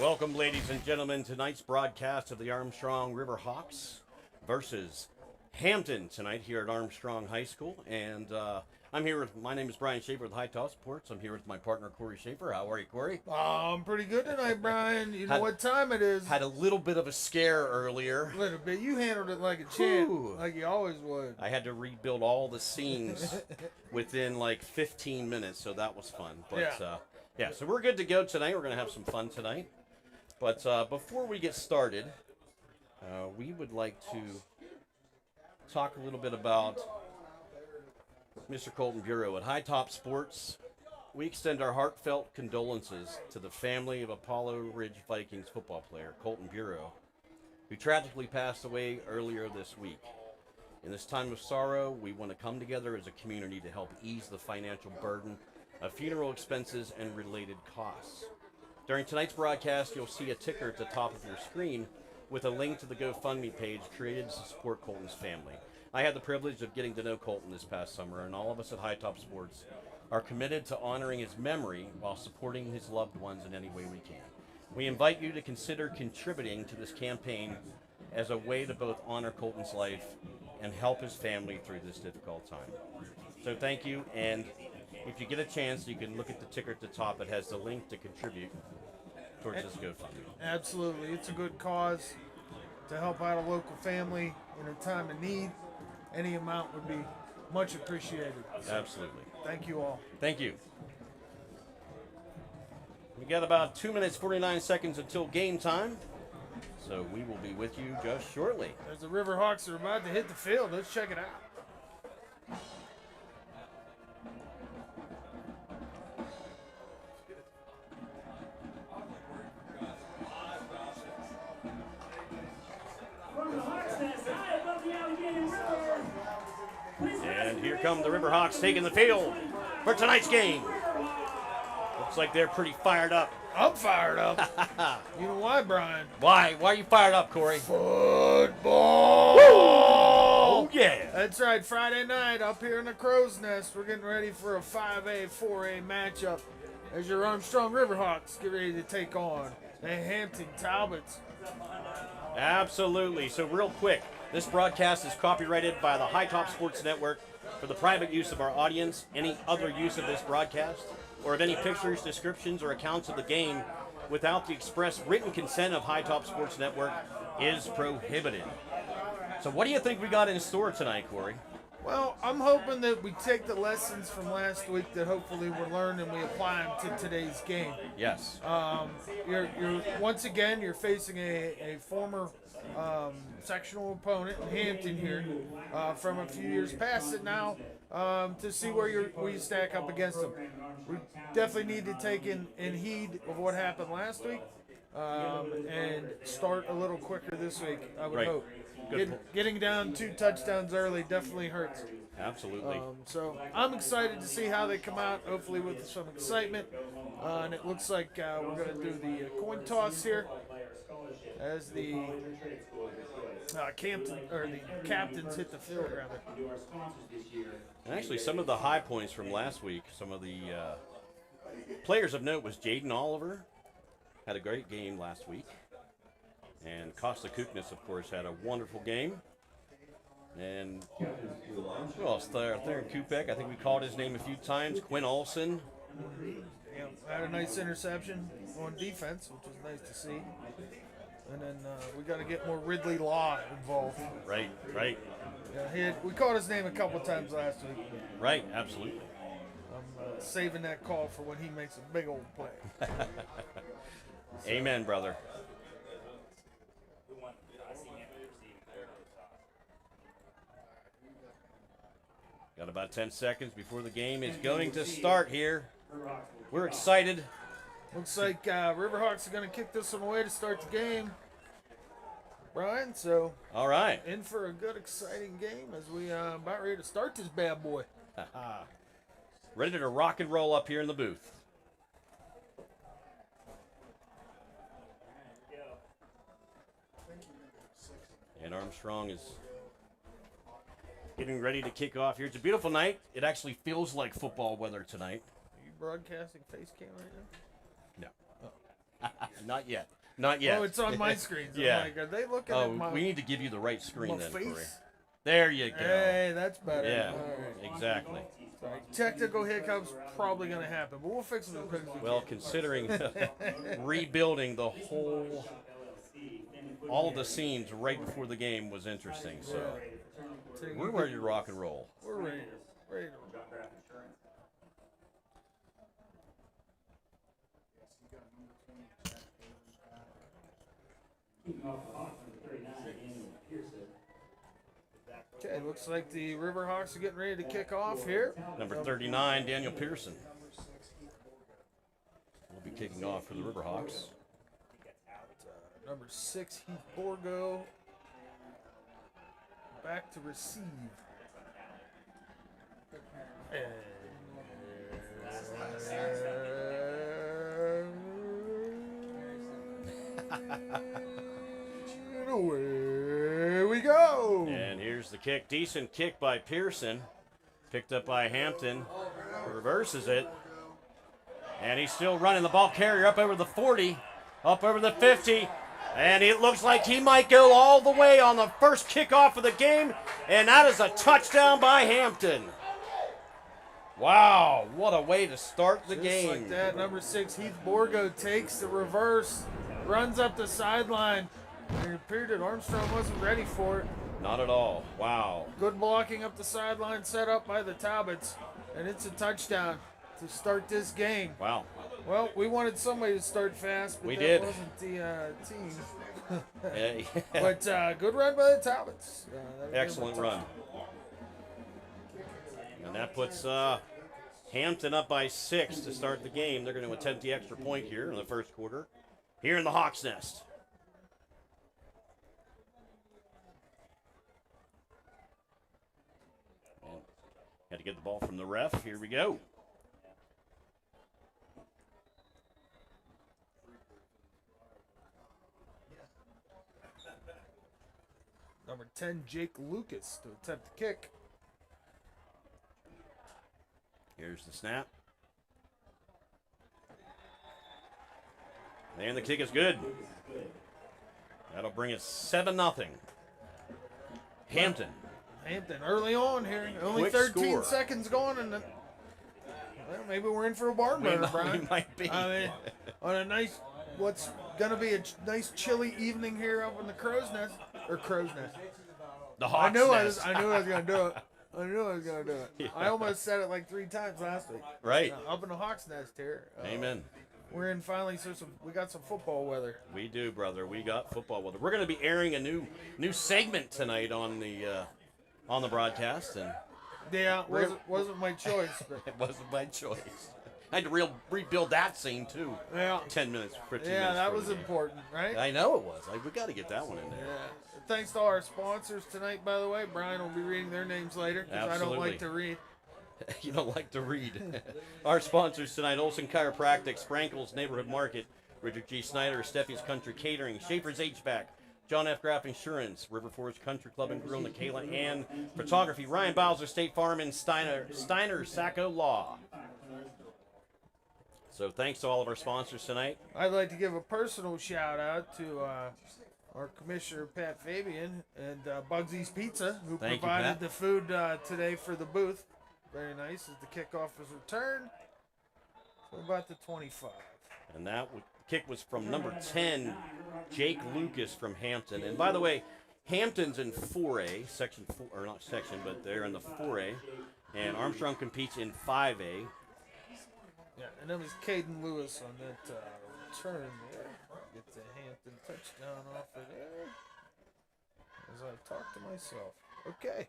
Welcome, ladies and gentlemen, tonight's broadcast of the Armstrong Riverhawks versus Hampton tonight here at Armstrong High School. And I'm here with, my name is Brian Schaefer with High Top Sports. I'm here with my partner, Corey Schaefer. How are you, Corey? I'm pretty good tonight, Brian. You know what time it is. Had a little bit of a scare earlier. A little bit. You handled it like a champ, like you always would. I had to rebuild all the scenes within like 15 minutes, so that was fun. But yeah, so we're good to go tonight. We're going to have some fun tonight. But before we get started, we would like to talk a little bit about Mr. Colton Bureau. At High Top Sports, we extend our heartfelt condolences to the family of Apollo Ridge Vikings football player, Colton Bureau, who tragically passed away earlier this week. In this time of sorrow, we want to come together as a community to help ease the financial burden of funeral expenses and related costs. During tonight's broadcast, you'll see a ticker at the top of your screen with a link to the GoFundMe page created to support Colton's family. I had the privilege of getting to know Colton this past summer, and all of us at High Top Sports are committed to honoring his memory while supporting his loved ones in any way we can. We invite you to consider contributing to this campaign as a way to both honor Colton's life and help his family through this difficult time. So thank you, and if you get a chance, you can look at the ticker at the top. It has the link to contribute towards this GoFundMe. Absolutely. It's a good cause to help out a local family in a time of need. Any amount would be much appreciated. Absolutely. Thank you all. Thank you. We got about 2 minutes, 49 seconds until game time. So we will be with you just shortly. As the Riverhawks are about to hit the field, let's check it out. And here come the Riverhawks taking the field for tonight's game. Looks like they're pretty fired up. I'm fired up. You know why, Brian? Why? Why are you fired up, Corey? Football! Woo! Oh, yeah. That's right. Friday night up here in the Crow's Nest, we're getting ready for a 5A, 4A matchup as your Armstrong Riverhawks get ready to take on the Hampton Talbots. Absolutely. So real quick, this broadcast is copyrighted by the High Top Sports Network for the private use of our audience. Any other use of this broadcast or of any pictures, descriptions, or accounts of the game without the express written consent of High Top Sports Network is prohibited. So what do you think we got in store tonight, Corey? Well, I'm hoping that we take the lessons from last week that hopefully we're learning and we apply them to today's game. Yes. You're once again, you're facing a former sectional opponent in Hampton here from a few years past it now to see where you stack up against them. We definitely need to take in heed of what happened last week and start a little quicker this week, I would hope. Getting down 2 touchdowns early definitely hurts. Absolutely. So I'm excited to see how they come out, hopefully with some excitement. And it looks like we're going to do the coin toss here as the captains hit the field, rather. And actually, some of the high points from last week, some of the players of note was Jaden Oliver. Had a great game last week. And Costa Kuknis, of course, had a wonderful game. And who else there? Theron Kupek, I think we called his name a few times. Quinn Olsen. Yeah, had a nice interception on defense, which was nice to see. And then we got to get more Ridley Law involved. Right. Yeah, we called his name a couple times last week. Right, absolutely. I'm saving that call for when he makes a big old play. Amen, brother. Got about 10 seconds before the game is going to start here. We're excited. Looks like Riverhawks are going to kick this one away to start the game, Brian. So, all right, in for a good, exciting game as we about ready to start this bad boy. Ready to rock and roll up here in the booth. And Armstrong is getting ready to kick off here. It's a beautiful night. It actually feels like football weather tonight. Are you broadcasting face cam right now? No. Oh. Not yet. Not yet. Oh, it's on my screen. So Yeah. I'm like, are they looking at my we need to give you the right screen then, face? Corey. There you go. Hey, that's better. Yeah, All right. exactly. Sorry. Technical hiccups probably going to happen, but we'll fix them as quick as we can. Well, considering rebuilding the all of the scenes right before the game was interesting. So we're ready to rock and roll. We're ready to roll. Okay, looks like the Riverhawks are getting ready to kick off here. Number 39, Daniel Pearson. Will be kicking off for the Riverhawks. Number 6, Heath Borgo. Back to receive. And away we go. And here's the kick. Decent kick by Pearson. Picked up by Hampton. Reverses it. And he's still running the ball carrier up over the 40, up over the 50. And it looks like he might go all the way on the first kickoff of the game. And that is a touchdown by Hampton. Wow, what a way to start the game. Just like that, number 6, Heath Borgo takes the reverse, runs up the sideline. It appeared that Armstrong wasn't ready for it. Not at all. Wow. Good blocking up the sideline set up by the Talbots. And it's a touchdown to start this game. Wow. Well, we wanted somebody to start fast, but We that did. wasn't the team. Yeah. But good run by the Talbots. Excellent run. And that puts Hampton up by 6 to start the game. They're going to attempt the extra point here in the first quarter, here in the Hawks' Nest. Had to get the ball from the ref. Here we go. Number 10, Jake Lucas to attempt the kick. Here's the snap. And the kick is good. That'll bring it 7-0. Hampton. Hampton early on here. Only Quick 13 score. seconds gone, and well, maybe we're in for a barn burner, Brian. We might be. I mean, on a nice, what's gonna be a nice chilly evening here up in the Crow's Nest or Crow's Nest. The Hawks' I knew Nest. I was gonna do it. I knew I was gonna do it. Yeah. I almost said it like 3 times last week. Right. Up in the Hawks' Nest here. Amen. We're in finally, so we got some football weather. We do, brother. We got football weather. We're going to be airing a new segment tonight on the broadcast, and Yeah, wasn't my choice, but it wasn't my choice. I had to rebuild that scene too. yeah, 10 minutes, 15 minutes. yeah, that for was the game. important, right? I know it was. We got to get that one in there. Yeah. Thanks to all our sponsors tonight, by the way. Brian will be reading their names later because I don't like Absolutely. to read. You don't like to read. Our sponsors tonight: Olsen Chiropractic, Sprankles Neighborhood Market, Richard G. Snyder, Steffi's Country Catering, Schaefer's HVAC, John F. Graff Insurance, River Forest Country Club and Grill, Nikayla and Photography, Ryan Bowser State Farm, and Steiner Sacco Law. So thanks to all of our sponsors tonight. I'd like to give a personal shout out to our commissioner Pat Fabian and Bugsy's Pizza, who Thank you, provided Pat. the food today for the booth. Very nice as the kickoff was returned. So about the 25. And that kick was from number 10, Jake Lucas from Hampton. And by the way, Hampton's in 4A, section 4, or not section, but they're in the 4A. And Armstrong competes in 5A. Yeah, and that was Caden Lewis on that return there. Get the Hampton touchdown off of there. As I talk to myself. Okay.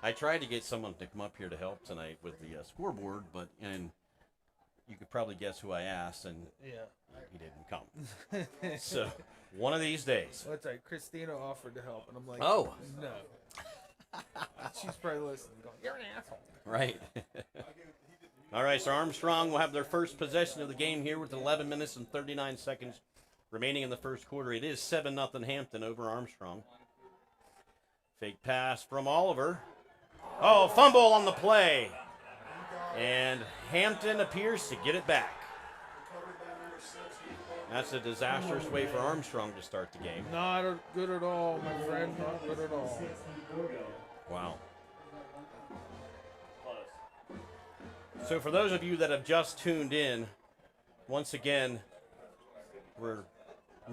I tried to get someone to come up here to help tonight with the scoreboard, and you could probably guess who I asked, and Yeah. he didn't come. So one of these days. What's right? Christina offered to help, and I'm like, Oh. no. She's probably listening, going, "You're an asshole." Right. All right, so Armstrong will have their first possession of the game here with 11 minutes and 39 seconds remaining in the first quarter. It is 7-0 Hampton over Armstrong. Fake pass from Oliver. Oh, fumble on the play. And Hampton appears to get it back. That's a disastrous way for Armstrong to start the game. Not good at all, my friend. Not good at all. Wow. So for those of you that have just tuned in, once again, we're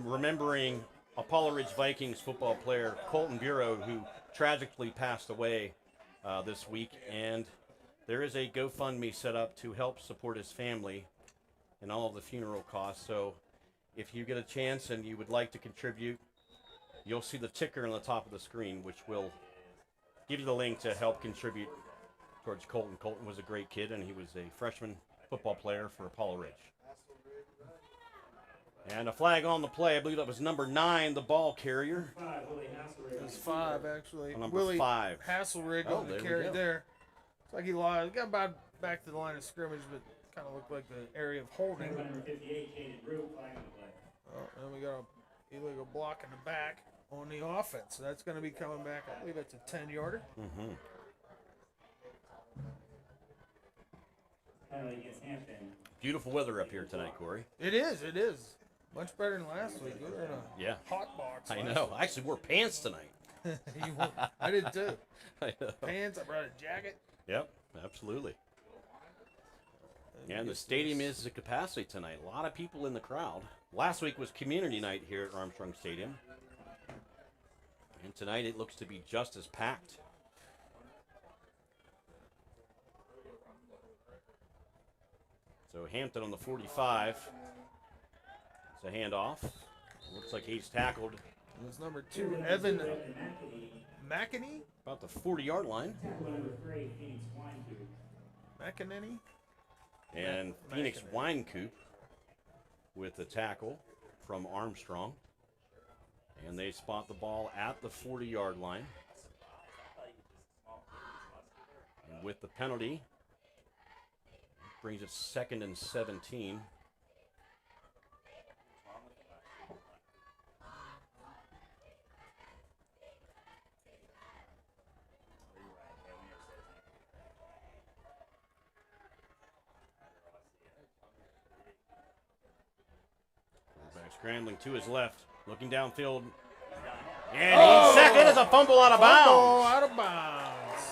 remembering Apollo Ridge Vikings football player Colton Bureau, who tragically passed away this week. And there is a GoFundMe set up to help support his family and all of the funeral costs. So if you get a chance and you would like to contribute, you'll see the ticker on the top of the screen, which will give you the link to help contribute towards Colton. Colton was a great kid, and he was a freshman football player for Apollo Ridge. And a flag on the play. I believe that was number 9, the ball carrier. It was 5, actually. Number Willie 5. Hasselrig on the carry there. It's like he lost. He got about back to the line of scrimmage, but kind of looked like the area of holding. Oh, and we got a illegal block in the back on the offense. So that's going to be coming back. I believe that's a 10-yarder. Mm-hmm. Beautiful weather up here tonight, Corey. It is. It is. Much better than last week. We were in a hot box. I know. I actually wore pants tonight. I did too. I know. Pants. I brought a jacket. Yep, absolutely. And the stadium is at capacity tonight. A lot of people in the crowd. Last week was community night here at Armstrong Stadium. And tonight it looks to be just as packed. So Hampton on the 45. It's a handoff. Looks like he's tackled. It was number 2, Evan McEnany. About the 40-yard line. McEnany. And Phoenix Wine Coop with the tackle from Armstrong. And they spot the ball at the 40-yard line. And with the penalty, brings it 2nd and 17. Scrambling to his left, looking downfield. And he's second as a fumble out of bounds. Fumble out of bounds.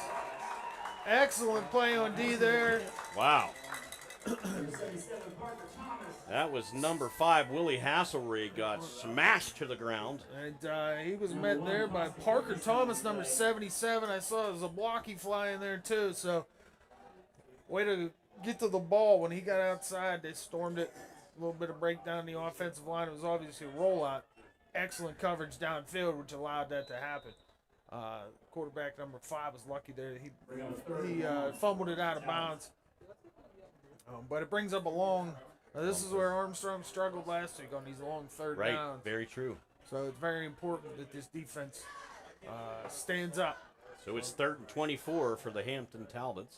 Excellent play on D there. Wow. That was number 5, Willie Hasselrig, got smashed to the ground. And he was met there by Parker Thomas, number 77. I saw there was a blocky fly in there too. So way to get to the ball when he got outside. They stormed it. A little bit of breakdown in the offensive line. It was obviously a rollout. Excellent coverage downfield, which allowed that to happen. Quarterback number 5 was lucky there. He fumbled it out of bounds. But it brings up a long. This is where Armstrong struggled last week on these long third downs. Right, very true. So it's very important that this defense stands up. So it's 3rd and 24 for the Hampton Talbots.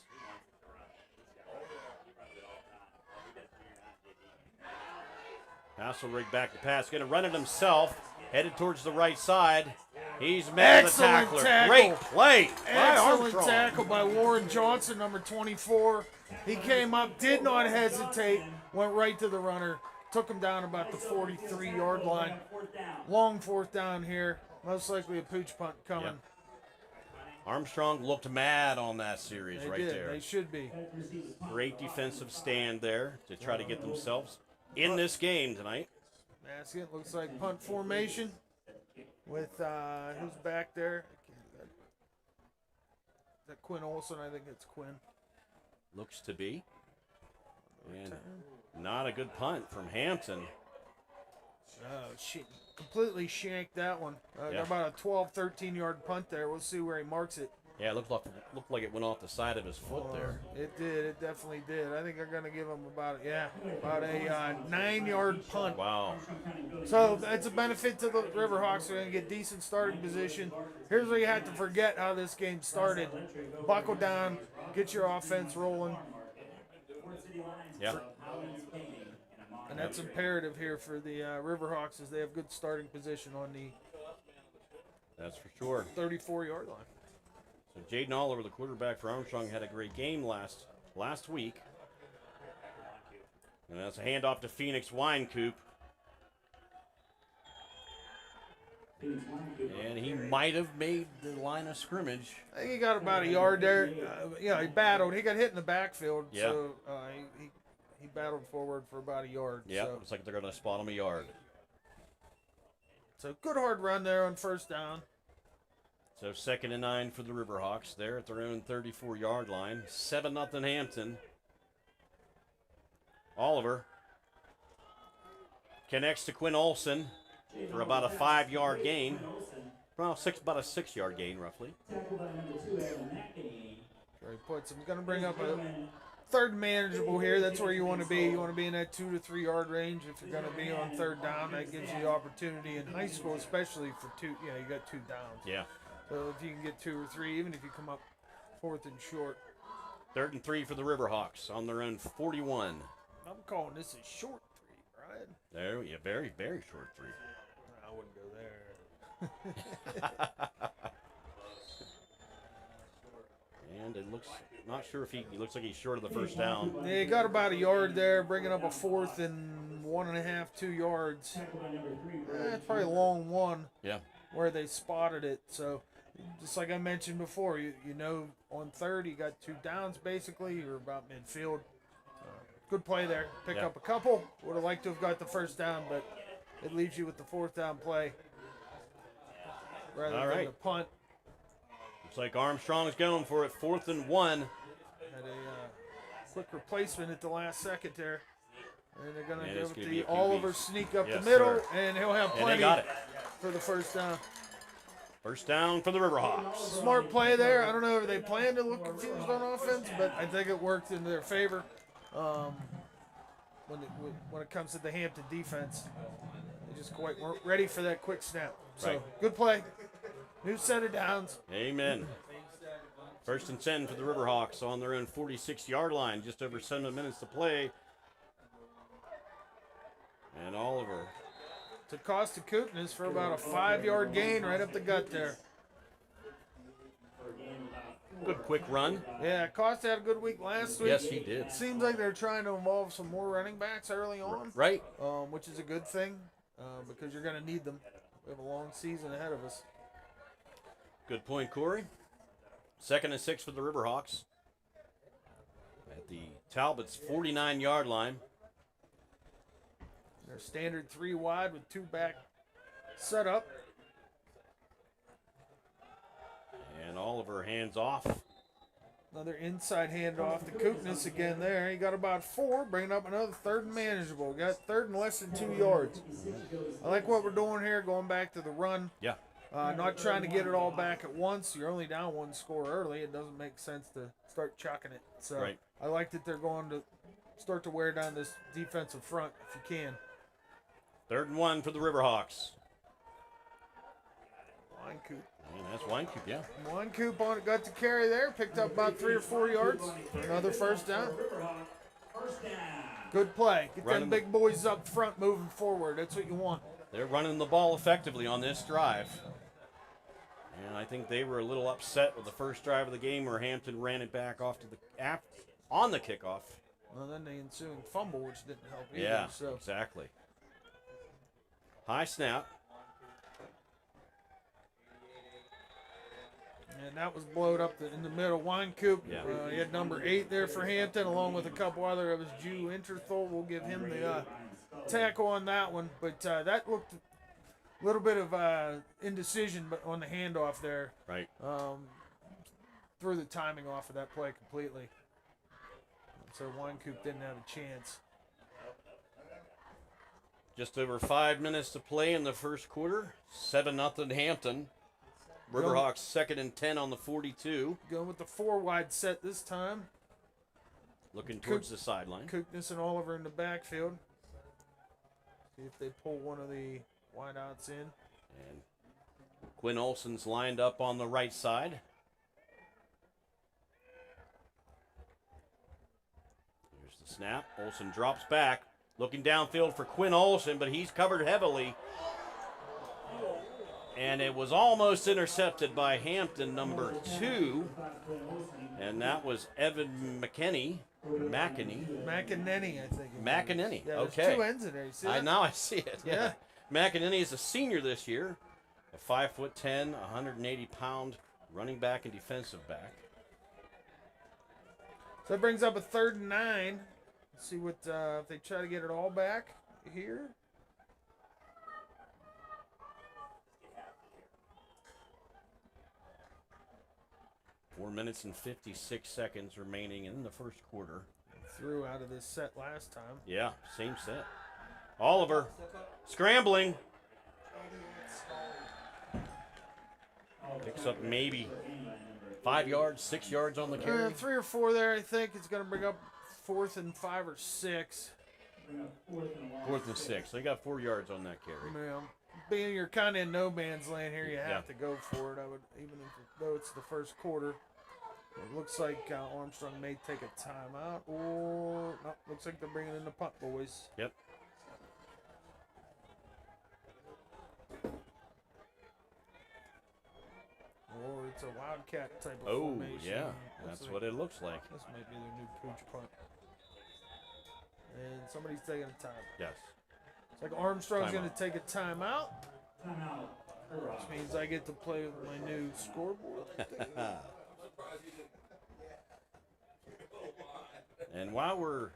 Hasselrig back to pass, going to run it himself, headed towards the right side. He's met with a tackler. Tackle. Great play by Excellent Armstrong. tackle by Warren Johnson, number 24. He came up, did not hesitate, went right to the runner, took him down about the 43-yard line. Long 4th down here, most likely a pooch punt coming. Yep. Armstrong looked mad on that series They right did. there. They should be. Great defensive stand there to try to get themselves in this game tonight. That's it. Looks like punt formation with who's back there? Is that Quinn Olsen? I think it's Quinn. Looks to be. And not a good punt from Hampton. She completely shanked that one. Yeah. About a 12, 13-yard punt there. We'll see where he marks it. Yeah, it looked like it went off the side of his foot there. It did. It definitely did. I think they're going to give him about a 9-yard punt. Wow. So that's a benefit to the Riverhawks. They're going to get decent starting position. Here's where you have to forget how this game started. Buckle down. Get your offense rolling. Yeah. And that's imperative here for the Riverhawks as they have good starting position on the That's for sure. 34-yard line. So Jaden Oliver, the quarterback for Armstrong, had a great game last week. And that's a handoff to Phoenix Wine Coop. And he might have made the line of scrimmage. I think he got about a yard there. He battled. He got hit in the backfield, Yeah. so he battled forward for about a yard. Yeah, So. looks like they're going to spot him a yard. So good hard run there on first down. So 2nd and 9 for the Riverhawks. They're at their own 34-yard line. 7-0 Hampton. Oliver connects to Quinn Olsen for about a 5-yard gain. Well, about a 6-yard gain, roughly. He puts him. He's going to bring up a third manageable here. That's where you want to be. You want to be in that 2 to 3 yard range if you're going to be on third down. That gives you the opportunity in high school, especially for two. You got 2 downs. Yeah. So if you can get 2 or 3, even if you come up 4th and short. 3rd and 3 for the Riverhawks on their own 41. I'm calling this a short 3, Brian. There, yeah, very, very short 3. I wouldn't go there. And it looks, not sure if he looks like he's short of the first down. Yeah, he got about a yard there, bringing up a 4th and 1.5, 2 yards. It's probably a long one. Yeah. Where they spotted it. So, just like I mentioned before, you know on third you got 2 downs basically. You're about midfield. Good play there. Pick up a couple. Would have liked to have got the first down, but it leaves you with the 4th down play rather than the punt. Looks like Armstrong's going for it. 4th and 1. Had a quick replacement at the last second there. And they're going to go with the Oliver sneak up the middle, and he'll have plenty for the first down. First down for the Riverhawks. Smart play there. I don't know if they planned to look confused on offense, but I think it worked in their favor when it comes to the Hampton defense. They just weren't ready for that quick snap. So, good play. New set of downs. Amen. 1st and 10 for the Riverhawks on their own 46-yard line. Just over 7 minutes to play. And Oliver. To Costa Kootenai for about a 5-yard gain right up the gut there. Good quick run. Yeah, Costa had a good week last week. Yes, he did. Seems like they're trying to involve some more running backs early on. Right. Which is a good thing because you're going to need them. We have a long season ahead of us. Good point, Corey. 2nd and 6 for the Riverhawks. At the Talbots' 49-yard line. Their standard 3 wide with 2 back set up. And Oliver hands off. Another inside handoff to Kootenai again there. He got about 4, bringing up another 3rd and manageable. Got 3rd and less than 2 yards. I like what we're doing here, going back to the run. Yeah. Not trying to get it all back at once. You're only down 1 score early. It doesn't make sense to start chucking it. So I like that they're going to start to wear down this defensive front if you can. 3rd and 1 for the Riverhawks. Winecoop. And that's Winecoop, yeah. Winecoop on it, got the carry there. Picked up about 3 or 4 yards for another first down. Good play. Get them big boys up front moving forward. That's what you want. They're running the ball effectively on this drive. And I think they were a little upset with the first drive of the game where Hampton ran it back off to the on the kickoff. Well, then the ensuing fumble, which didn't help either. Yeah, so. exactly. High snap. And that was blowed up in the middle. Winecoop, Yeah. He had number 8 there for Hampton, along with a couple other of his Jew Interthol. We'll give him the tackle on that one. But that looked a little bit of indecision but on the handoff there. Right. Threw the timing off of that play completely. So Winecoop didn't have a chance. Just over 5 minutes to play in the first quarter. 7-0 Hampton. Riverhawks 2nd and 10 on the 42. Going with the 4 wide set this time. Looking towards the sideline. Kootenai and Oliver in the backfield. See if they pull one of the wideouts in. And Quinn Olsen's lined up on the right side. Here's the snap. Olsen drops back. Looking downfield for Quinn Olsen, but he's covered heavily. And it was almost intercepted by Hampton, number 2. And that was Evan McKinney. McEnany, I think. McEnany. Yeah, okay. there's 2 ends in there. You see that? Now I see it. Yeah. McEnany is a senior this year. A 5'10", 180-pound running back and defensive back. So that brings up a 3rd and 9. Let's see what if they try to get it all back here. Four minutes and 56 seconds remaining in the first quarter. Threw out of this set last time. Yeah, same set. Oliver scrambling. Picks up maybe 5 yards, 6 yards on the carry. 3 or 4 there, I think. It's going to bring up 4th and 5 or 6. 4th and 6. They got 4 yards on that carry. Yeah. Being you're kind of in no man's land here, you have to go for it. I would, even though it's the first quarter. It looks like Armstrong may take a timeout, or no, looks like they're bringing in the punt boys. Yep. Or it's a wildcat type of Oh, formation. yeah, that's what it looks like. This might be their new pooch punt. And somebody's taking a time. Yes. It's like Armstrong's Timeout. going to take a timeout. Which means I get to play with my new scoreboard. And while we're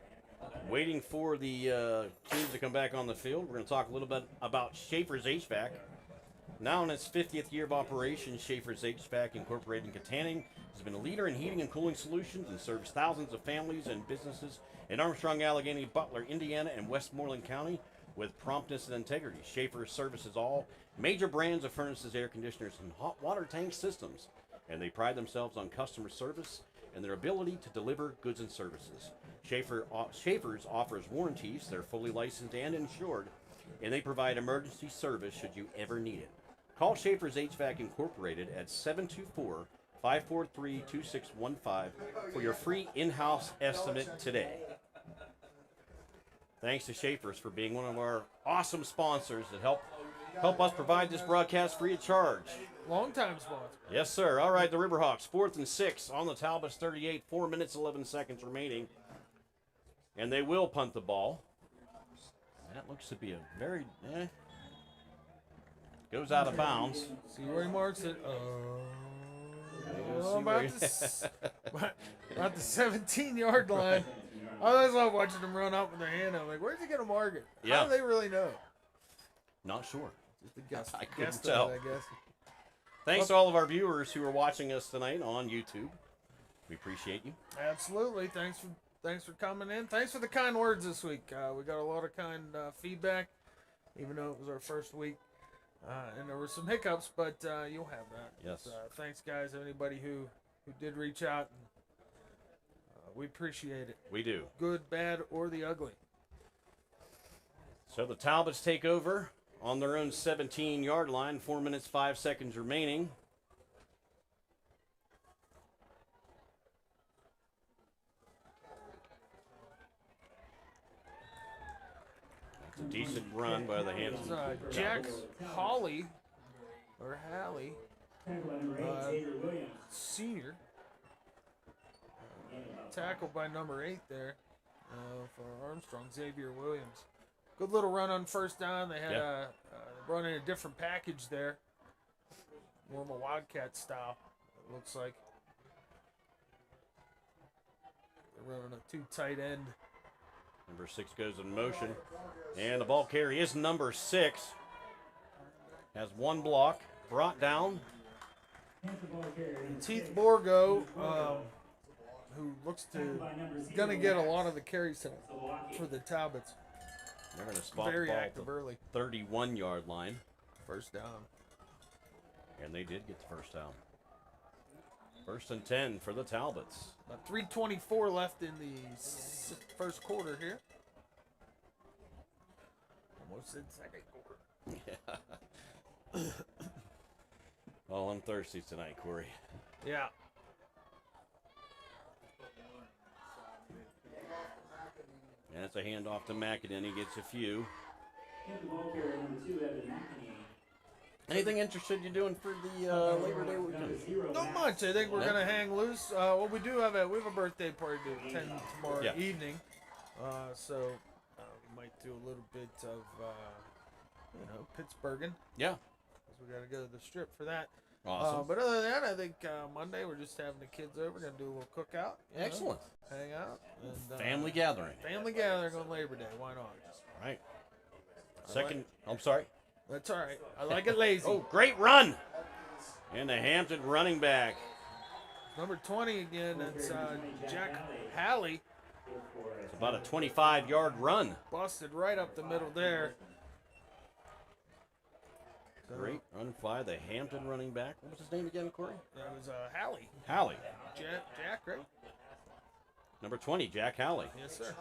waiting for the teams to come back on the field, we're going to talk a little bit about Schaefer's HVAC. Now in its 50th year of operation, Schaefer's HVAC Incorporated in Katanning has been a leader in heating and cooling solutions and serves thousands of families and businesses in Armstrong, Allegheny, Butler, Indiana, and Westmoreland County with promptness and integrity. Schaefer services all major brands of furnaces, air conditioners, and hot water tank systems, and they pride themselves on customer service and their ability to deliver goods and services. Schaefer's offers warranties. They're fully licensed and insured, and they provide emergency service should you ever need it. Call Schaefer's HVAC Incorporated at 724-543-2615 for your free in-house estimate today. Thanks to Schaefer's for being one of our awesome sponsors that help us provide this broadcast free of charge. Long-time sponsor. Yes, sir. All right, the Riverhawks, 4th and 6 on the Talbots 38, 4 minutes, 11 seconds remaining. And they will punt the ball. That looks to be a very, goes out of bounds. See where he marks it. About the 17-yard line. I always love watching them run up with their hand. I'm like, where's he going to mark it? Yeah. How do they really know? Not sure. Just a guess. I couldn't Guess tell. I guess. Thanks to all of our viewers who are watching us tonight on YouTube. We appreciate you. Absolutely. Thanks for coming in. Thanks for the kind words this week. We got a lot of kind feedback, even though it was our first week. And there were some hiccups, but you'll have that. Yes. Thanks, guys. Anybody who did reach out. We appreciate it. We do. Good, bad, or the ugly. So the Talbots take over on their own 17-yard line. 4 minutes, 5 seconds remaining. That's a decent run by the Hampton. Jack Hawley, or Halley, senior, tackled by number 8 there for Armstrong, Xavier Williams. Good little run on first down. They had run in a different package there. More of a Wildcat style, it looks like. They're running a 2 tight end. Number 6 goes in motion. And the ball carry is number 6. Has one block. Brought down. Teeth Borgo, who looks going to get a lot of the carries tonight for the Talbots. They're going to spot Very the ball active at early. 31-yard line. First down. And they did get the first down. 1st and 10 for the Talbots. About 3:24 left in the first quarter here. Almost in second quarter. Yeah. Oh, I'm thirsty tonight, Corey. Yeah. And it's a handoff to McAdoo. He gets a few. Anything interested you doing for the Labor Day weekend? Not much. I think we're going to hang loose. Well, we have a birthday party to attend tomorrow evening. So we might do a little bit of, Pittsburghin. Yeah. because we got to go to the strip for that. Awesome. But other than that, I think Monday we're just having the kids over. We're going to do a little cookout. Excellent. Hang out. And, Family gathering. Family gathering on Labor Day. Why not? Right. Second, I'm sorry. That's all right. I like it lazy. Oh, great run. And the Hampton running back. Number 20 again. That's Jack Halley. It's about a 25-yard run. Busted right up the middle there. Great run by the Hampton running back. What was his name again, Corey? That was Halley. Halley. Jack, right? Number 20, Jack Halley. Yes, sir.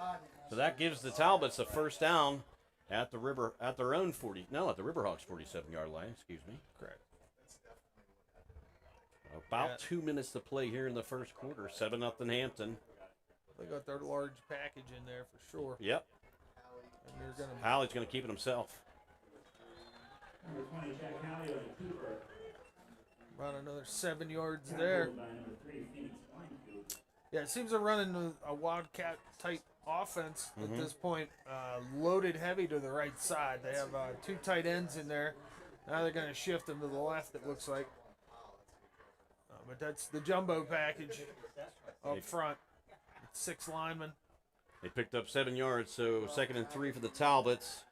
So that gives the Talbots a first down at the Riverhawks 47-yard line, excuse me. Correct. About 2 minutes to play here in the first quarter. 7-0 Hampton. They got their large package in there for sure. Yep. And Halley's going to keep it himself. About another 7 yards there. Yeah, it seems they're running a Wildcat type offense at this point. Loaded heavy to the right side. They have 2 tight ends in there. Now they're going to shift them to the left, it looks like. But that's the jumbo package up front. 6 linemen. They picked up 7 yards, so 2nd and 3 for the Talbots.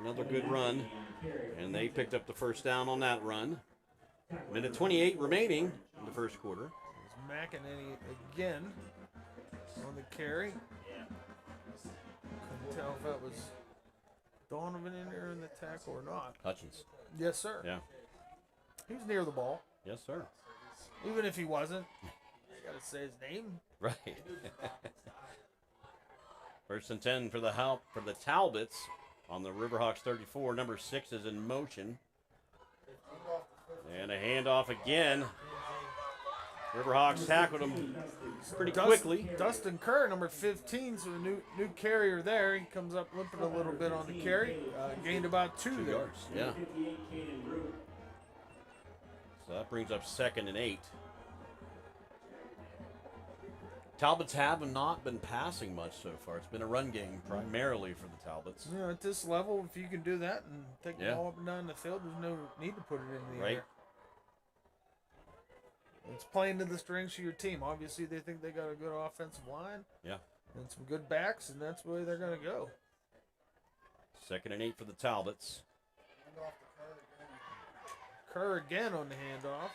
Another good run, and they picked up the first down on that run. Minute 28 remaining in the first quarter. There's McEnany again on the carry. Couldn't tell if that was Donovan in there in the tackle or not. Hutchins. Yes, sir. Yeah. He was near the ball. Yes, sir. Even if he wasn't, you got to say his name. Right. First and 10 for the Talbots on the Riverhawks 34. Number 6 is in motion. And a handoff again. Riverhawks tackled him pretty quickly. Dustin Kerr, number 15, so a new carrier there. He comes up limping a little bit on the carry. Gained about 2 there. yards. Yeah. So that brings up 2nd and 8. Talbots have not been passing much so far. It's been a run game primarily for the Talbots. You know, at this level, if you can do that and take the ball up and down the field, there's no need to put it in the air. It's playing to the strengths of your team. Obviously, they think they got a good offensive line. Yeah. And some good backs, and that's the way they're going to go. 2nd and 8 for the Talbots. Kerr again on the handoff.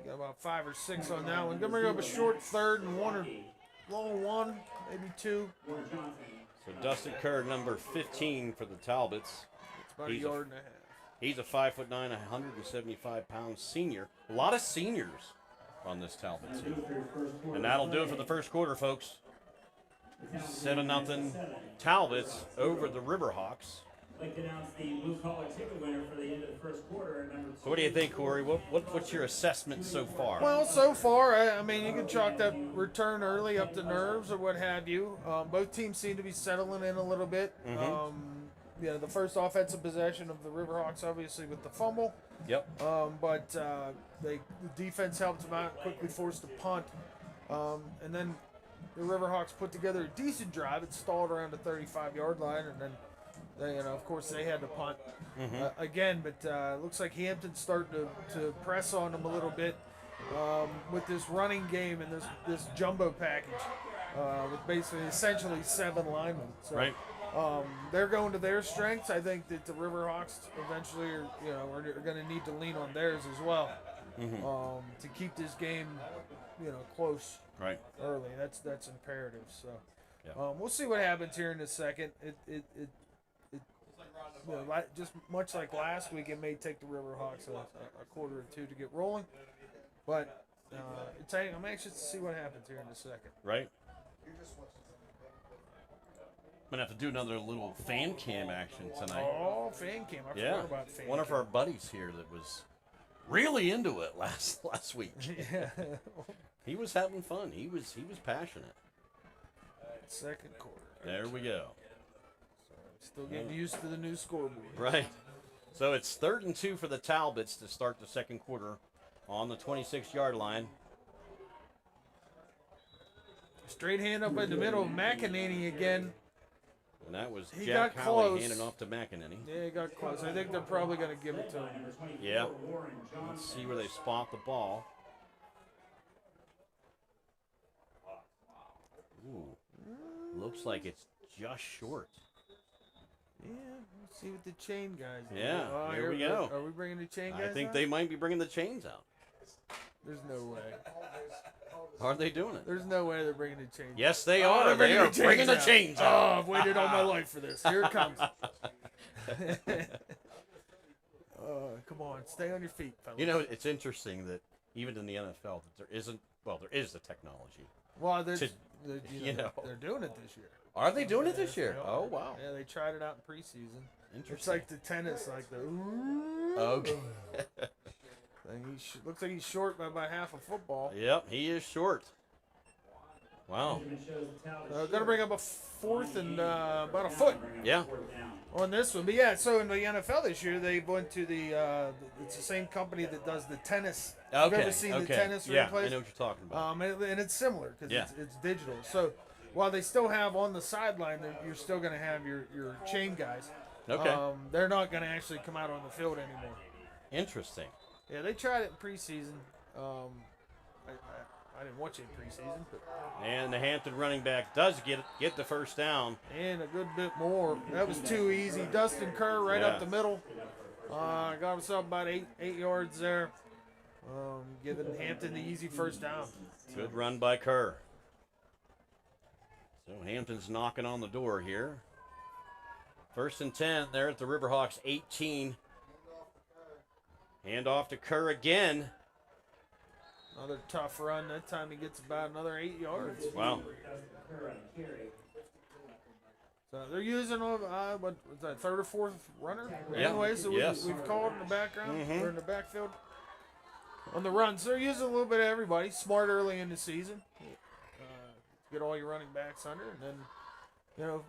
Got about 5 or 6 on that one. Gonna bring up a short 3rd and 1 or long 1, maybe 2. So Dustin Kerr, number 15 for the Talbots. It's about a yard and a half. He's a 5'9", 175-pound senior. A lot of seniors on this Talbot team. And that'll do it for the first quarter, folks. 7-0 Talbots over the Riverhawks. I'd like to announce the blue collar ticket winner for the end of the first quarter. So what do you think, Corey? What's your assessment so far? Well, so far, I mean, you can chalk that return early up to nerves or what have you. Both teams seem to be settling in a little bit. The first offensive possession of the Riverhawks, obviously, with the fumble. Yep. But the defense helped them out, quickly forced a punt. And then the Riverhawks put together a decent drive. It stalled around the 35-yard line, and then of course, they had to punt again, but it looks like Hampton's starting to press on them a little bit with this running game and this jumbo package with basically essentially 7 linemen. So, right. They're going to their strengths. I think that the Riverhawks eventually are going to need to lean on theirs as well to keep this game close early. That's imperative. So we'll see what happens here in a second. Just much like last week, it may take the Riverhawks a quarter or 2 to get rolling. But I'm anxious to see what happens here in a second. Right. I'm going to have to do another little fan cam action tonight. Oh, fan cam. I forgot about fan cam. One of our buddies here that was really into it last week. Yeah. He was having fun. He was passionate. Second quarter. There we go. Still getting used to the new scoreboard. Right. So it's 3rd and 2 for the Talbots to start the second quarter on the 26-yard line. Straight hand up in the middle. McEnany again. And that was He Jack got Howley close. handing off to McEnany. Yeah, he got close. I think they're probably going to give it to him. Yeah. Let's see where they spot the ball. Ooh. Looks like it's just short. Yeah, let's see what the chain guys do. Yeah, Oh, here we go. Are we bringing the chain guys I think out? they might be bringing the chains out. There's no way. Are they doing it? There's no way they're bringing the chains. Yes, they Oh, are. they're They are bringing the out. chains Oh, out. I've waited all my life for this. Here it comes. Come on, stay on your feet, fellas. You know, it's interesting that even in the NFL, that there isn't. Well, there is the technology. Well, they're doing it this year. Are they doing it this year? They are. Oh wow. Yeah, they tried it out in preseason. Interesting. It's like the tennis, like the. Ooh. Okay. And looks like he's short by about half a football. Yep, he is short. Wow. Going to bring up a fourth and about a foot Yeah. on this one. But yeah, so in the NFL this year, they went to it's the same company that does the tennis. Okay. You've ever seen the tennis Yeah, replays? I know what you're talking about. And it's similar because Yeah. it's digital. So while they still have on the sideline, you're still going to have your chain guys. Okay. They're not going to actually come out on the field anymore. Interesting. Yeah, they tried it in preseason. I didn't watch it in preseason, but And the Hampton running back does get the first down. and a good bit more. That was too easy. Dustin Kerr right Yeah. up the middle. Got himself about eight yards there. Giving Hampton the easy first down. Good run by Kerr. So Hampton's knocking on the door here. 1st and 10 there at the Riverhawks 18. Hand off to Kerr again. Another tough run. That time he gets about another 8 yards. Wow. So they're using what was that, third or fourth runner? Yeah. Anyway, so Yes. we've called in the background Mhm. or in the backfield on the run. So they're using a little bit of everybody. Smart early in the season. Get all your running backs under, and then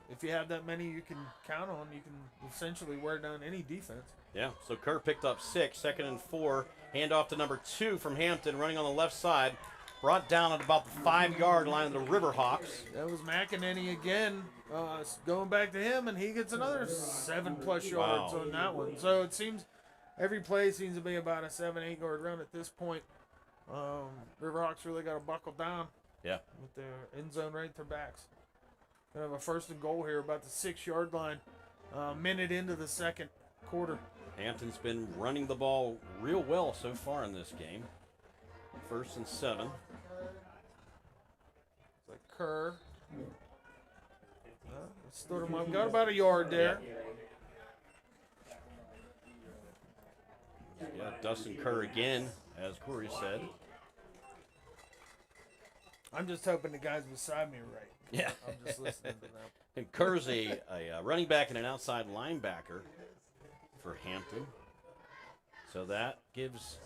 if you have that many you can count on, you can essentially wear down any defense. Yeah, so Kerr picked up 6, 2nd and 4. Hand off to number 2 from Hampton, running on the left side. Brought down at about the 5-yard line of the Riverhawks. That was McEnany again, going back to him, and he gets another 7+ yards Wow. on that one. So it seems every play seems to be about a 7-8 yard run at this point. Riverhawks really got to buckle down. Yeah. With their end zone right at their backs. Gonna have a 1st and goal here, about the 6-yard line. Minute into the second quarter. Hampton's been running the ball real well so far in this game. 1st and 7. It's like Kerr. Stood him up. Got about a yard there. Yeah, Dustin Kerr again, as Corey said. I'm just hoping the guys beside me are right. Yeah. I'm just listening to them. And Kerr's a running back and an outside linebacker for Hampton. So that gives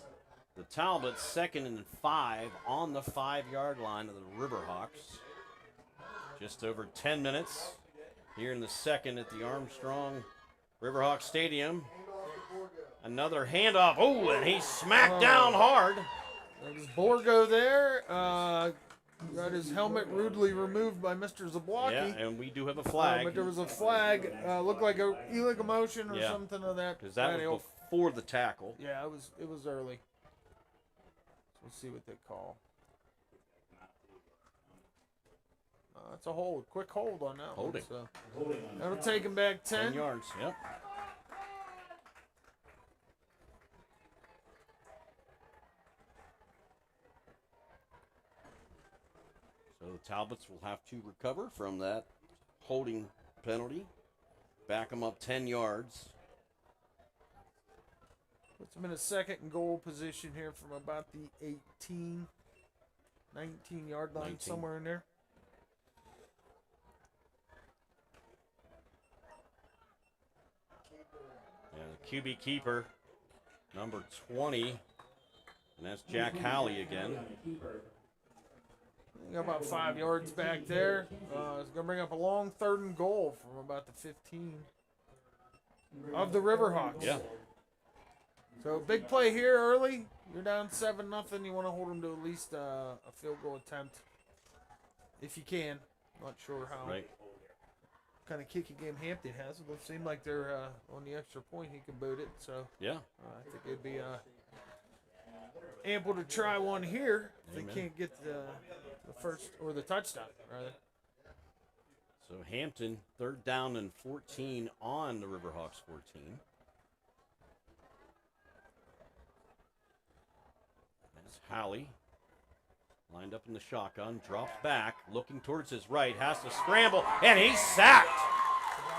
the Talbots 2nd and 5 on the 5-yard line of the Riverhawks. Just over 10 minutes here in the second at the Armstrong Riverhawk Stadium. Another handoff. Oh, and he smacked down hard. There's Borgo there. Got his helmet rudely removed by Mr. Zablocki. Yeah, and we do have a flag. But there was a flag. Looked like a illegal motion or Yeah. something of that. Because that was before the tackle. Yeah, it was early. So we'll see what they call. That's a hold. Quick hold on that Holding. one. So that'll take him back 10 yards, yep. So the Talbots will have to recover from that holding penalty. Back them up 10 yards. Puts him in a 2nd and goal position here from about the 18, 19-yard line, 19. somewhere in there. Yeah, the QB keeper, number 20, and that's Jack Howley again. Got about 5 yards back there. It's going to bring up a long 3rd and goal from about the 15 of the Riverhawks. Yeah. So big play here early. You're down 7-0. You want to hold them to at least a field goal attempt if you can. Not sure how Right. kind of kicking game Hampton has. It will seem like they're on the extra point. He can boot it. So Yeah. I think it'd be ample to try one here if Amen. they can't get the first or the touchdown, rather. So Hampton, 3rd down and 14 on the Riverhawks 14. That's Halley. Lined up in the shotgun, drops back, looking towards his right, has to scramble, and he's sacked.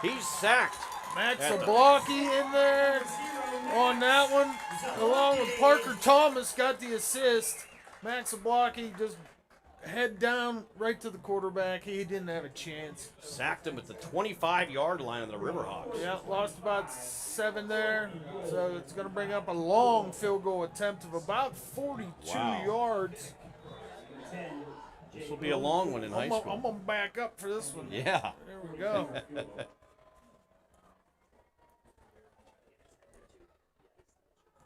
He's sacked. Max At the- Zablocki in there on that one, along with Parker Thomas got the assist. Max Zablocki just head down right to the quarterback. He didn't have a chance. Sacked him at the 25-yard line of the Riverhawks. Yeah, lost about 7 there. So it's going to bring up a long field goal attempt of about 42 Wow. yards. This will be a long one in high I'm school. going to back up for this one. Yeah. There we go.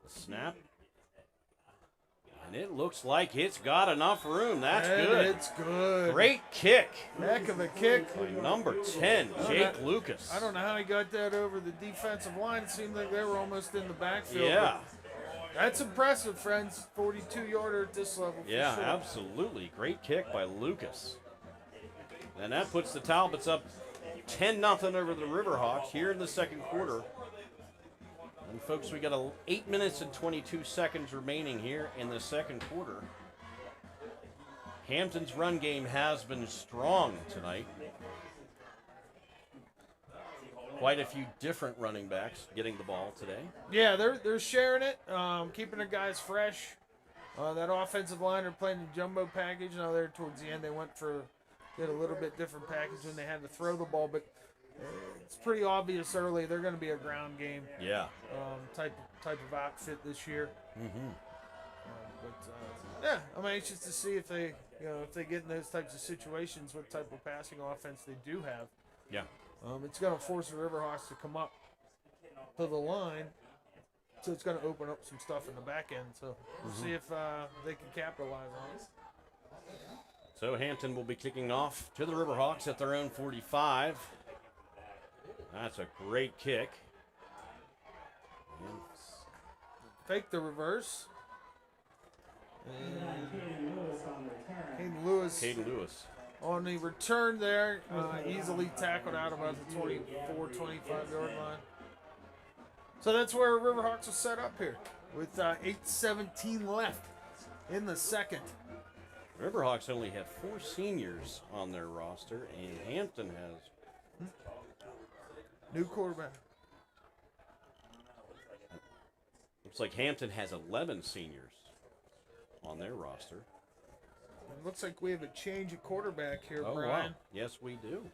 Snap. And it looks like it's got enough room. That's And good. it's good. Great kick Heck of a kick. by number 10, Jake Lucas. I don't know how he got that over the defensive line. It seemed like they were almost in the backfield. Yeah. but That's impressive, friends. 42-yarder at this level. For Yeah, sure. absolutely. Great kick by Lucas. And that puts the Talbots up 10-0 over the Riverhawks here in the second quarter. And folks, we got 8 minutes and 22 seconds remaining here in the second quarter. Hampton's run game has been strong tonight. Quite a few different running backs getting the ball today. Yeah, they're sharing it, keeping their guys fresh. That offensive line are playing the jumbo package. Now there towards the end they did a little bit different package when they had to throw the ball, but it's pretty obvious early they're going to be a ground game Yeah. type of outfit this year. Mm-hmm. Yeah, I'm anxious to see if they get in those types of situations, what type of passing offense they do have. Yeah. It's going to force the Riverhawks to come up to the line, so it's going to open up some stuff in the back end. So we'll see if they can capitalize on it. So Hampton will be kicking off to the Riverhawks at their own 45. That's a great kick. Fake the reverse. And Caden Lewis on the return. Caden Lewis Caden Lewis. on the return there, easily tackled out about the 24, 25-yard line. So that's where Riverhawks will set up here with 8:17 left in the second. Riverhawks only have 4 seniors on their roster, and Hampton has New quarterback. looks like Hampton has 11 seniors on their roster. It looks like we have a change of quarterback here, Oh, Brian. wow. Yes, we do.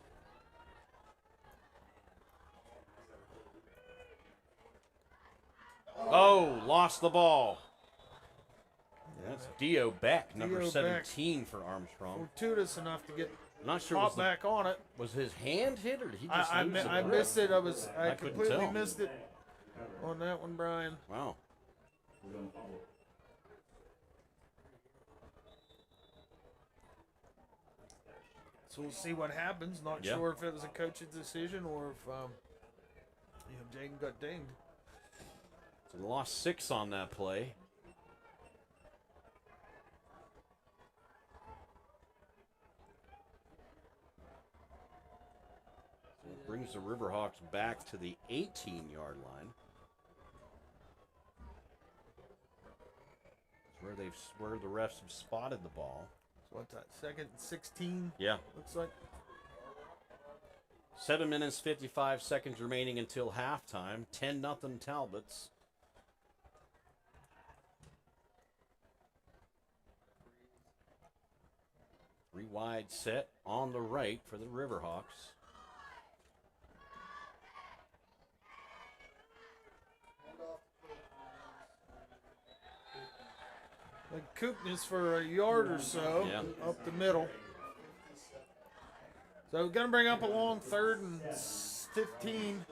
Oh, lost the ball. That's Dio Beck, number Dio Beck. 17 for Armstrong. Fortuitous enough to get I'm not sure popped back on it. was his hand hit or did he just I lose the grip? missed it. I I couldn't completely tell. missed it on that one, Brian. Wow. So we'll see what happens. Not Yeah. sure if it was a coach's decision or if Jaden got dinged. So they lost 6 on that play. So it brings the Riverhawks back to the 18-yard line. It's where the refs have spotted the ball. So what's that? Second and 16. Yeah. Looks like. 7 minutes, 55 seconds remaining until halftime. 10-0 Talbots. Three wide set on the right for the Riverhawks. Like Koopness for a yard or so Yeah. up the middle. So we're going to bring up a long 3rd and 15.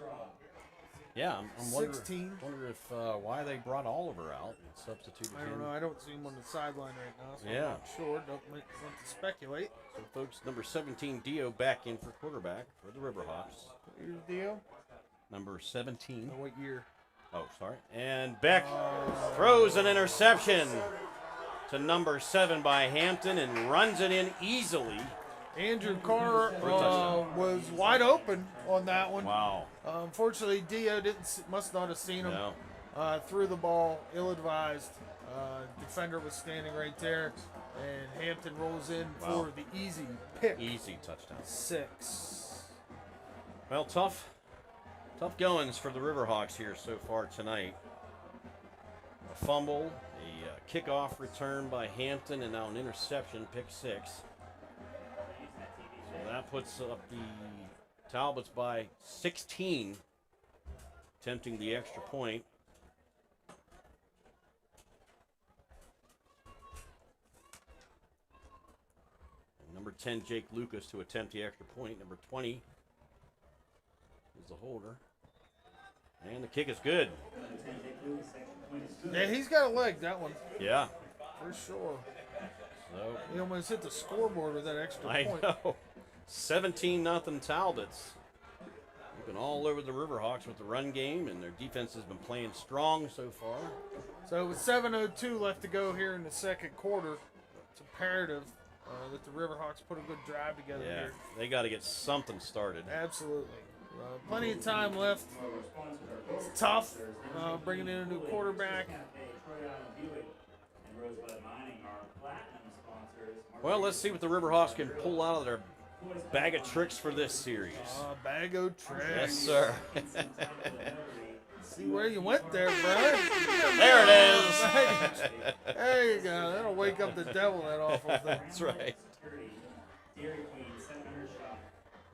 Yeah, I'm wondering 16. Wonder if why they brought Oliver out and substituted I don't him. know. I don't see him on the sideline right now, so Yeah. I'm not sure. Don't want to speculate. So, folks, number 17, Dio, back in for quarterback for the Riverhawks. What year's deal? Number 17. What year? Oh, sorry. And Beck throws an interception to number 7 by Hampton and runs it in easily. Andrew Carr was wide open on that one. Wow. Unfortunately, Dio must not have seen him. No. Threw the ball ill-advised. Defender was standing right there, and Hampton rolls in for the easy pick. Easy touchdown. 6. Well, tough goings for the Riverhawks here so far tonight. A fumble, a kickoff return by Hampton, and now an interception, pick 6. So that puts up the Talbots by 16, attempting the extra point. And number 10, Jake Lucas, to attempt the extra point. Number 20 is the holder. And the kick is good. Yeah, he's got a leg, that one, Yeah. for sure. So He almost hit the scoreboard with that extra I point. know. 17-0 Talbots. Looking all over the Riverhawks with the run game, and their defense has been playing strong so far. So with 7:02 left to go here in the second quarter, it's imperative that the Riverhawks put a good drive together Yeah, here. they got to get something started. Absolutely. Plenty of time left. It's tough bringing in a new quarterback. Well, let's see what the Riverhawks can pull out of their bag of tricks for this series. Bag of tricks. Yes, sir. See where you went there, Brian. There it is. There you go. That'll wake up the devil, that awful thing. That's right.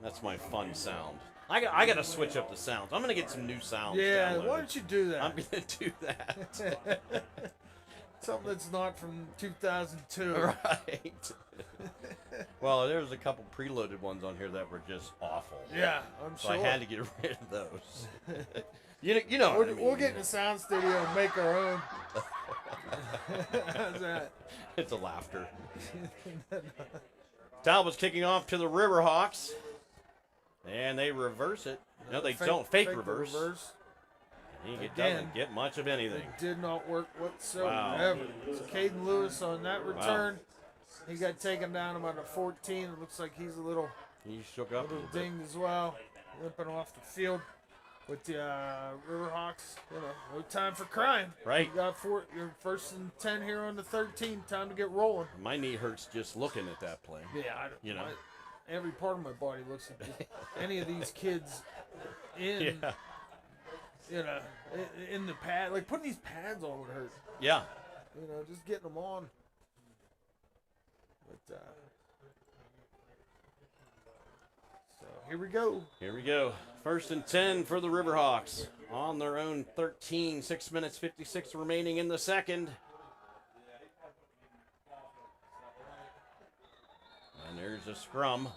That's my fun sound. I got to switch up the sounds. I'm going to get some new sounds. Yeah, downloaded. why don't you do that? I'm going to do that. Something that's not from 2002. Right. Well, there's a couple preloaded ones on here that were just awful. Yeah, I'm So sure. I had to get rid of those. you know what I mean. We'll get in the sound studio and make our own. How's that? It's a laughter. Talbot's kicking off to the Riverhawks. And they reverse it. No, they don't. Fake reverse. He doesn't get much of anything. It did not work whatsoever. So Caden Lewis on that return. He got taken down about a 14. It looks like he's a little He shook up a little bit. dinged as well. Limping off the field. With the Riverhawks, no time for crying. Right. You got your 1st and 10 here on the 13. Time to get rolling. My knee hurts just looking at that play. Yeah, every part of my body looks at just any of these kids in, in the pad. Like putting these pads on would hurt. Yeah. Just getting them on. But so here we go. Here we go. 1st and 10 for the Riverhawks. On their own 13, 6 minutes 56 remaining in the second. And there's a scrum.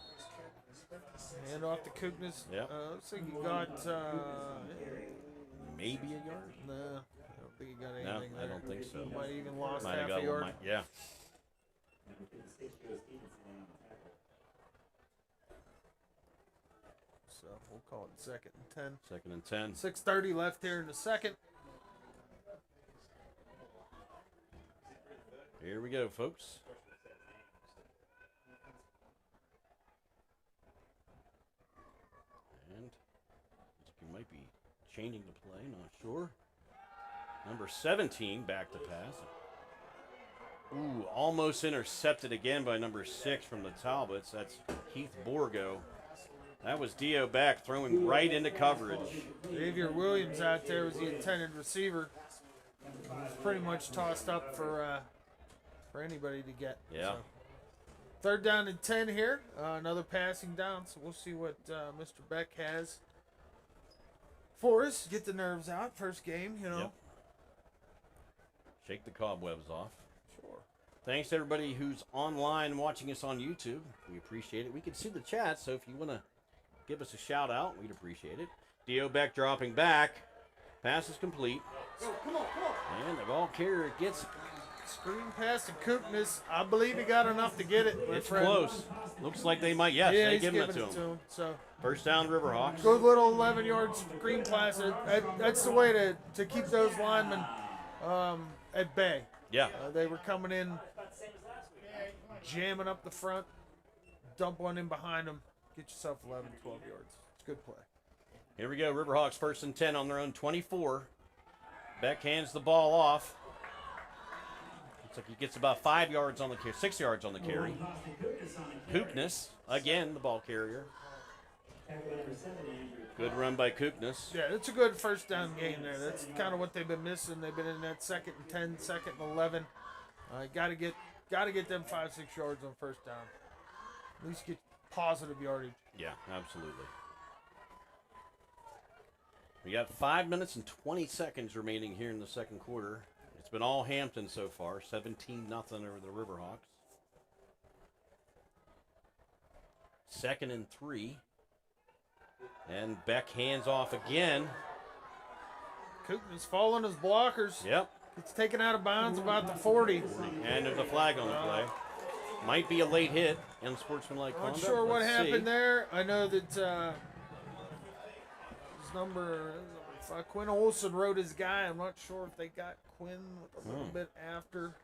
Hand off to Kugnes. Yep. Looks like he got Maybe a yard? no, I don't think he got No, anything I there. don't think so. He might even lost Might have half got a yard. one. Yeah. So we'll call it 2nd and 10. 2nd and 10. 6:30 left here in the second. Here we go, folks. And he might be changing the play, not sure. Number 17 back to pass. Ooh, almost intercepted again by number 6 from the Talbots. That's Heath Borgo. That was Dio back throwing right into coverage. Xavier Williams out there was the intended receiver. Pretty much tossed up for anybody to get. Yeah. So 3rd down and 10 here. Another passing down. So we'll see what Mr. Beck has for us. Get the nerves out. First game, Yep. Shake the cobwebs off. Sure. Thanks to everybody who's online watching us on YouTube. We appreciate it. We can see the chat, so if you want to give us a shout out, we'd appreciate it. Dio Beck dropping back. Pass is complete. Come on. And the ball carrier gets it. Screen pass to Koopness. I believe he got enough to get it. my It's friend. close. Looks like they might. Yes, Yeah, they he's give giving it to him. So First down, Riverhawks. good little 11-yard screen pass. That's the way to keep those linemen at bay. Yeah. They were coming in, jamming up the front, dump one in behind them, get yourself 11, 12 yards. It's a good play. Here we go. Riverhawks first and 10 on their own 24. Beck hands the ball off. Looks like he gets about 5 yards on the carry, 6 yards on the carry. Koopness, again, the ball carrier. Good run by Koopness. Yeah, it's a good first down game there. That's kind of what they've been missing. They've been in that 2nd and 10, 2nd and 11. Got to get them 5-6 yards on first down. At least get positive yardage. Yeah, absolutely. We got 5 minutes and 20 seconds remaining here in the second quarter. It's been all Hampton so far, 17-0 over the Riverhawks. 2nd and 3. And Beck hands off again. Koopness following his blockers. Yep. It's taken out of bounds about the 40. And there's a flag on the play. Might be a late hit in sportsmanlike Not conduct. sure what Let's happened see. there. I know that his number, Quinn Olsen wrote his guy. I'm not sure if they got Quinn a little bit after.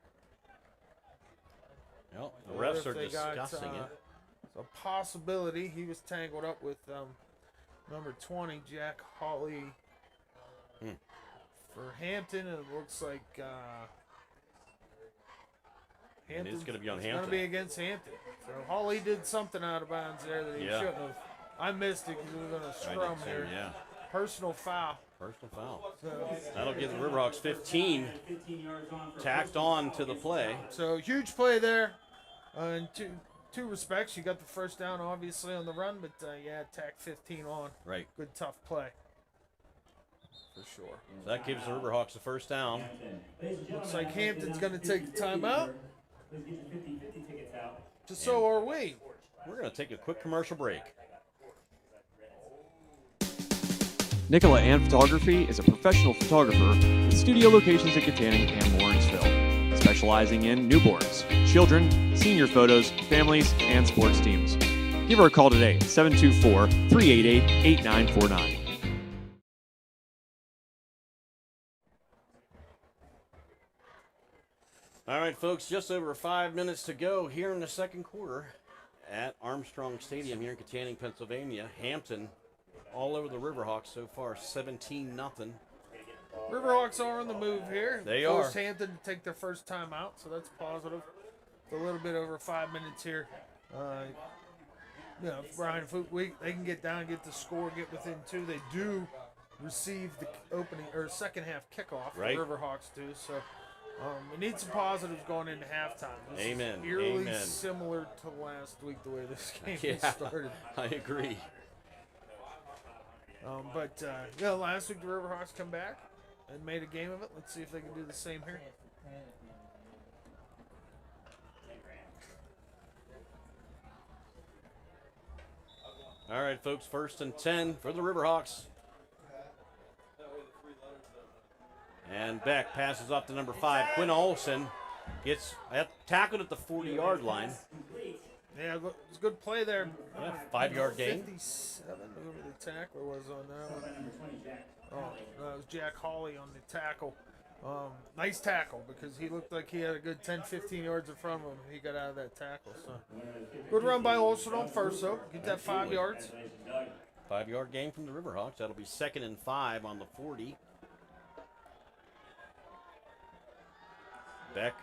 Well, the or refs if are they got, discussing it. It's a possibility. He was tangled up with number 20, Jack Hawley. For Hampton, it looks like Hampton's going to be on going to Hampton. be against Hampton. So Hawley did something out of bounds there that he Yeah. shouldn't have. I missed it because we were going to I scrum did here. too, yeah. Personal foul. Personal foul. So, That'll give the Riverhawks 15 tacked on to the play. so huge play there. In two respects, you got the first down obviously on the run, but tack 15 on. Right. Good tough play. For sure. So that gives the Riverhawks the first down. Looks like Hampton's going to take the timeout. So are we. We're going to take a quick commercial break. Nicola Ann Photography is a professional photographer with studio locations in Katanning and Lawrenceville, specializing in newborns, children, senior photos, families, and sports teams. Give her a call today at 724-388-8949. All right, folks, just over 5 minutes to go here in the second quarter at Armstrong Stadium here in Katanning, Pennsylvania. Hampton all over the Riverhawks so far, 17-0. Riverhawks are on the move here. They Forced are. Hampton to take their first time out, so that's positive. It's a little bit over 5 minutes here. Brian, if they can get down, get the score, get within 2. They do receive the opening or second half kickoff. Right. The Riverhawks do. So we need some positives going into halftime. This Amen. is eerily Amen. similar to last week the way this game Yeah, started. I agree. Last week the Riverhawks come back and made a game of it. Let's see if they can do the same here. All right, folks, first and 10 for the Riverhawks. And Beck passes off to number 5. Quinn Olsen gets tackled at the 40-yard line. Yeah, it's a good play there. Yeah, 5-yard gain. 57, whoever the tackler was on that one. That was Jack Hawley on the tackle. Nice tackle because he looked like he had a good 10, 15 yards in front of him. He got out of that tackle. So good run by Olsen on first, though. Get that 5 yards. 5-yard gain from the Riverhawks. That'll be 2nd and 5 on the 40. Beck.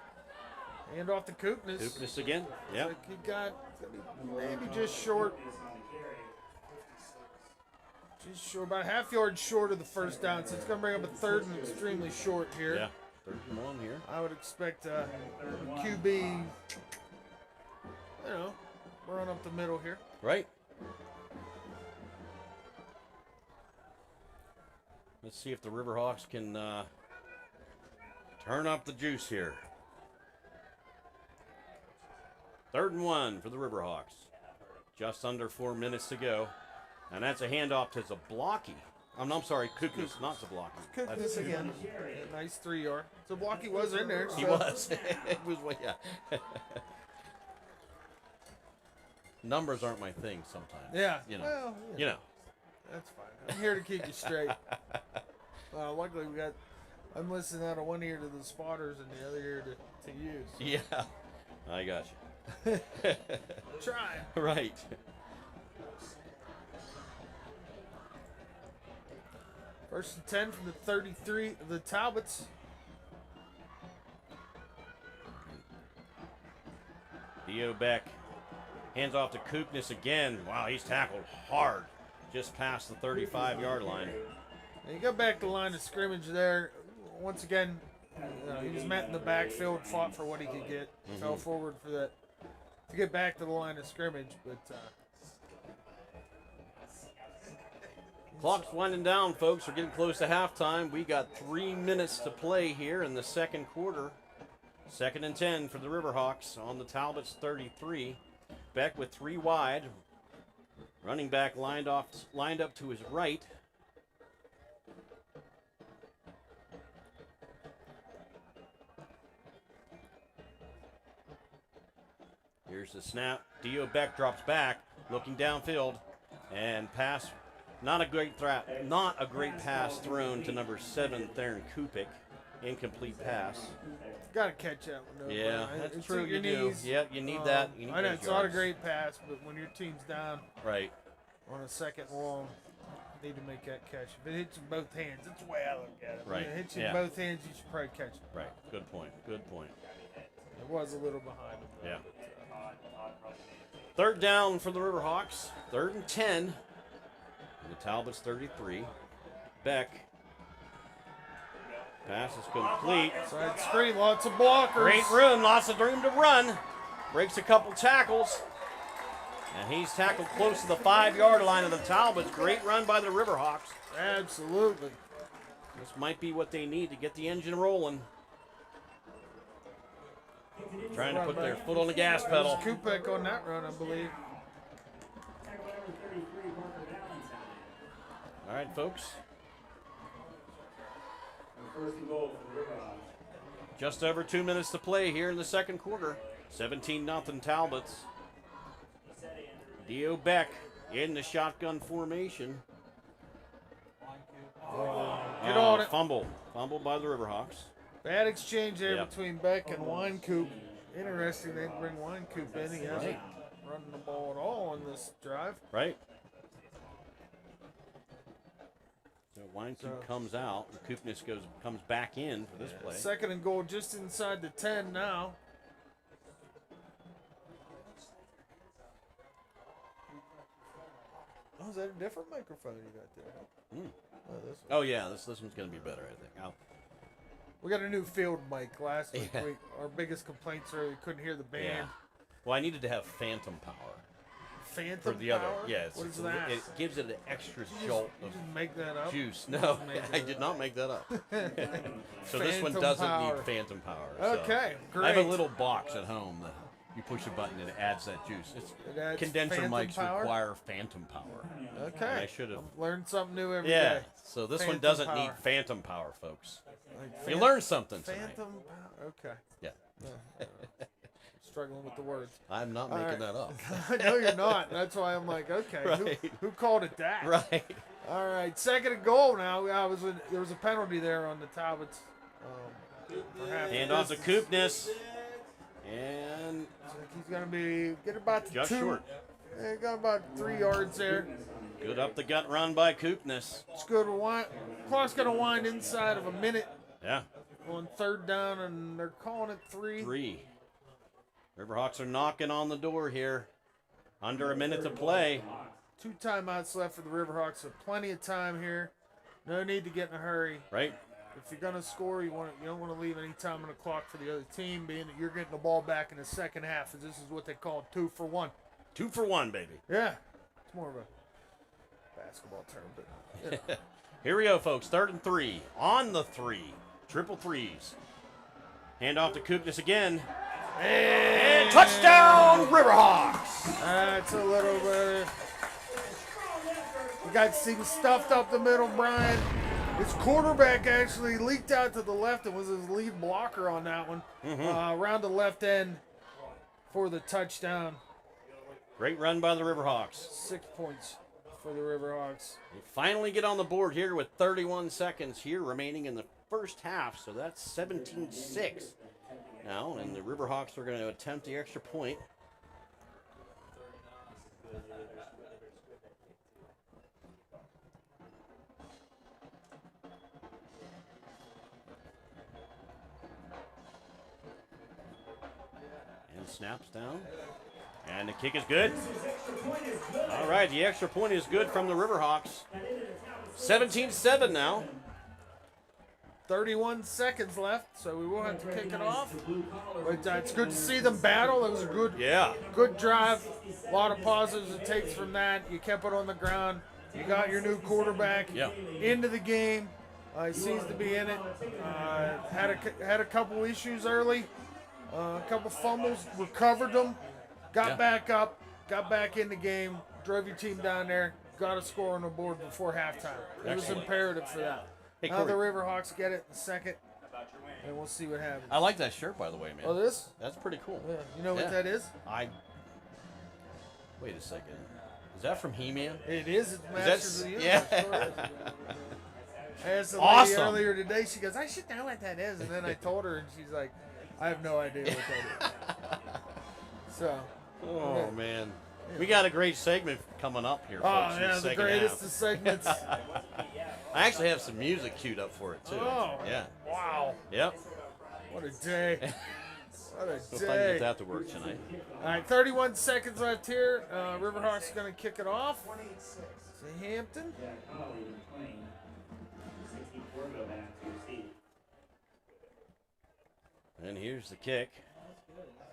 Hand off to Koopness. Koopness again. Yep. Like he got maybe just short. Just short, about half yard short of the first down. So it's going to bring up a third and extremely short here. Yeah, 3rd and 1 here. I would expect QB, run up the middle here. Right. Let's see if the Riverhawks can turn up the juice here. 3rd and 1 for the Riverhawks. Just under 4 minutes to go. And that's a handoff to Zablocki. I'm sorry, Kuknis, not Zablocki. Kuknis again. A nice 3-yard. Zablocki was in there. He so- was. It was, yeah. Numbers aren't my thing sometimes. Yeah. You know. Well, You know. that's fine. I'm here to keep you straight. Luckily, I'm listening out of one ear to the spotters and the other ear to you. Yeah. I got you. Try. Right. First and 10 from the 33 of the Talbots. Dio Beck hands off to Kuknis again. Wow, he's tackled hard just past the 35-yard line. And you go back to the line of scrimmage there. Once again, he was met in the backfield, fought for what he could get, fell forward for that to get back to the line of scrimmage. But Clock's winding down, folks. We're getting close to halftime. We got 3 minutes to play here in the second quarter. 2nd and 10 for the Riverhawks on the Talbots 33. Beck with 3 wide. Running back lined up to his right. Here's the snap. Dio Beck drops back, looking downfield, and pass. Not a great pass thrown to number 7, Theron Kupik. Incomplete pass. got to catch that one. Though, Yeah, Brian. that's It's true. at your You do. knees. Yep, you need that. You need I know those it's not a yards. great pass, but when your team's down Right. on a second and long, you need to make that catch. If it hits you in both hands, that's the way I look at it. Right. When it hits you Yeah. in both hands, you should probably catch it. Right. Good point. Good point. It was a little behind him. Though. Yeah. 3rd down for the Riverhawks. 3rd and 10. The Talbots 33. Beck. Pass is complete. Side screen, lots of blockers. Great room, lots of room to run. Breaks a couple tackles. And he's tackled close to the 5-yard line of the Talbots. Great run by the Riverhawks. Absolutely. This might be what they need to get the engine rolling. Trying to put their foot on the gas pedal. Kupek on that run, I believe. All right, folks. First and goal for the Riverhawks. Just over 2 minutes to play here in the second quarter. 17-0 Talbots. Dio Beck in the shotgun formation. Get on it. Fumble by the Riverhawks. Bad exchange there Yeah. between Beck and Winecoop. Interesting they bring Winecoop in. He hasn't run the ball at all on this drive. Right? So Winecoop comes out. And Kupnis comes back in for this play. 2nd and goal just inside the 10 now. Oh, is that a different microphone you got there? Oh, this one. Oh, yeah. This one's going to be better, I think. We got a new field mic. Last week, Yeah. our biggest complaints are we couldn't hear the band. Yeah. Well, I needed to have phantom power. Phantom For the power? other, yeah, What is it that? gives it an extra you jolt just, you of just make that up? juice. No, made I that did up. not make that up. So this one Phantom doesn't power. need phantom power. Okay, I have a great. little box at home that you push a button and it adds that juice. It adds Condenser phantom mics power? require phantom power. Okay. I should have. Learn something new every day. Yeah. So this one Phantom doesn't need power. phantom power, folks. Like You learned something tonight. Phantom power. Okay. Yeah. Struggling with the words. I'm not All making right. that up. I know you're not. That's why I'm like, okay, Right. who called it that? Right. All right, 2nd and goal now. There was a penalty there on the Talbots. Hand off to Kupnis. And He's going to get about to just 2. short. Yeah, got about 3 yards there. Good up the gut run by Kupnis. It's good to wind. Clock's going to wind inside of a minute Yeah. on 3rd down, and they're calling it 3. 3. Riverhawks are knocking on the door here. Under a minute to play. 2 timeouts left for the Riverhawks, so plenty of time here. No need to get in a hurry. Right? If you're gonna score, you don't want to leave any time on the clock for the other team, being that you're getting the ball back in the second half. As this is what they call 2 for 1. 2 for 1, baby. Yeah, it's more of a basketball term, but yeah. Here we go, folks. 3rd and 3. On the 3. Triple threes. Hand off to Kupnis again. And touchdown, Riverhawks! That's a little bit. You got seems stuffed up the middle, Brian. His quarterback actually leaked out to the left and was his lead blocker on that one. Around the left end for the touchdown. Great run by the Riverhawks. 6 points for the Riverhawks. They finally get on the board here with 31 seconds here remaining in the first half, so that's 17-6 now, and the Riverhawks are going to attempt the extra point. And snaps down. And the kick is good. All right, the extra point is good from the Riverhawks. 17-7 now. 31 seconds left, so we will have to kick it off. But it's good to see them battle. It was a good drive. A lot of positives it takes from that. You kept it on the ground. You got your new quarterback into the game. He seems to be in it. Had a couple issues early, a couple fumbles, recovered them, got back up, got back in the game, drove your team down there, got a score on the board before halftime. It was imperative for that. Hey, now the Riverhawks get it in a second, and we'll see what happens. I like that shirt, by the way, man. Oh, this? That's pretty cool. Yeah. You know what that is? Wait a second. Is that from He-Man? It is. It's Masters of the Universe. Yeah. I asked the lady earlier today. She goes, I should know what that is. And then I told her, and she's like, I have no idea what that is. So. Oh, man. We got a great segment coming up here, folks. Oh, yeah, the greatest of segments. I actually have some music queued up for it, too. Oh, yeah. Wow. Yep. What a day. What a We'll find get that to work tonight. All right, 31 seconds left here. Riverhawks are going to kick it off. To Hampton. And here's the kick.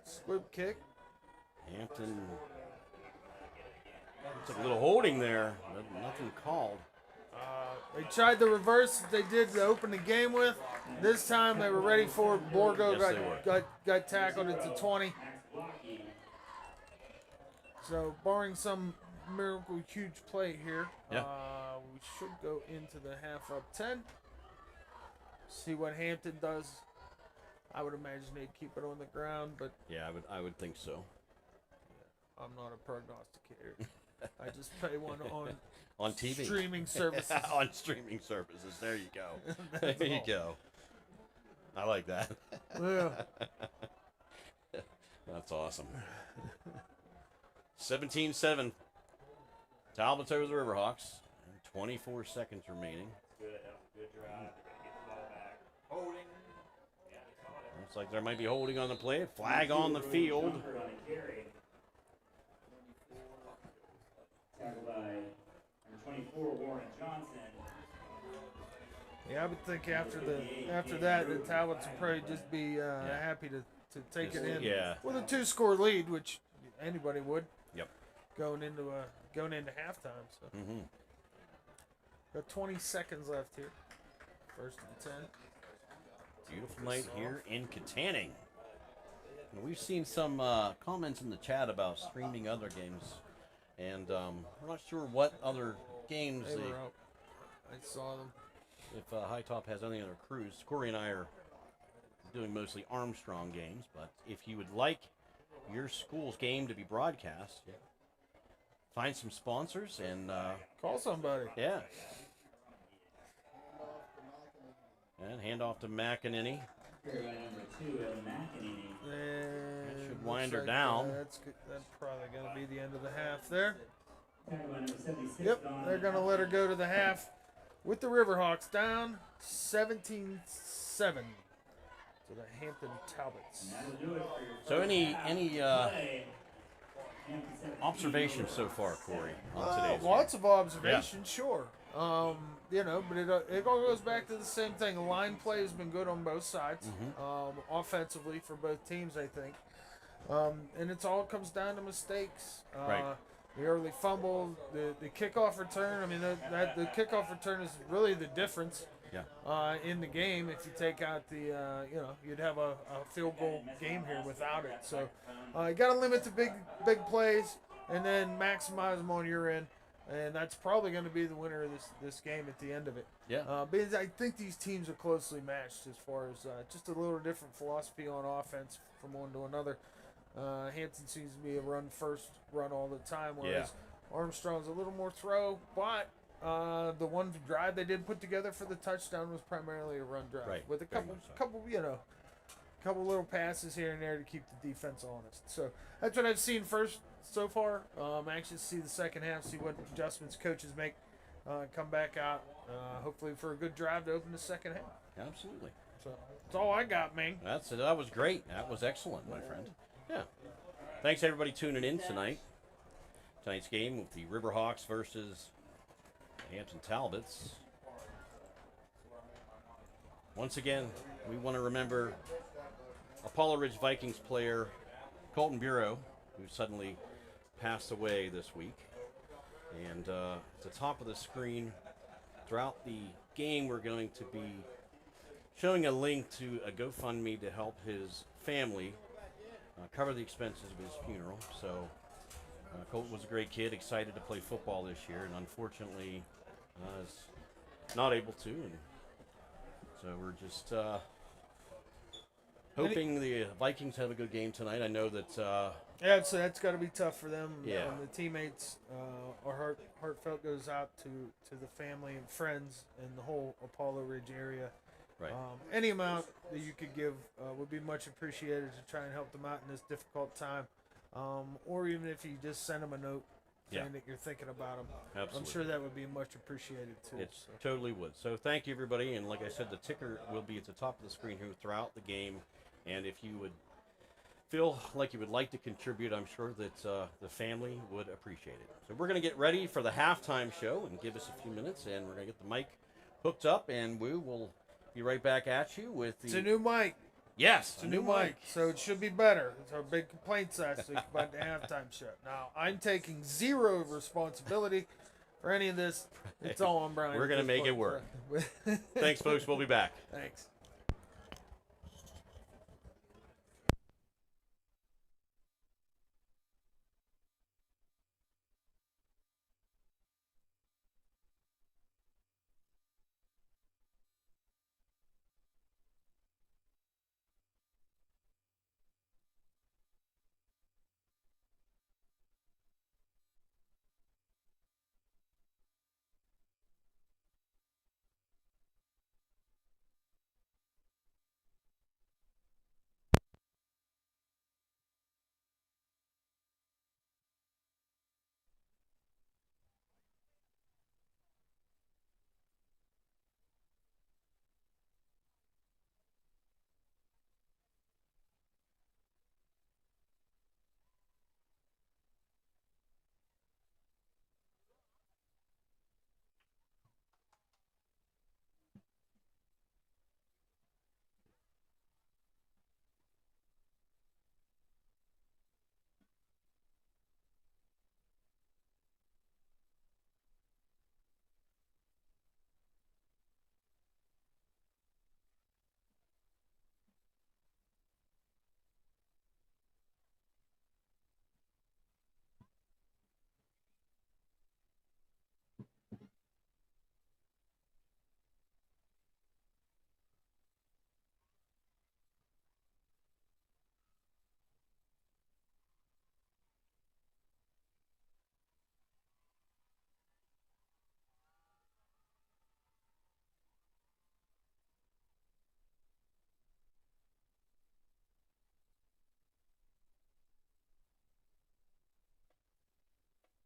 Squib kick. Hampton. It's a little holding there. Nothing called. They tried the reverse that they did to open the game with. This time they were ready for it. Borgo got tackled at the 20. So barring some miracle huge play here, we should go into the half up 10. See what Hampton does. I would imagine they'd keep it on the ground, but yeah, I would think so. I'm not a prognosticator. I just pay one on TV streaming services. On streaming services. There you go. There you go. I like that. Yeah. That's awesome. 17-7. Talbots over the Riverhawks. 24 seconds remaining. Good drive. Get the ball back. Holding. Looks like there might be holding on the play. Flag on the field. Tackled by number 24, Warren Johnson. Yeah, I would think after that, the Talbots would probably just be happy to take it in with a 2-score lead, which anybody would. Yep. Going into halftime. So. Got 20 seconds left here. First and 10. Beautiful night here in Katanning. And we've seen some comments in the chat about streaming other games. And we're not sure what other games they were out. I saw them. If High Top has any other crews. Corey and I are doing mostly Armstrong games, but if you would like your school's game to be broadcast, find some sponsors and call somebody. Yeah. And hand off to McEnany. Number 2, McEnany. That should wind her down. That's probably going to be the end of the half there. Tackled by number 76. Yep, they're going to let her go to the half with the Riverhawks down 17-7 to the Hampton Talbots. So any observations so far, Corey, on today's lots of observations, sure. But it all goes back to the same thing. The line play has been good on both sides, offensively for both teams, I think. And it all comes down to mistakes. The early fumble, the kickoff return. I mean, the kickoff return is really the difference in the game. If you take out the, you'd have a field goal game here without it. So you got to limit the big plays and then maximize them on your end. and that's probably going to be the winner of this game at the end of it. Yeah. Because I think these teams are closely matched as far as just a little different philosophy on offense from one to another. Hampton seems to be a run first run all the time, whereas Armstrong's a little more throw. But the one drive they did put together for the touchdown was primarily a run drive with a couple little passes here and there to keep the defense honest. So that's what I've seen so far. I'm anxious to see the second half, see what adjustments coaches make, come back out, hopefully for a good drive to open the second half. Absolutely. So that's all I got, man. That was great. That was excellent, my friend. Yeah. Thanks everybody tuning in tonight. Tonight's game with the Riverhawks versus Hampton Talbots. Once again, we want to remember Apollo Ridge Vikings player Colton Bureau, who suddenly passed away this week. And at the top of the screen, throughout the game, we're going to be showing a link to a GoFundMe to help his family cover the expenses of his funeral. So Colton was a great kid, excited to play football this year, and unfortunately is not able to. And so we're just hoping the Vikings have a good game tonight. I know that. Yeah, so that's got to be tough for them. Yeah. The teammates, our heartfelt goes out to the family and friends in the whole Apollo Ridge area. Right. Any amount that you could give would be much appreciated to try and help them out in this difficult time. Or even if you just send them a note saying that you're thinking about them. Absolutely. I'm sure that would be much appreciated too. It totally would. So thank you, everybody. And like I said, the ticker will be at the top of the screen here throughout the game. And if you would feel like you would like to contribute, I'm sure that the family would appreciate it. So we're going to get ready for the halftime show and give us a few minutes, and we're going to get the mic hooked up, and we will be right back at you with the... It's a new mic. Yes, It's a new mic, so it should be better. It's our big complaints last week about the halftime show. Now, I'm taking zero responsibility for any of this. It's all on Brian. We're going to make it work. Thanks, folks. We'll be back. Thanks.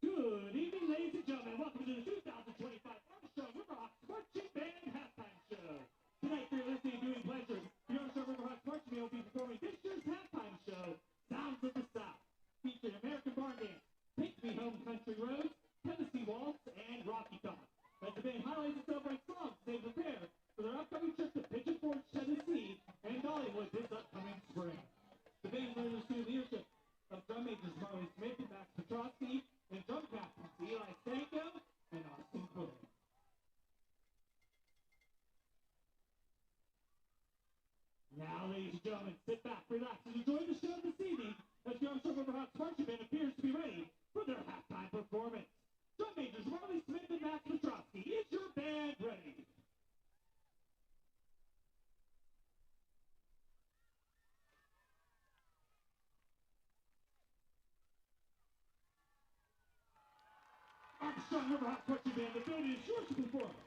Good evening, ladies and gentlemen. Welcome to the 2025 Armstrong Riverhawks Marching Band Halftime Show. Tonight, for your listening and viewing pleasure, the Armstrong Riverhawks Marching Band will be performing this year's halftime show, Sounds of the South, featuring American Barn Dance, Take Me Home Country Roads, Tennessee Waltz, and Rocky Top. As the band highlights and celebrates songs they prepare for their upcoming trip to Pigeon Forge, Tennessee, and Dollywood this upcoming spring. The band is under the leadership of drum majors Marley Smith and Max Petrosky, and drum captains Eli Stanko and Austin Quinn. Now, ladies and gentlemen, sit back, relax, and enjoy the show this evening as the Armstrong Riverhawks Marching Band appears to be ready for their halftime performance. Drum majors Matt Petrosky. Is your band ready? Armstrong Riverhawk Marching Band, the building is yours to performance.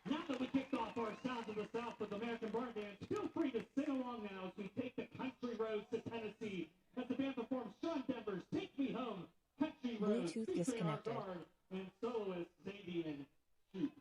Now that we kicked off our Sounds of the South with American Barn Bands, feel free to sing along now as we take the country roads to Tennessee. As the band performs Sean Denver's Take Me Home, Country Roads, Bluetooth featuring our disconnected. guard and soloist Xavier Shoop.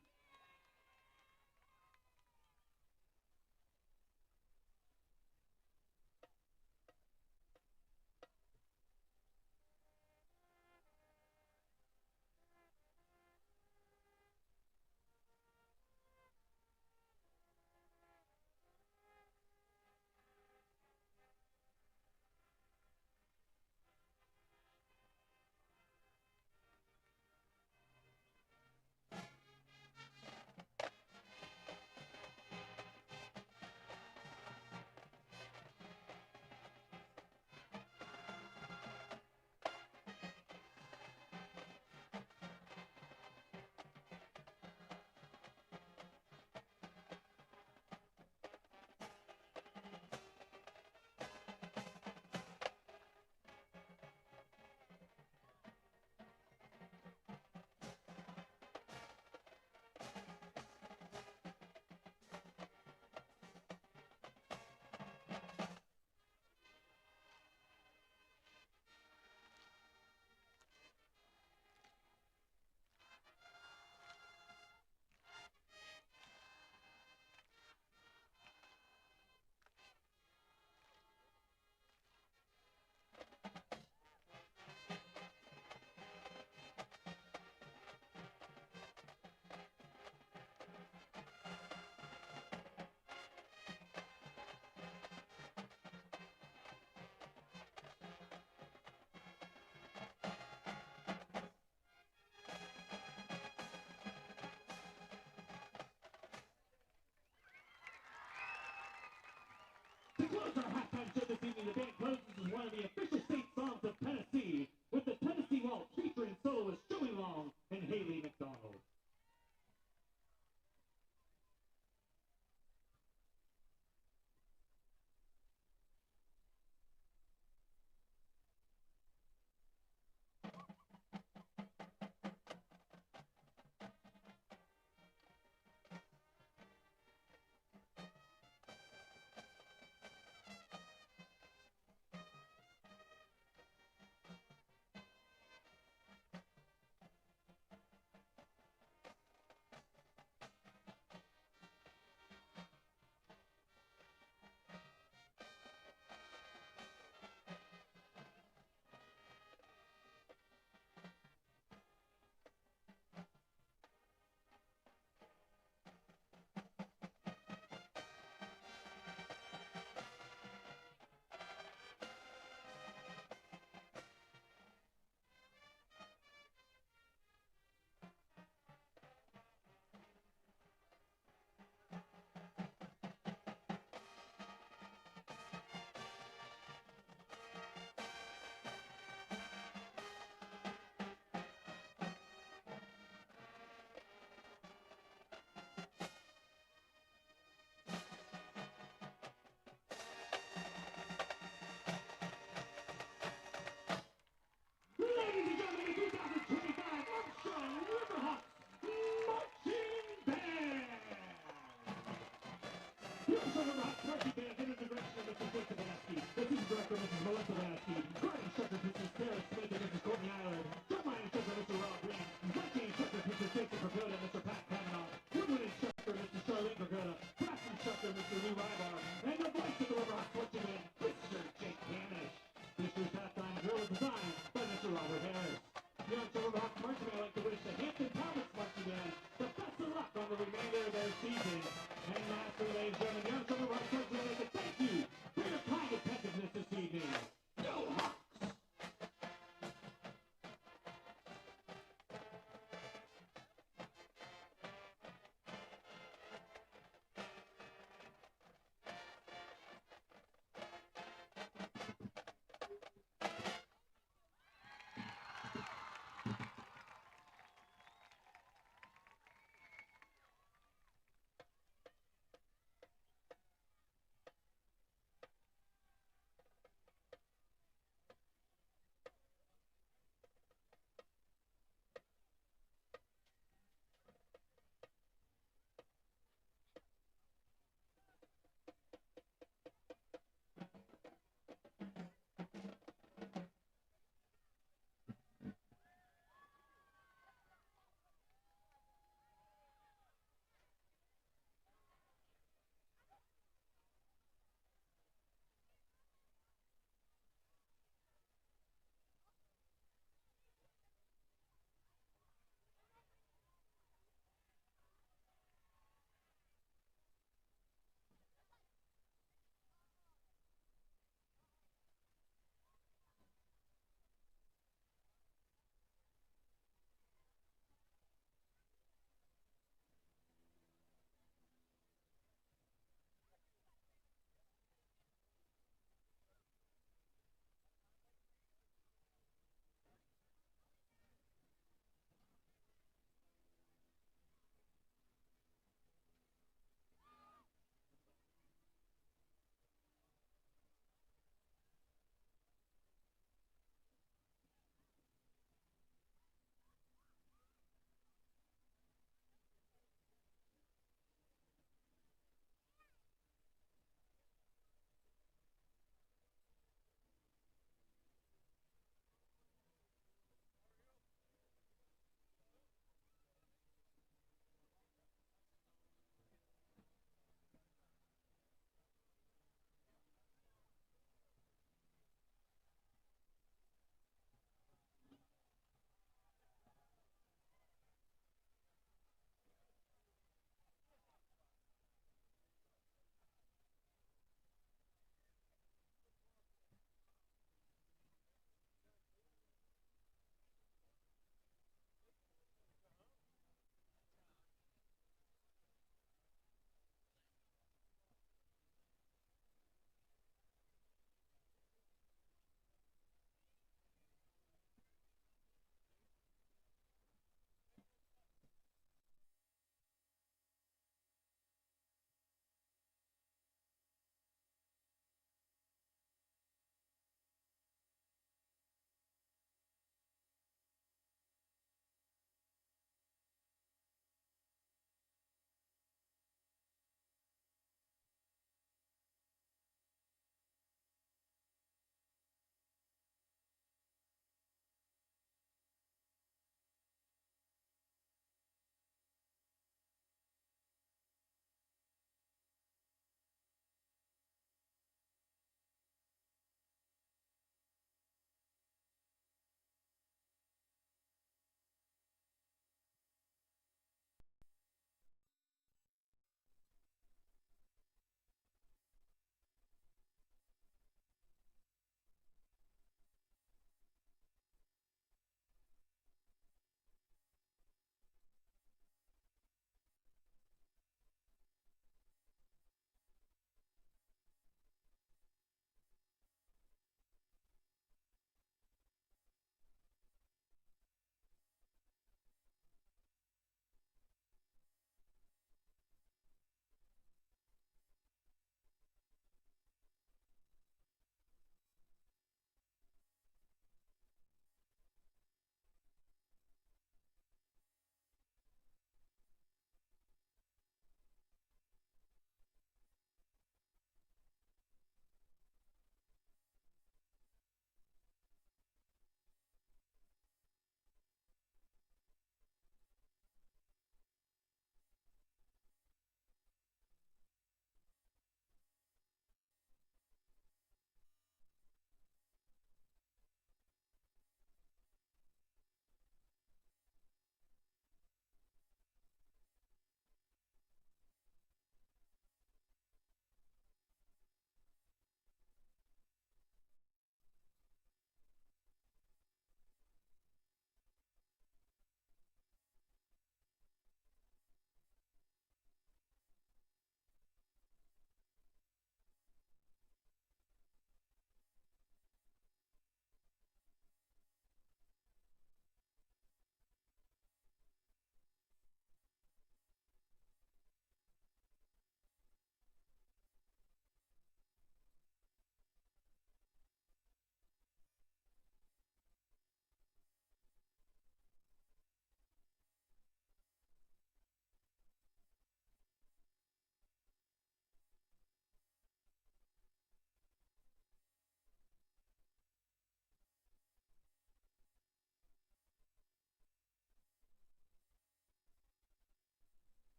instructor, Mrs. Melissa Lasky. Garden instructor, Mrs. Sarah Smith and Mrs. Courtney Island. Drumline instructor, Mr. Rob Green. Marching instructor, Mr. Jason Pagoda, Mr. Pat Kavanaugh. Woodwind instructor, Mr. Charlene Pagoda. Craft instructor, Mr. Lou Rybar. And the voice of the Riverhawk Fortune Man, Mr. Jake Hamish. This year's halftime drill was designed by Mr. Robert Harris. The Armstrong Riverhawk Marching Band would like to wish the Hampton Talbots Marching Band the best of luck on the remainder of their season. And lastly, ladies and gentlemen, the Armstrong Riverhawk Marching Band would like to thank you for your kind attentiveness this evening. Go Hawks!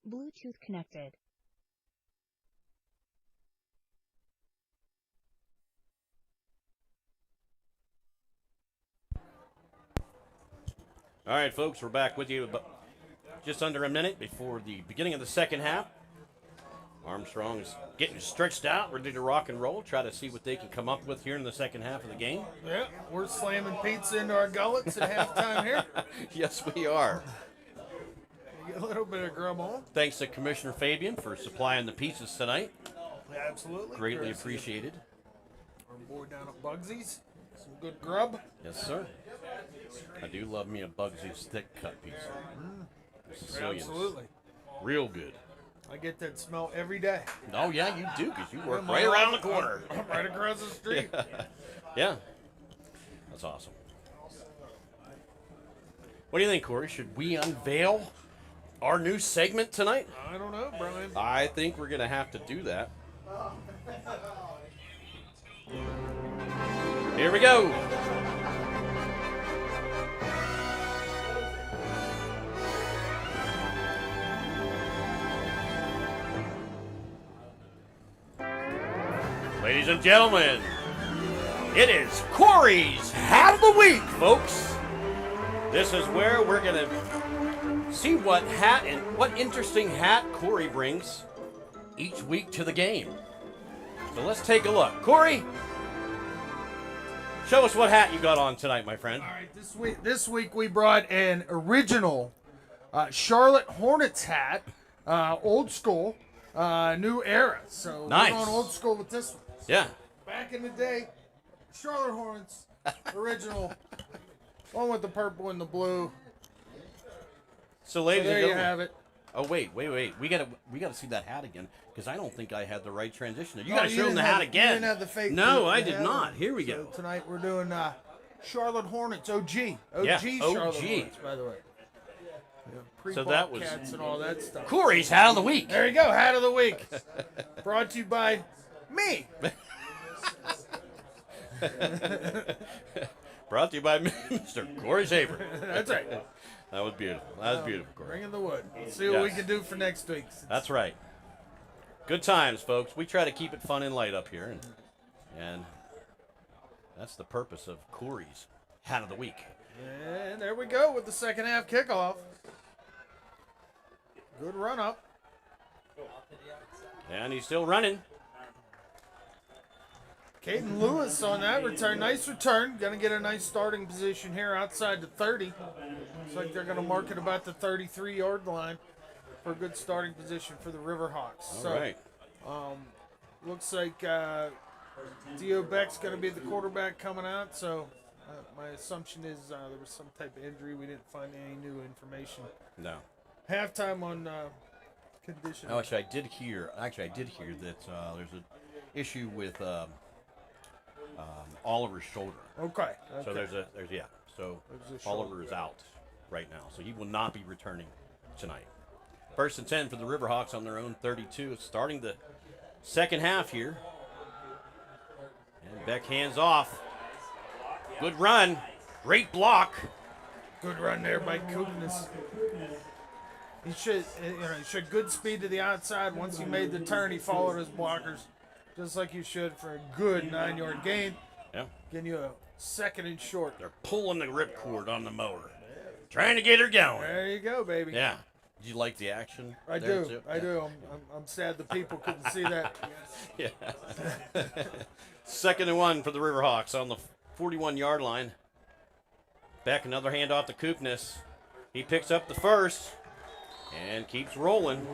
Bluetooth connected. All right, folks, we're back with you about just under a minute before the beginning of the second half. Armstrong's getting stretched out, ready to rock and roll, try to see what they can come up with here in the second half of the game. Yeah, we're slamming pizza into our gullets at halftime here. Yes, we are. Get a little bit of grub on. Thanks to Commissioner Fabian for supplying the pizzas tonight. Yeah, absolutely. Greatly Courtesy appreciated. of our boy down at Bugsy's. Some good grub. Yes, sir. I do love me a Bugsy's thick cut pizza. Sicilians. Absolutely. Real good. I get that smell every day. Oh, yeah, you do, because you work I'm right around the corner. I'm right across the street. Yeah. That's awesome. What do you think, Corey? Should we unveil our new segment tonight? I don't know, Brian. I think we're going to have to do that. Here we go. Ladies and gentlemen, it is Corey's Hat of the Week, folks. This is where we're going to see what hat and what interesting hat Corey brings each week to the game. So let's take a look. Corey, show us what hat you got on tonight, my friend. All right, this week we brought an original Charlotte Hornets hat, old school, new era. So Nice. we're going old school with this one. Yeah. Back in the day, Charlotte Hornets, original, one with the purple and the blue. So, So ladies and there you gentlemen. have it. Oh wait. We gotta see that hat again because I don't think I had the right transition. You Oh, gotta show them didn't the have- hat again. You didn't have the fake. No, boot. I You did had not. it. Here we So go. tonight we're doing Charlotte Hornets, OG. Yeah, Charlotte OG. Hornets, by the way. Yeah, So pre-ball that was- cats and all that stuff. Corey's Hat of the Week. There you go, hat of the week. Brought to you by me. Brought to you by Mr. Corey Saber. That's right. That was beautiful. That was beautiful, Corey. Bringing the wood. See what we Yes. can do for next week. That's right. Good times, folks. We try to keep it fun and light up here, and that's the purpose of Corey's Hat of the Week. And there we go with the second half kickoff. Good run up. And he's still running. Caden Lewis on that return. Nice return. Going to get a nice starting position here outside the 30. Looks like they're going to mark it about the 33-yard line for a good starting position for the Riverhawks. All right. Looks like Dio Beck's going to be the quarterback coming out. So my assumption is there was some type of injury. We didn't find any new information. No. Halftime on condition. Oh, actually, I did hear that there's an issue with Oliver's shoulder. Okay. So okay. So There's a Oliver is out right now, so he will not be returning tonight. First and 10 for the Riverhawks on their own 32. It's starting the second half here. And Beck hands off. Good run. Great block. Good run there by Kubinis. He showed good speed to the outside. Once he made the turn, he followed his blockers, just like you should for a good 9-yard gain. Yeah. Getting you a second and short. They're pulling the ripcord on the mower. Trying to get her going. There you go, baby. Yeah. Did you like the action? I there, do. too? I do. I'm sad the people couldn't see that. Yeah. Second and 1 for the Riverhawks on the 41-yard line. Beck, another handoff to Koopnis. He picks up the first and keeps rolling.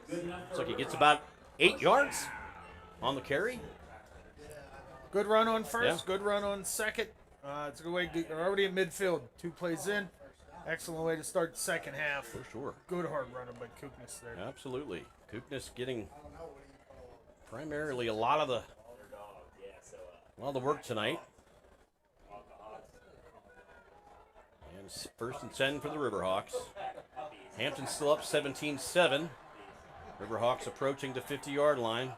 Looks like he gets about 8 yards on the carry. Good run on first. Yeah. Good run on second. It's a good way. They're already in midfield. 2 plays in. Excellent way to start the second half. For sure. Good hard running by Kubinis there. Absolutely. Koopnis getting primarily a lot of the work tonight. And it's first and 10 for the Riverhawks. Hampton still up 17-7. Riverhawks approaching the 50-yard line.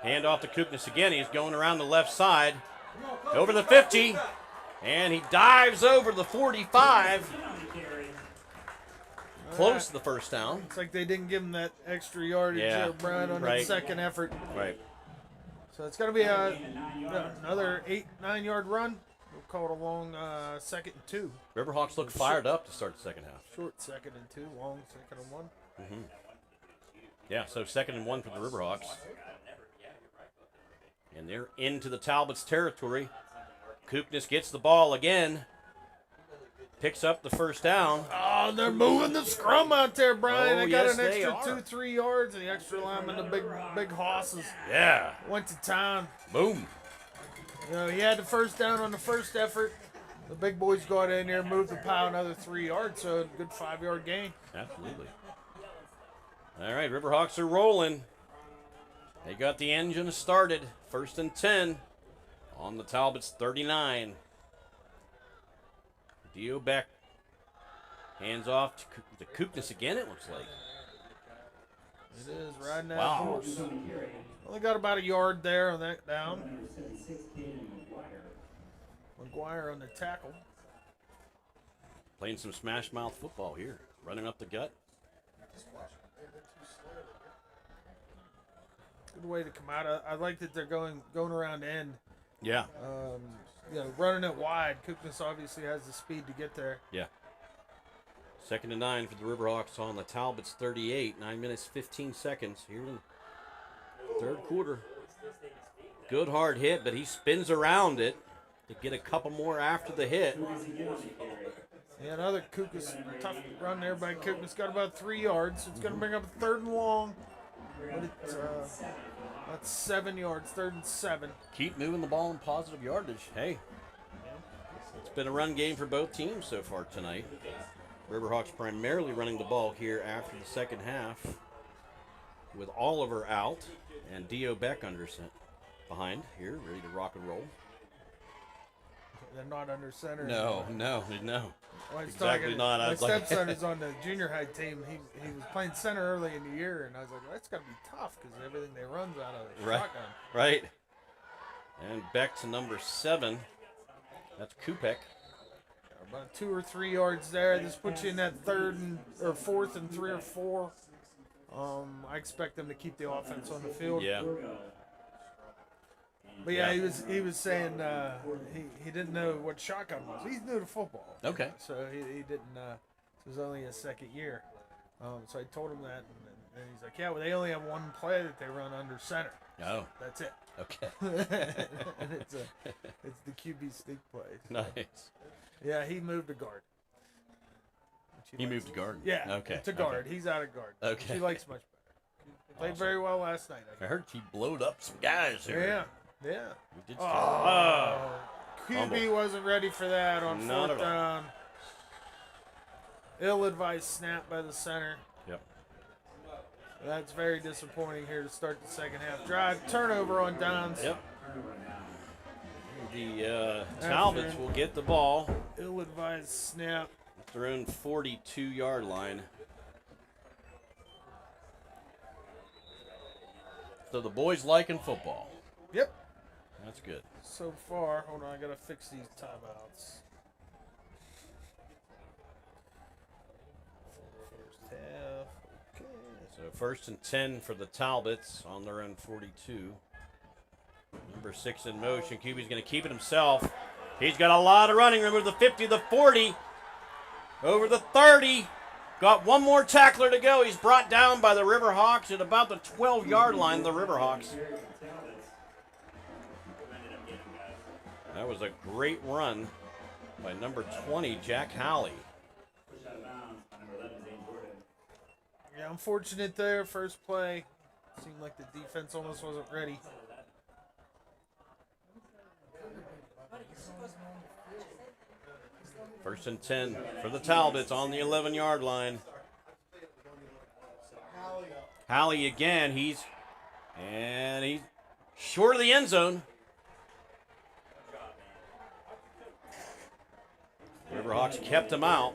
Hand off to Koopnis again. He's going around the left side. Over the 50. And he dives over the 45. Close to the first down. It's like they didn't give him that extra yardage Yeah, there, Brian, on right. that second effort. Right. So it's going to be another 8-9 yard run. We'll call it a long 2nd and 2. Riverhawks look fired up to start the second half. Short 2nd and 2, long 2nd and 1. Yeah, so 2nd and 1 for the Riverhawks. And they're into the Talbots territory. Koopnis gets the ball again. Picks up the first down. Oh, they're moving the scrum out there, Brian. Oh, they got yes, an they extra are. 2-3 yards, and the extra lineman, the big hosses, Yeah. went to town. Boom. You know, he had the first down on the first effort. The big boys got in there, moved the pile another 3 yards, so a good 5-yard gain. Absolutely. All right, Riverhawks are rolling. They got the engine started. 1st and 10 on the Talbots 39. Dio Beck hands off to Koopnis again, it looks like. It is riding that Wow. horse. Only got about a yard there on that down. McGuire on the tackle. Playing some smash mouth football here. Running up the gut. Good way to come out. I like that they're going around end. Yeah. Running it wide. Koopnis obviously has the speed to get there. Yeah. 2nd and 9 for the Riverhawks on the Talbots 38. 9 minutes, 15 seconds here in the 3rd quarter. Good hard hit, but he spins around it to get a couple more after the hit. Yeah, another Koopnis, tough run there by Koopnis. Got about 3 yards. It's going to bring up a 3rd and long. But it's that's 7 yards, 3rd and 7. Keep moving the ball in positive yardage. Hey, it's been a run game for both teams so far tonight. Riverhawks primarily running the ball here after the second half with Oliver out and Dio Beck behind here, ready to rock and roll. They're not under center. No. Well, Exactly not. I My was like- stepson is on the junior high team. He was playing center early in the year, and I was like, well, that's got to be tough because everything they run's out of the Right. shotgun. Right. And back to number 7. That's Kupek. About 2 or 3 yards there. This puts you in that 4th and 3 or 4. I expect them to keep the offense on the field. Yeah. But yeah, he was saying he didn't know what shotgun was. He's new to football. Okay. So he didn't. It was only his 2nd year. So I told him that, and he's like, yeah, well, they only have one play that they run under center. Oh, That's it. okay. And it's the QB sneak play. Nice. Yeah, he moved to guard. He moved to guard. Yeah. Okay. To guard. He's out of guard. Okay. Which he likes much better. Played very well last night. I heard he blowed up some guys here. Yeah. We did QB wasn't ready for that on Not 4th at all. down. Ill-advised snap by the center. Yep. That's very disappointing here to start the second half drive. Turnover on downs. Yep. The Talbots will get the ball Ill-advised snap. at their own 42-yard line. So the boys liking football. Yep. That's good. So far, hold on, I gotta fix these timeouts. First half. Okay. So 1st and 10 for the Talbots on their own 42. Number 6 in motion. QB's going to keep it himself. He's got a lot of running room over the 50, the 40, over the 30. Got one more tackler to go. He's brought down by the Riverhawks at about the 12-yard line, the Riverhawks. That was a great run by number 20, Jack Howley. Yeah, unfortunate there. First play. Seemed like the defense almost wasn't ready. First and 10 for the Talbots on the 11-yard line. Howley again. He's short of the end zone. Riverhawks kept him out.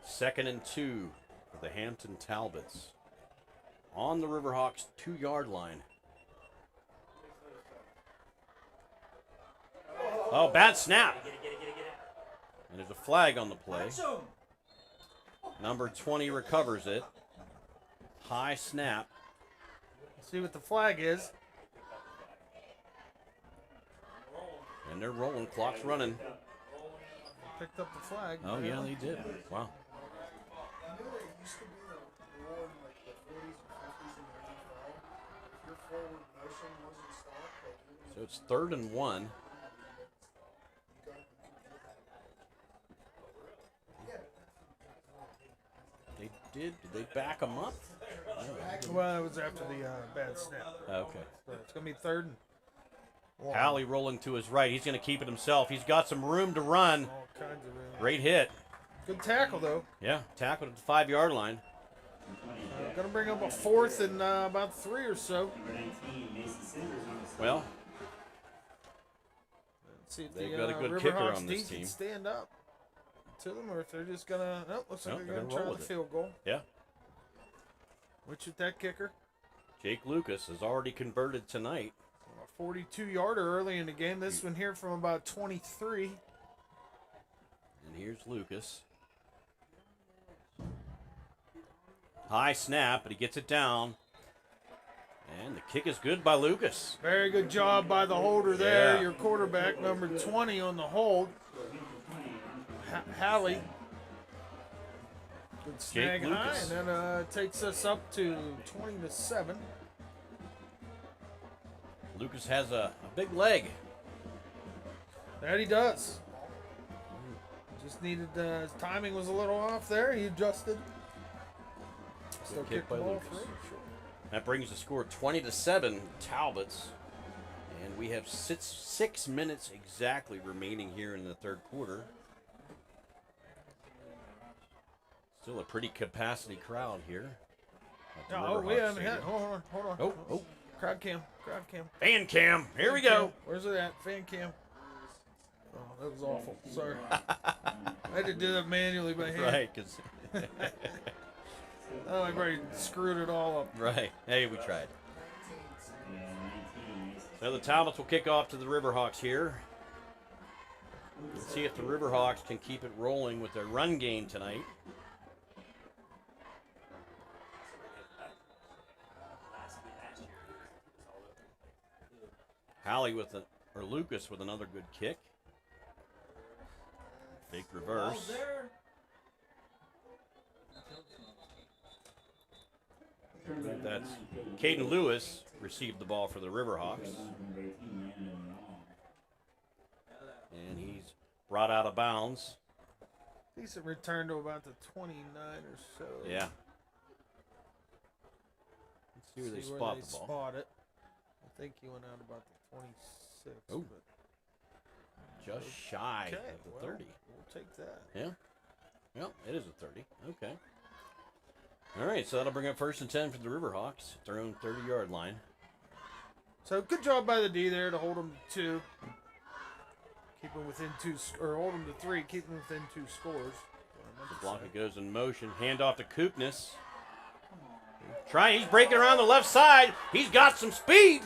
Second and 2 for the Hampton Talbots on the Riverhawks 2-yard line. Oh, bad snap. And there's a flag on the play. Number 20 recovers it. High snap. See what the flag is. And they're rolling. Clock's running. Picked up the flag. Oh, yeah, they did. Wow. So it's 3rd and 1. They did they back them up? Well, it was after the bad snap. Okay. So it's going to be 3rd and 1. Halley rolling to his right. He's going to keep it himself. He's got some room to run. All kinds of room. Great hit. Good tackle, though. Yeah, tackled at the 5-yard line. Going to bring up a 4th and about 3 or so. Well, Let's see if they've the got a good Riverhawks kicker on D this can team. stand up to them, or if they're just going to... Oh, looks like Nope, they're going to they're try gonna the roll field goal. Yeah. Which with that kicker? Jake Lucas has already converted tonight. A 42-yarder early in the game. This one here from about 23. And here's Lucas. High snap, but he gets it down. And the kick is good by Lucas. Very good job by the holder there. Yeah. Your quarterback, number 20 on the hold. Halley. Good snag Jake high, Lucas. and that takes us up to 20-7. Lucas has a big leg. That he does. Just needed, his timing was a little off there. He adjusted. Still kick kicked by the ball Lucas. through. Sure. That brings the score 20-7, Talbots. And we have 6 minutes exactly remaining here in the 3rd quarter. Still a pretty capacity crowd here. at the Oh, Riverhawks we haven't Stadium. had. Hold on. Oh. Crowd cam. Fan cam. Here we Fan go. cam. Where's it at? Fan cam. Oh, that was awful. Sorry. I had to do that manually by hand. Right, because Oh, I already screwed it all up. right. Hey, we tried. So the Talbots will kick off to the Riverhawks here. Let's see if the Riverhawks can keep it rolling with their run game tonight. Halley or Lucas with another good kick. Fake reverse. That's Caden Lewis received the ball for the Riverhawks. And he's brought out of bounds. Decent return to about the 29 or so. Yeah. Let's see where they spot the ball. Spot it. I think he went out about the 26. Oh. But Just shy okay, of the well, 30. We'll take that. Yeah. Well, it is a 30. Okay. All right, so that'll bring up 1st and 10 for the Riverhawks at their own 30-yard line. So good job by the D there to hold them to 2. Keep them within 2, or hold them to 3. Keep them within 2 scores. The block it goes in motion. Hand off to Koopnis. He's breaking around the left side. He's got some speed.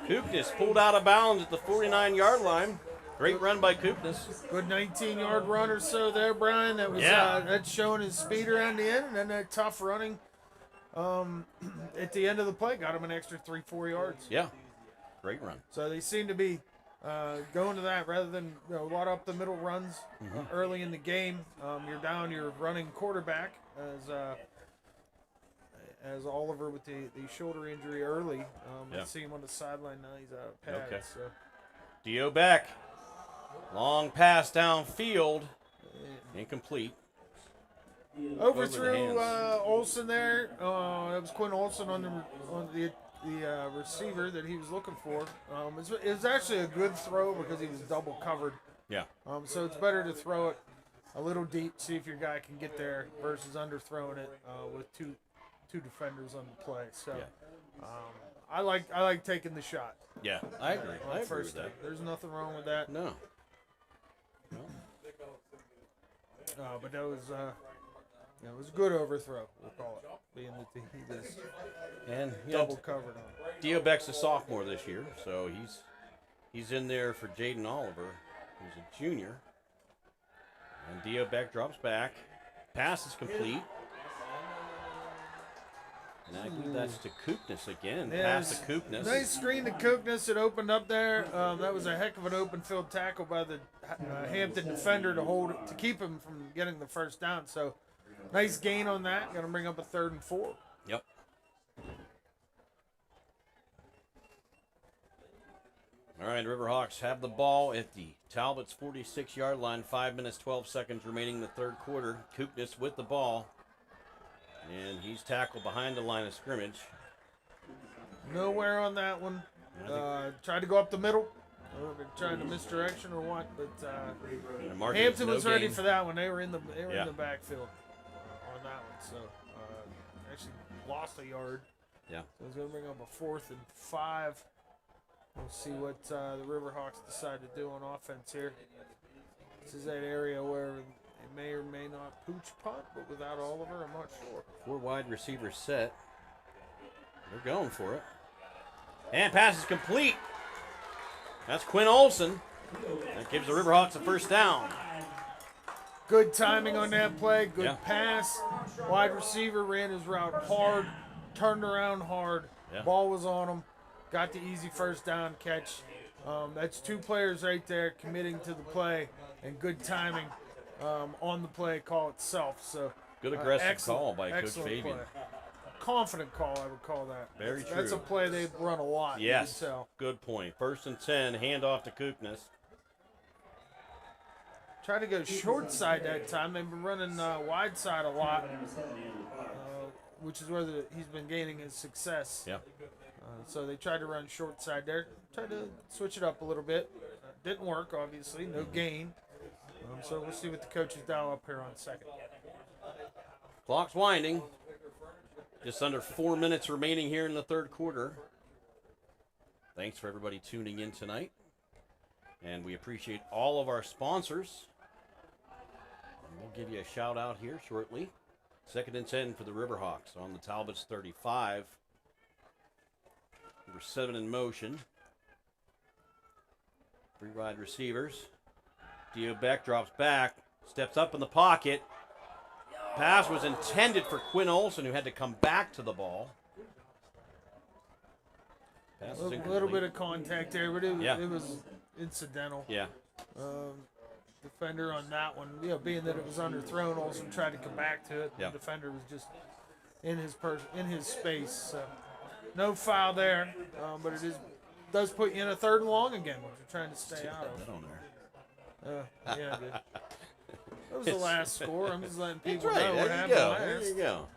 Koopnis pulled out of bounds at the 49-yard line. Great run by Koopnis. Good 19-yard run or so there, Brian. That was that's showing his speed around the end, and then that tough running at the end of the play got him an extra 3-4 yards. Yeah, great run. So they seem to be going to that rather than wad up the middle runs early in the game. You're down your running quarterback as Oliver with the shoulder injury early. I see him on the sideline now. He's out of pads. Okay. So. Dio back. Long pass downfield. Incomplete. Overthrew hands. Olsen there. That was Quinn Olsen on the receiver that he was looking for. It was actually a good throw because he was double covered. Yeah. So it's better to throw it a little deep, see if your guy can get there versus underthrowing it with two defenders on the play. So I like taking the shot. Yeah, I agree. On I agree first with that. down. There's nothing wrong with that. No. But that was it was a good overthrow, we'll call it, being that he was And double covered on it. Dio Beck's a sophomore this year, so He's in there for Jaden Oliver, who's a junior. And Dio Beck drops back. Pass is complete. And I believe that's to Koopness again. Pass to Koopness. Nice screen to Koopness. It opened up there. That was a heck of an open field tackle by the Hampton defender to hold it, to keep him from getting the first down. So nice gain on that. Going to bring up a 3rd and 4. Yep. All right, Riverhawks have the ball at the Talbots 46-yard line. 5 minutes, 12 seconds remaining in the third quarter. Koopness with the ball. And he's tackled behind the line of scrimmage. Nowhere on that one. Tried to go up the middle. Trying to misdirection or what, but Hampton was ready for that one. They were in the backfield on that one, so actually lost a yard. Yeah. So it's going to bring up a 4th and 5. We'll see what the Riverhawks decide to do on offense here. This is that area where they may or may not pooch punt, but without Oliver, I'm not sure. 4 wide receivers set. They're going for it. And pass is complete. That's Quinn Olsen. That gives the Riverhawks a first down. Good timing on that play. Good pass. Wide receiver ran his route hard, turned around hard. Yeah. Ball was on him. Got the easy first down catch. That's 2 players right there committing to the play and good timing on the play call itself. So good aggressive call by Coach Fabian. Play. Confident call, I would call that. Very true. That's a play they've run a lot. Yes. You can tell. Good point. 1st and 10. Handoff to Koopness. Tried to go short side that time. They've been running wide side a lot, which is where he's been gaining his success. Yeah. So they tried to run short side there. Tried to switch it up a little bit. Didn't work, obviously. No gain. So we'll see what the coaches dial up here on second. Clock's winding. Just under 4 minutes remaining here in the third quarter. Thanks for everybody tuning in tonight. And we appreciate all of our sponsors. And we'll give you a shout out here shortly. 2nd and 10 for the Riverhawks on the Talbots 35. Number 7 in motion. 3 wide receivers. Dio Beck drops back, steps up in the pocket. Pass was intended for Quinn Olsen, who had to come back to the ball. Pass is A little bit of contact there, but it was incidental. Yeah. Defender on that one, being that it was underthrown, Olsen tried to come back to it. Yeah. The defender was just in his space. So no foul there, but does put you in a 3rd and long again, which you're trying to stay out of. That on there. Yeah, dude. That was the last score. I'm just letting people That's right. know what There you happened go. last. There you go.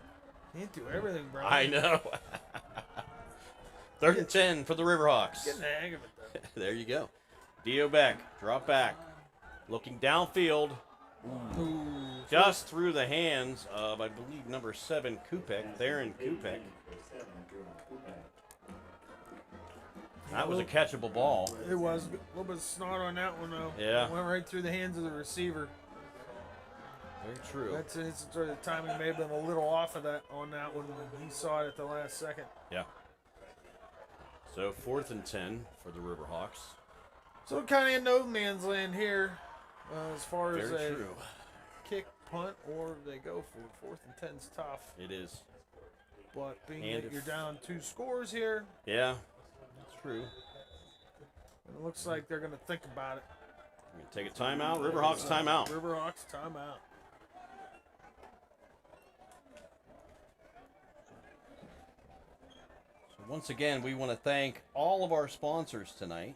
Can't do everything, bro. I know. 3rd and 10 for the Riverhawks. Getting the hang of it, though. There you go. Dio Beck, drop back. Looking downfield. Ooh. Just through the hands of, I believe, number 7, Kupek. Theron Kupek. That was a catchable ball. It was a little bit of snot on that one, though. Yeah. It went right through the hands of the receiver. Very true. That's an instance where the timing may have been a little off of that on that one. He saw it at the last second. Yeah. So 4th and 10 for the Riverhawks. So kind of in no man's land here as far as Very a true. kick, punt, or they go for 4th and 10's tough. It is. But being And that if- you're down 2 scores here, Yeah, that's true. it looks like they're going to think about it. We're going to take a timeout. Riverhawks timeout. Riverhawks timeout. So once again, we want to thank all of our sponsors tonight.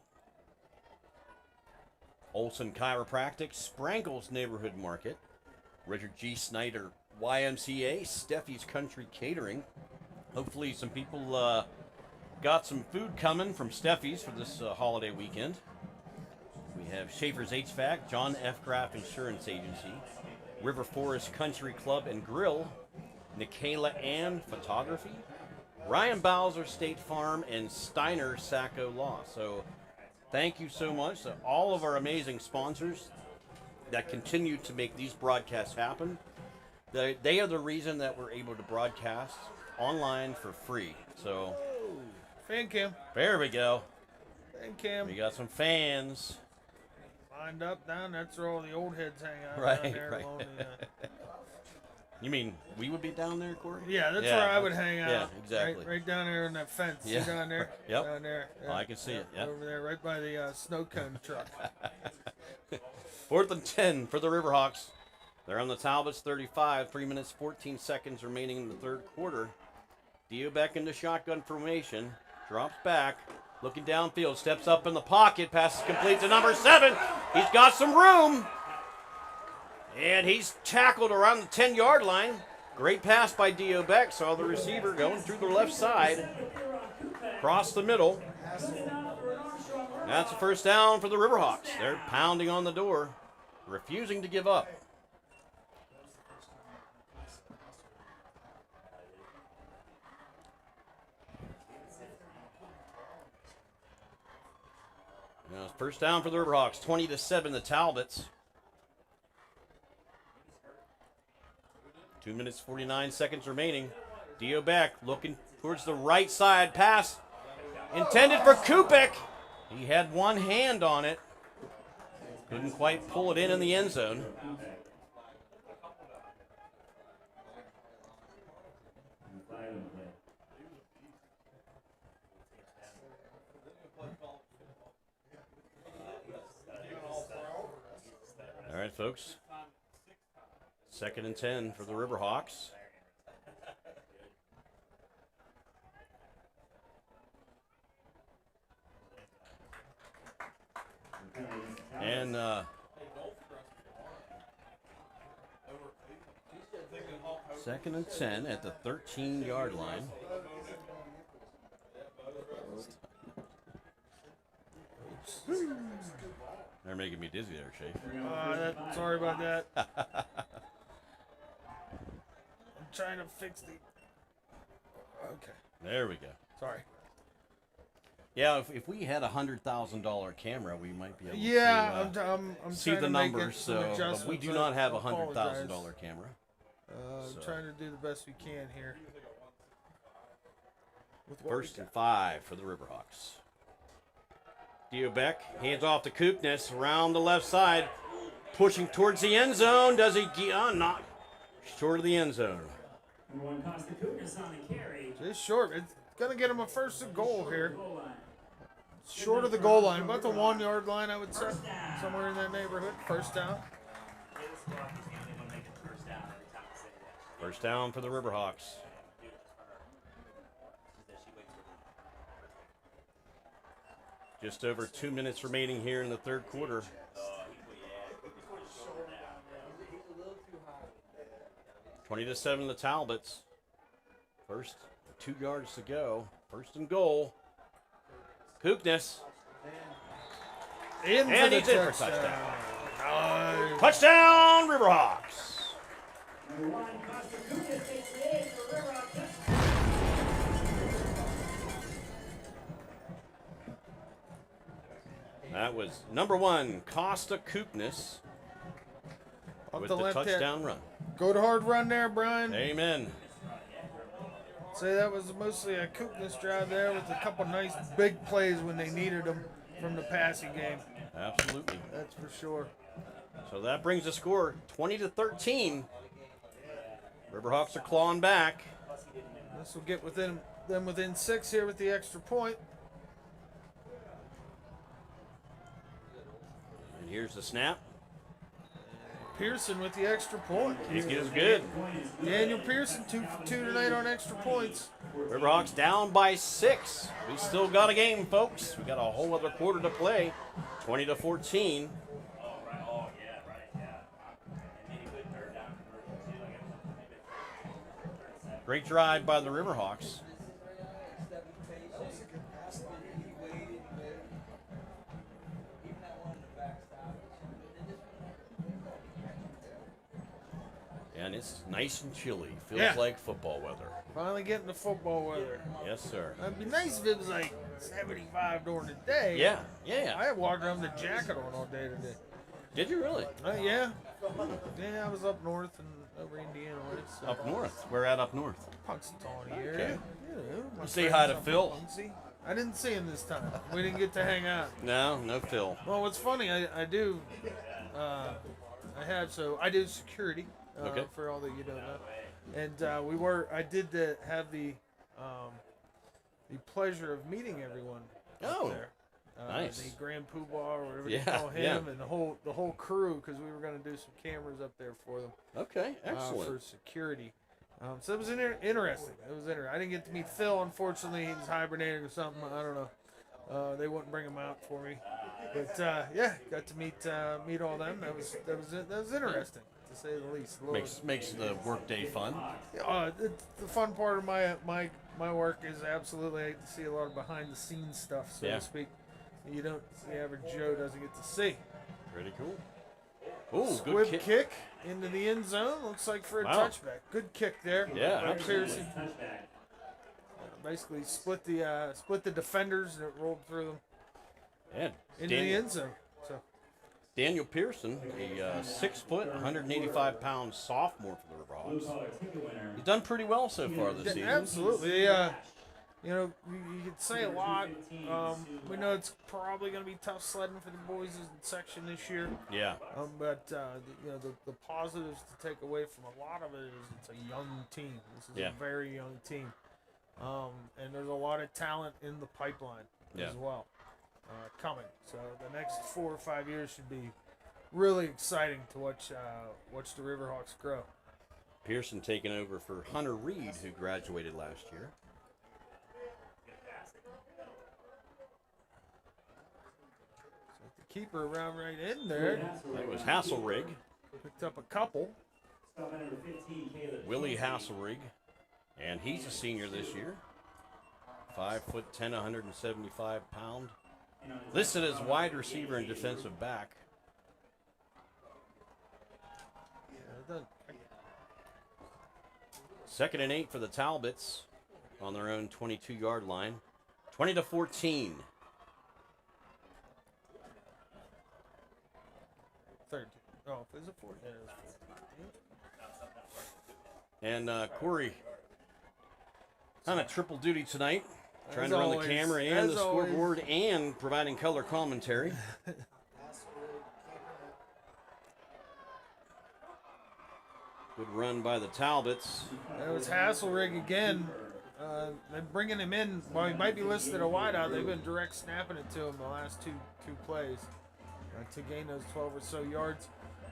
Olsen Chiropractic, Sprankle's Neighborhood Market, Richard G. Snyder YMCA, Steffi's Country Catering. Hopefully some people got some food coming from Steffi's for this holiday weekend. We have Schaefer's HVAC, John F. Graff Insurance Agency, River Forest Country Club and Grill, Nikayla Ann Photography, Ryan Bowser State Farm, and Steiner Sacco Law. So thank you so much to all of our amazing sponsors that continue to make these broadcasts happen. They are the reason that we're able to broadcast online for free. So Fan cam. there we go. And Cam We got some fans. lined up down. That's where all the old heads hang out Right, down there. right. Along the, You mean we would be down there, Corey? yeah, that's where I would hang out. Yeah, exactly. Right down there on that fence. Yeah. See down there? Yep. Down there. Oh, I can see it. Yep. Over there, right by the snow cone truck. 4th and 10 for the Riverhawks. They're on the Talbots 35. 3 minutes, 14 seconds remaining in the third quarter. Dio back into shotgun formation. Drops back. Looking downfield. Steps up in the pocket. Passes complete to number 7. He's got some room. And he's tackled around the 10-yard line. Great pass by Dio Beck. Saw the receiver going through the left side. Across the middle. That's a first down for the Riverhawks. They're pounding on the door, refusing to give up. Now, first down for the Riverhawks, 20-7, the Talbots. 2 minutes, 49 seconds remaining. Dio Beck looking towards the right side. Pass intended for Kupik. He had one hand on it. Couldn't quite pull it in the end zone. All right, folks. 2nd and 10 for the Riverhawks. And 2nd and 10 at the 13-yard line. They're making me dizzy there, Schaefer. Sorry about that. I'm trying to fix the. Okay. There we go. Sorry. Yeah, if we had a $100,000 camera, we might be able Yeah, to I'm see trying the to make numbers. some So, but we adjustments. do not have I a $100,000 apologize. camera. I'm trying to do the best we can here. With what we 1st and 5 for the Riverhawks. Dio Beck hands off to Koopness around the left side, pushing towards the end zone. Does he get not short of the end zone? Just short. It's gonna get him a first and goal here. Short of the goal line, about the 1-yard line, I would say, somewhere in that neighborhood. First down. First down for the Riverhawks. Just over 2 minutes remaining here in the third quarter. Twenty to 7, the Talbots. First, 2 yards to go. First and goal. Koopness. And he's in for touchdown. Nice. Touchdown, Riverhawks. That was number 1, Costa Koopness, Off with the the left hand. touchdown run. Good hard run there, Brian. Amen. Say that was mostly a Koopness drive there with a couple nice big plays when they needed them from the passing game. Absolutely. That's for sure. So that brings the score 20-13. Riverhawks are clawing back. This will get them within 6 here with the extra point. And here's the snap. Pearson with the extra point. It is good. Daniel Pearson, 2 for 2 tonight on extra points. Riverhawks down by 6. We still got a game, folks. We got a whole other quarter to play. 20-14. Great drive by the Riverhawks. And it's nice and chilly. Feels Yeah. like football weather. Finally getting the football weather. Yes, sir. It'd be nice if it was like 75 during the day. Yeah, yeah. I walked around with a jacket on all day today. Did you really? Yeah. Yeah, I was up north and over Indiana way. So. Up north. We're at up north. Punxsutawney Okay. area. You know, my Say friends hi to up in Phil. Punxsy. I didn't see him this time. We didn't get to hang out. No Phil. Well, what's funny, I do, I do security Okay. for all that you don't know, and I did have the pleasure of meeting everyone up there. Nice. The Grand Poobah, or whatever Yeah, they call him, yeah. and the whole crew, because we were going to do some cameras up there for them. Okay, excellent. For security. So it was interesting. I didn't get to meet Phil, unfortunately. He was hibernating or something. I don't know. They wouldn't bring him out for me. But yeah, got to meet all them. That was interesting, to say the least. Makes the workday fun. The fun part of my work is absolutely, I get to see a lot of behind the scenes stuff, so to speak. The average Joe doesn't get to see. Pretty cool. Ooh, Squib good kick into the end zone. Looks like for a touchback. Good kick there. Yeah, by absolutely. Pearson. Basically split the defenders, and it rolled through them into the end zone. So Daniel Pearson, a 6 foot, 185-pound sophomore for the Riverhawks. He's done pretty well so far this season. Absolutely. You could say a lot. We know it's probably going to be tough sledding for the boys in section this year. Yeah. But the positives to take away from a lot of it is it's a young team. This is a very young team. And there's a lot of talent in the pipeline as well coming. So the next 4 or 5 years should be really exciting to watch the Riverhawks grow. Pearson taking over for Hunter Reed, who graduated last year. Keeper around right in there. That was Hasselrig. Picked up a couple. Willie Hasselrig. And he's a senior this year. 5'10", 175 pound. Listed as wide receiver and defensive back. Second and 8 for the Talbots on their own 22-yard line. 20-14. Third. Oh, is it 4? Yeah, And Corey on a triple duty tonight. Trying As to run always. the camera and As the scoreboard and providing color commentary. Good run by the Talbots. That was Hasselrig again. They're bringing him in. Well, he might be listed a wideout. They've been direct snapping it to him the last two plays to gain those 12 or so yards.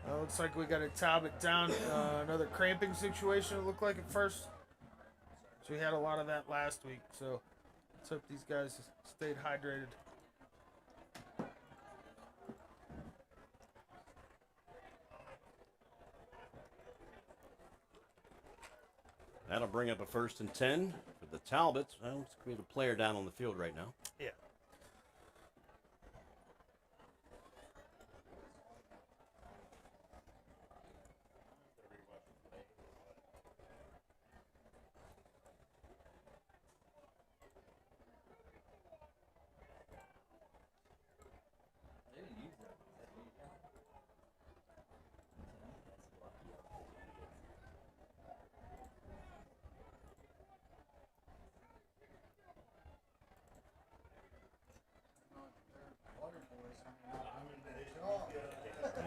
Looks like we got a Talbot down. Another cramping situation, it looked like at first. So we had a lot of that last week. So let's hope these guys stayed hydrated. That'll bring up a 1st and 10 for the Talbots. Well, looks like we have a player down on the field right now. Yeah.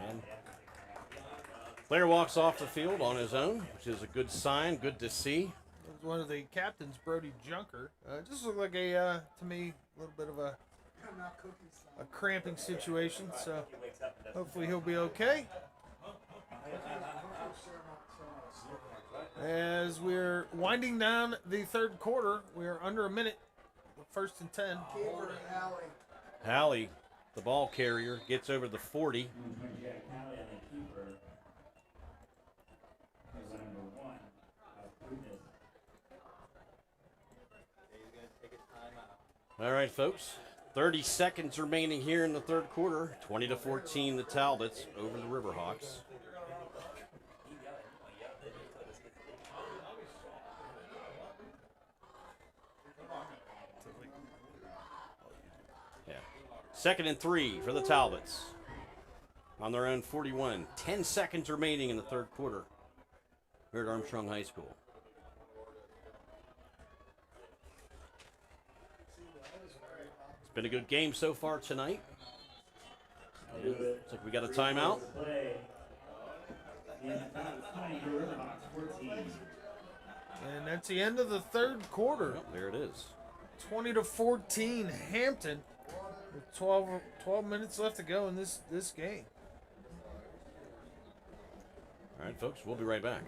And player walks off the field on his own, which is a good sign, good to see. It was one of the captains, Brody Junker. Just looked like to me, a little bit of a cramping situation. So hopefully he'll be okay. As we're winding down the third quarter, we are under a minute. 1st and 10. Hallie, the ball carrier, gets over the 40. All right, folks. 30 seconds remaining here in the third quarter. 20-14, the Talbots over the Riverhawks. Yeah. 2nd and 3 for the Talbots on their own 41. 10 seconds remaining in the third quarter here at Armstrong High School. been a good game so far tonight. Looks like we got a timeout. And that's the end of the third quarter. Yep, there it is. 20-14 Hampton with 12 minutes left to go in this game. All right, folks, we'll be right back.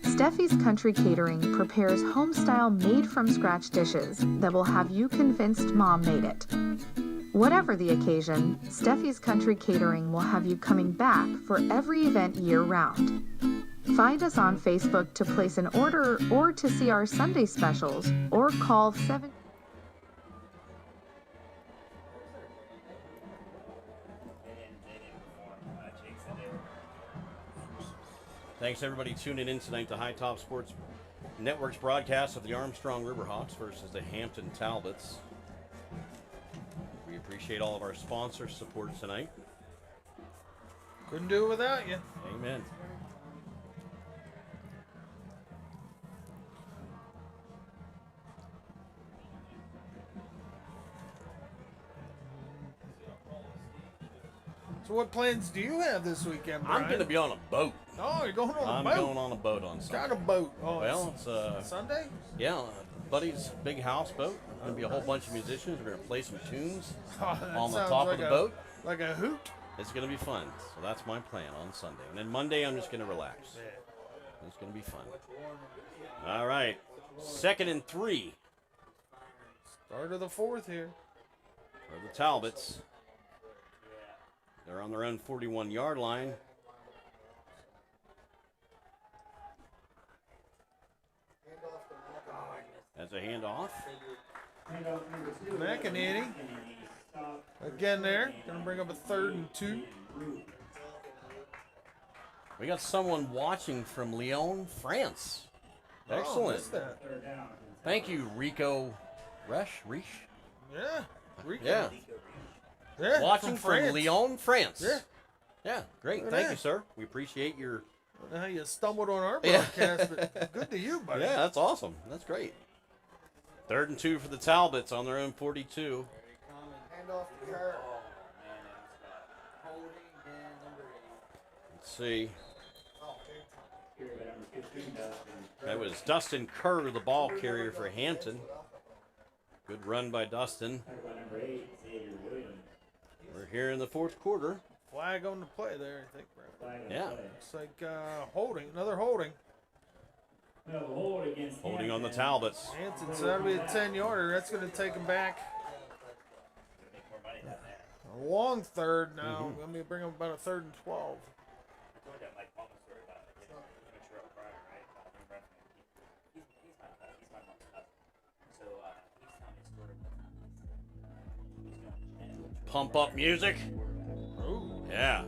Steffi's Country Catering prepares home-style made-from-scratch dishes that will have you convinced Mom made it. Whatever the occasion, Steffi's Country Catering will have you coming back for every event year-round. Find us on Facebook to place an order or to see our Sunday specials, or call 7... Thanks, everybody, tuning in tonight to High Top Sports Network's broadcast of the Armstrong Riverhawks versus the Hampton Talbots. We appreciate all of our sponsors' support tonight. Couldn't do it without you. Amen. So what plans do you have this weekend, Brian? I'm going to be on a boat. Oh, you're going on a I'm boat? going on a boat on What Sunday. kind of boat? Oh, Well, it's Sunday? yeah, buddy's big houseboat. Going to be a whole bunch of musicians. We're going to play some tunes Oh, that on the sounds top like of the a- boat. Like a hoot? It's going to be fun. So that's my plan on Sunday. And then Monday, I'm just going to relax. It's going to be fun. All right. 2nd and 3 Start of the fourth here. for the Talbots. They're on their own 41-yard line. That's a handoff. McEnany. Again there. Going to bring up a 3rd and 2. We got someone watching from Lyon, France. Excellent. missed that. Thank you, Rico Resch. Yeah. Rico. Yeah. Yeah, Watching from France. from Lyon, France. Yeah. Yeah, great. Look at Thank that. you, sir. We appreciate your... I don't know how you stumbled on our Yeah. broadcast, but good to you, buddy. Yeah, that's awesome. That's great. 3rd and 2 for the Talbots on their own 42. Let's see. That was Dustin Kerr, the ball carrier for Hampton. Good run by Dustin. We're here in the 4th quarter. Flag on the play there, I think, Brad. Yeah, Looks like holding. Another holding. holding on the Talbots. Hampton, so that'll be a 10-yarder. That's going to take him back. A long third now. Let me bring him about a 3rd and 12. Pump up music. Ooh. Yeah.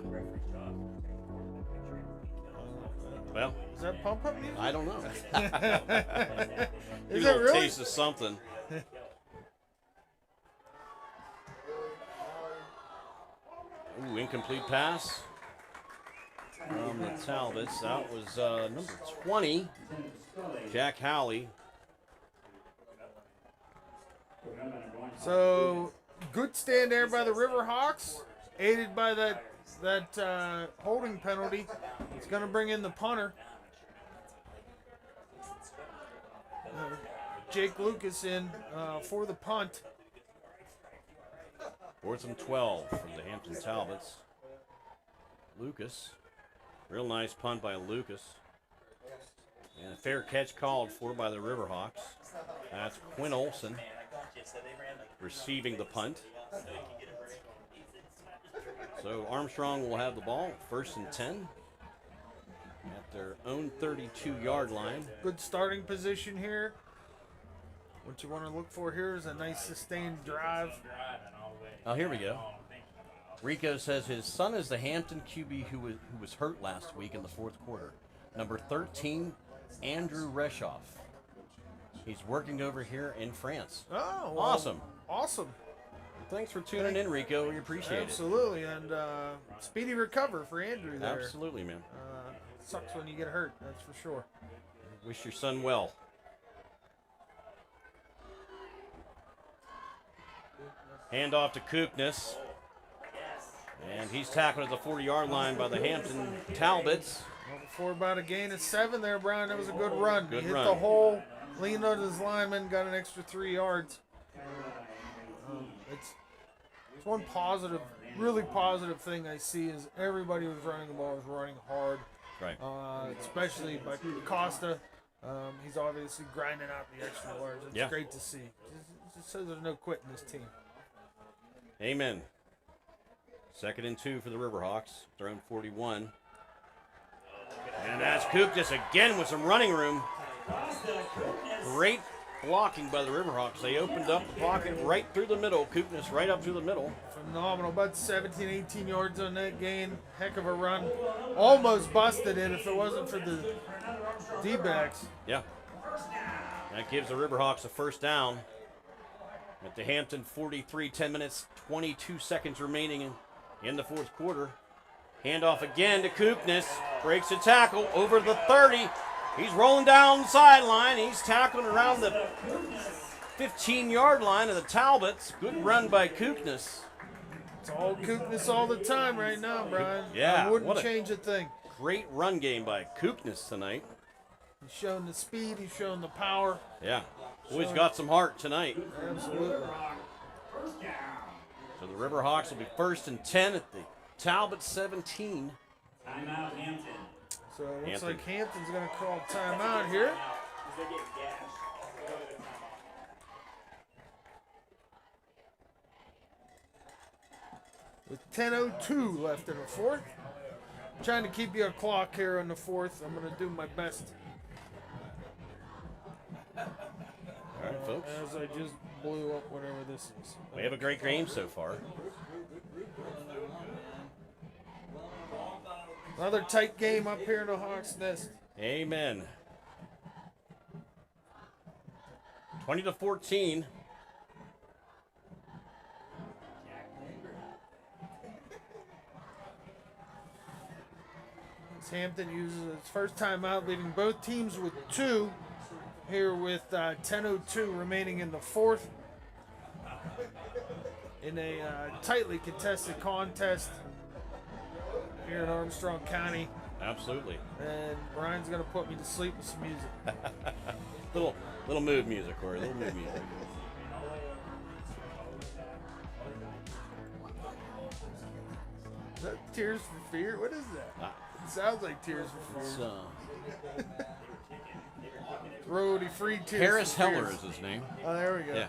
Well, Is that pump up music? I don't know. Is a it little really? taste of something. Ooh, incomplete pass from the Talbots. That was number 20, Jack Howley. So good stand there by the Riverhawks, aided by that holding penalty. It's going to bring in the punter, Jake Lucas, in for the punt. 4th and 12 from the Hampton Talbots. Lucas, real nice punt by Lucas. And a fair catch called for by the Riverhawks. That's Quinn Olsen receiving the punt. So Armstrong will have the ball, 1st and 10 at their own 32-yard line. Good starting position here. What you want to look for here is a nice sustained drive. Oh, here we go. Rico says his son is the Hampton QB who was hurt last week in the 4th quarter. Number 13, Andrew Reshoff. He's working over here in France. Oh, well, Awesome. Awesome. Thanks for tuning in, Rico. We appreciate Absolutely. And speedy recover for Andrew it. there. Absolutely, man. Sucks when you get hurt, that's for sure. Wish your son well. Hand off to Kookness. And he's tackled at the 40-yard line by the Hampton Talbots. Well, before about a gain of 7 there, Brian, that was a good run. Good he hit run. the hole, leaned on his lineman, got an extra 3 yards. It's one positive, really positive thing I see is everybody who's running the ball is running hard. Right. Especially by Costa. He's obviously grinding out the extra yards. It's great to see. It just says there's no quitting this team. Amen. 2nd and 2 for the Riverhawks. Their own 41. And that's Kookness again with some running room. Great blocking by the Riverhawks. They opened up the pocket right through the middle. Kookness right up through the middle. Phenomenal. About 17, 18 yards on that gain. Heck of a run. Almost busted it if it wasn't for the D-backs. Yeah. That gives the Riverhawks a first down. At the Hampton 43, 10 minutes, 22 seconds remaining in the 4th quarter. Handoff again to Kookness. Breaks a tackle over the 30. He's rolling down the sideline. He's tackling around the 15-yard line of the Talbots. Good run by Kookness. It's all Kookness all the time right now, Brian. Yeah. I wouldn't change a thing. Great run game by Kookness tonight. He's showing the speed. He's showing the power. Yeah. Boy's got some heart tonight. Absolutely. So the Riverhawks will be 1st and 10 at the Talbot 17. Timeout, Hampton. So it looks like Hampton's going to call timeout here. With 10:02 left in the 4th. I'm trying to keep you a clock here on the 4th. I'm going to do my best. All right, folks. As I just blew up whatever this is. We have a great game so far. Another tight game up here in the Hawks' Nest. Amen. 20-14. Hampton uses its first time out, leaving both teams with 2 here with 10:02 remaining in the 4th. In a tightly contested contest here in Armstrong County. Absolutely. And Brian's going to put me to sleep with some music. little mood music, Corey. Little mood music. Is that Tears for Fear? What is that? It sounds like Tears for Fear. Roadie free Tears Harris for Heller Fears. is his name. Oh, there we go. Yeah.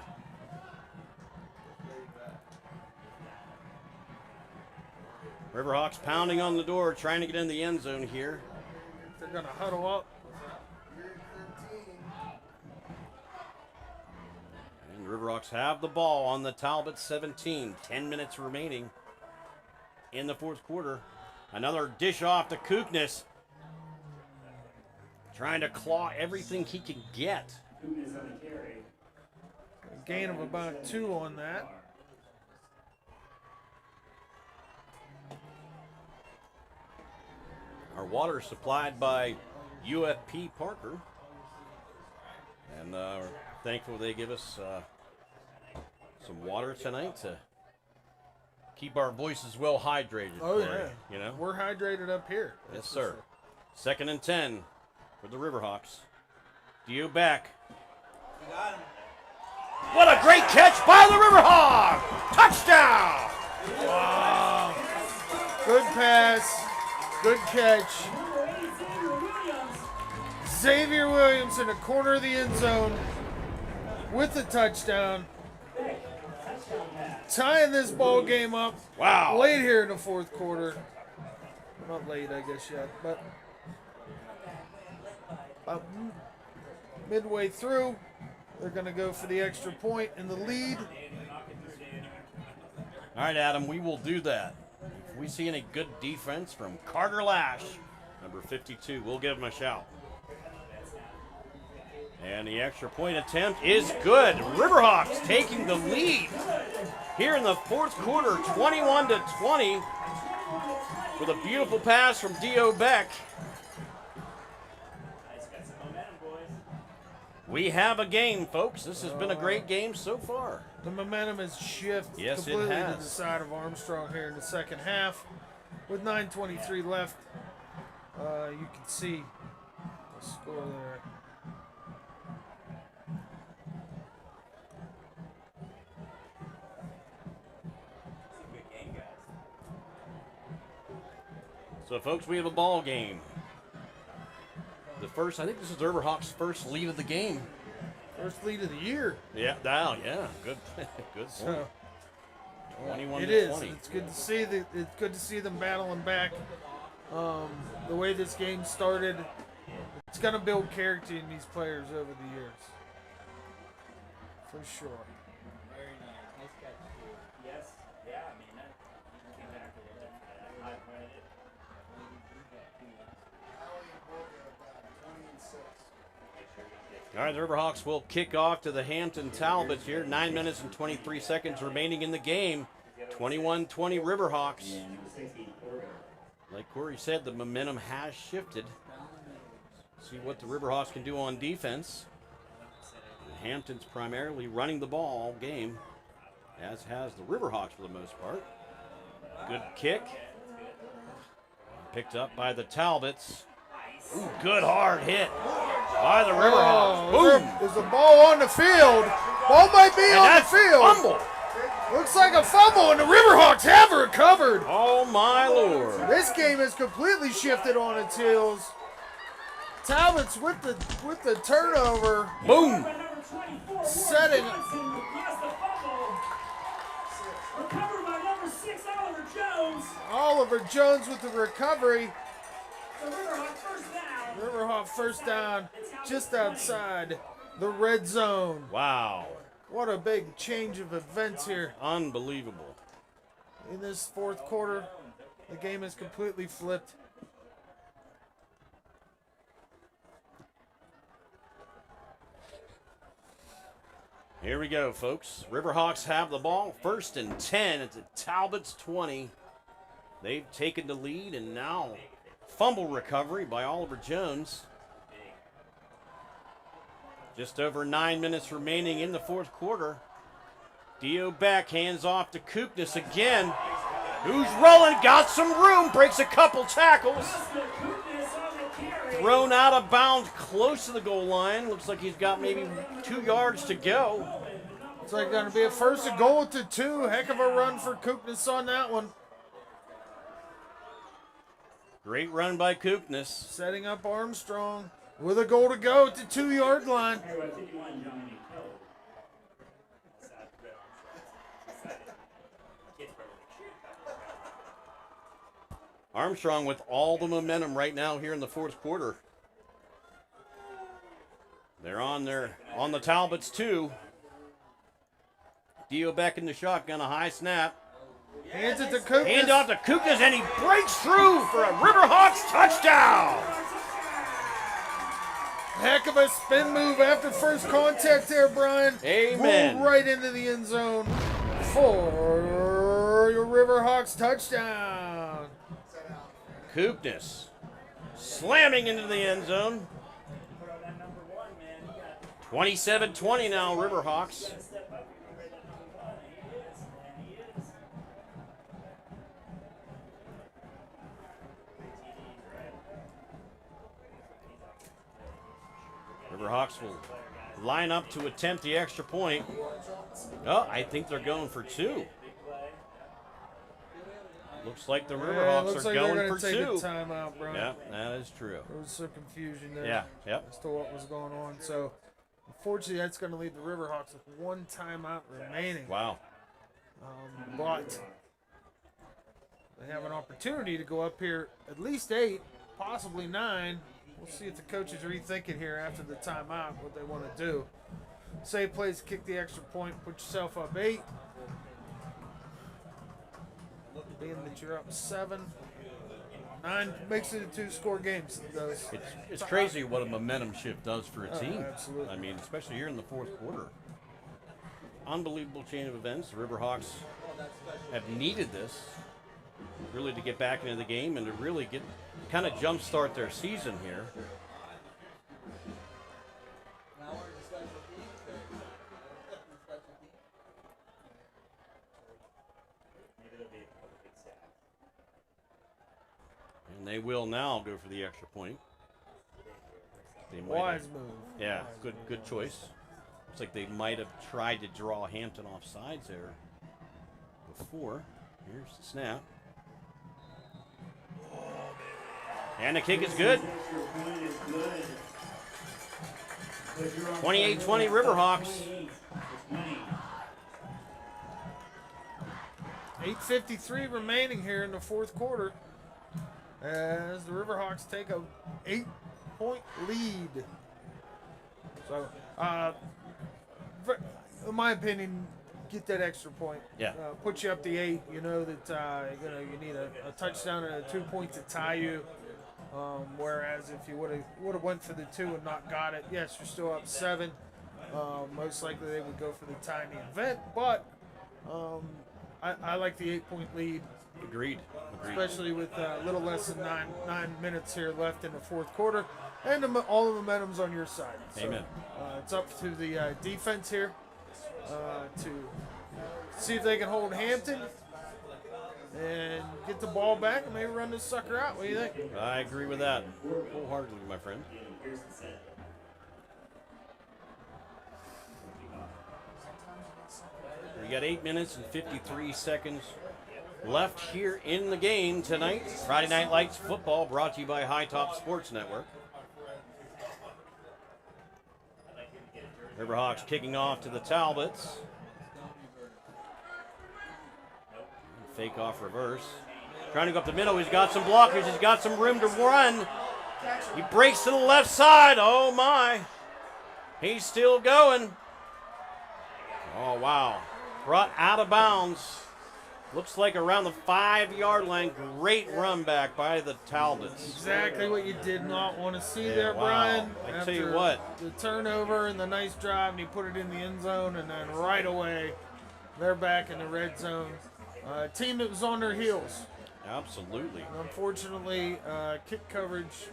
Riverhawks pounding on the door, trying to get in the end zone here. They're going to huddle up. And Riverhawks have the ball on the Talbot 17. 10 minutes remaining in the 4th quarter. Another dish off to Kookness. Trying to claw everything he can get. A gain of about 2 on that. Our water is supplied by UFP Parker. And we're thankful they give us some water tonight to keep our voices well hydrated. Oh, Corey, yeah. You know? We're hydrated up here. Yes, sir. 2nd and 10 for the Riverhawks. Dio back. What a great catch by the Riverhawk! Touchdown! Wow. Good pass. Good catch. Xavier Williams in the corner of the end zone with the touchdown. Tying this ball game up. Wow. Late here in the 4th quarter. Not late, I guess, yet, but midway through, they're going to go for the extra point in the lead. All right, Adam, we will do that. If we see any good defense from Carter Lash, number 52, we'll give him a shout. And the extra point attempt is good. Riverhawks taking the lead here in the 4th quarter, 21-20, with a beautiful pass from Dio Beck. We have a game, folks. This has been a great game so far. The momentum has shifted Yes, it completely to has. the side of Armstrong here in the second half. With 9:23 left, you can see the score there. So, folks, we have a ball game. I think this is the Riverhawks' first lead of the game. First lead of the year. Yeah, down. Yeah, good, good. So 21 it to is. 20. It's good to see it's good to see them battling back. The way this game started, it's going to build character in these players over the years, for sure. Very nice. Nice catch, too. Yes. Yeah, I mean, that came back a little bit for that. I read it. All right, the Riverhawks will kick off to the Hampton Talbots here. 9 minutes and 23 seconds remaining in the game. 21-20 Riverhawks. Like Corey said, the momentum has shifted. See what the Riverhawks can do on defense. Hampton's primarily running the ball all game, as has the Riverhawks for the most part. Good kick. Picked up by the Talbots. Ooh, good hard hit by the Riverhawks. Boom! There's a ball on the field. Ball might be And on the that's field. fumble. Looks like a fumble, and the Riverhawks have recovered. Oh, my Lord. This game has completely shifted on its heels. Talbots with the turnover, Boom! setting. Yes, the fumble. Recovered by number 6, Oliver Jones. Oliver Jones with the recovery. The Riverhawk first down. Riverhawk first down, just outside the red zone. Wow. What a big change of events here. Unbelievable. In this fourth quarter, the game has completely flipped. Here we go, folks. Riverhawks have the ball. 1st and 10 at the Talbots 20. They've taken the lead, and now fumble recovery by Oliver Jones. Just over 9 minutes remaining in the fourth quarter. Dio back, hands off to Koopnis again. Who's rolling? Got some room. Breaks a couple tackles. Thrown out of bounds close to the goal line. Looks like he's got maybe 2 yards to go. It's like going to be a 1st and goal to 2. Heck of a run for Koopnis on that one. Great run by Koopnis. Setting up Armstrong with a goal to go at the 2-yard line. Armstrong with all the momentum right now here in the fourth quarter. They're on the Talbots too. Dio back in the shotgun, a high snap. Hands it to Koopnis. Hand off to Koopnis, and he breaks through for a Riverhawks touchdown. Heck of a spin move after first contact there, Brian. Amen. Moved right into the end zone for your Riverhawks touchdown. Koopnis slamming into the end zone. 27-20 now, Riverhawks. Riverhawks will line up to attempt the extra point. Oh, I think they're going for 2. Looks like the Riverhawks looks are like going they're for gonna 2. take a timeout, Brian. Yeah, that is true. There was some confusion there. Yeah, yep. As to what was going on. So, unfortunately, that's going to leave the Riverhawks with 1 timeout remaining. Wow. But they have an opportunity to go up here at least 8, possibly 9. We'll see if the coaches are rethinking here after the timeout what they want to do. Save plays, kick the extra point, put yourself up 8. Being that you're up 7, 9 makes it a 2-score game. It's crazy what a momentum shift does for a team. Absolutely. I mean, especially here in the fourth quarter. Unbelievable chain of events. The Riverhawks have needed this really to get back into the game and to really kind of jumpstart their season here. And they will now go for the extra point. They might Wise have- move. Yeah, Wise good move. choice. Looks like they might have tried to draw Hampton off sides there before. Here's the snap. And the kick is good. 28-20 Riverhawks. 8:53 remaining here in the fourth quarter as the Riverhawks take a 8-point lead. So, in my opinion, get that extra point. Yeah. Put you up to 8. You know that you need a touchdown and a 2 point to tie you. Whereas if you would have went for the 2 and not got it, yes, you're still up 7. Most likely they would go for the tie in the event, but I like the 8-point lead, Agreed. especially with a little less than nine minutes here left in the fourth quarter, and all the momentum's on your side. So, Amen. it's up to the defense here to see if they can hold Hampton and get the ball back and maybe run this sucker out. What do you think? I agree with that wholeheartedly, my friend. We got 8 minutes and 53 seconds left here in the game tonight. Friday Night Lights football brought to you by High Top Sports Network. Riverhawks kicking off to the Talbots. Fake off reverse. Trying to go up the middle. He's got some blockers. He's got some room to run. He breaks to the left side. Oh, my. He's still going. Oh, wow. Brought out of bounds. Looks like around the 5-yard line. Great run back by the Talbots. Exactly what you did not want to see Yeah, there, wow. Brian. I tell you After what. the turnover and the nice drive, and he put it in the end zone, and then right away, they're back in the red zone. A team that was on their heels. Absolutely. And unfortunately, kick coverage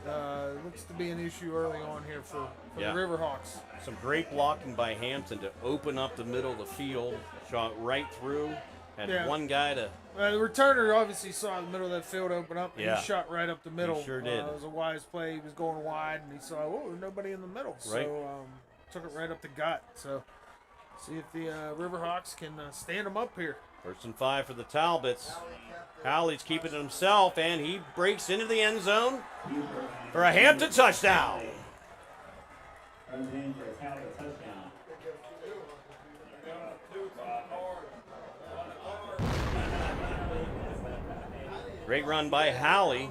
looks to be an issue early on here for Yeah. the Riverhawks. Some great blocking by Hampton to open up the middle of the field. Shot right through. Had Yeah. one guy to... The returner obviously saw the middle of that field open up, and Yeah. he shot right up the middle. sure did. It was a wise play. He was going wide, and he saw, oh, nobody in the middle. Right. So took it right up the gut. So see if the Riverhawks can stand them up here. 1st and 5 for the Talbots. Howley's keeping it himself, and he breaks into the end zone for a Hampton touchdown. Great run by Howley.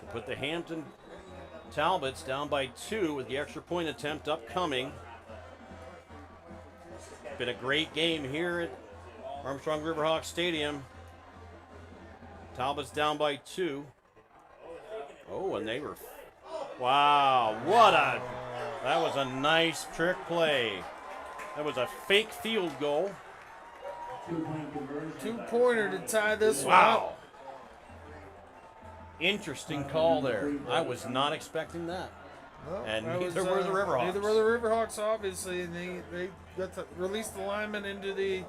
To put the Hampton Talbots down by 2 with the extra point attempt upcoming. Been a great game here at Armstrong Riverhawk Stadium. Talbots down by 2. Oh, and they were... Wow, that was a nice trick play. That was a fake field goal. 2-pointer to tie this one Wow. up. Interesting call there. I was not expecting that. Well, And that neither were the Riverhawks. Neither were the Riverhawks, obviously. And they got to release the lineman into the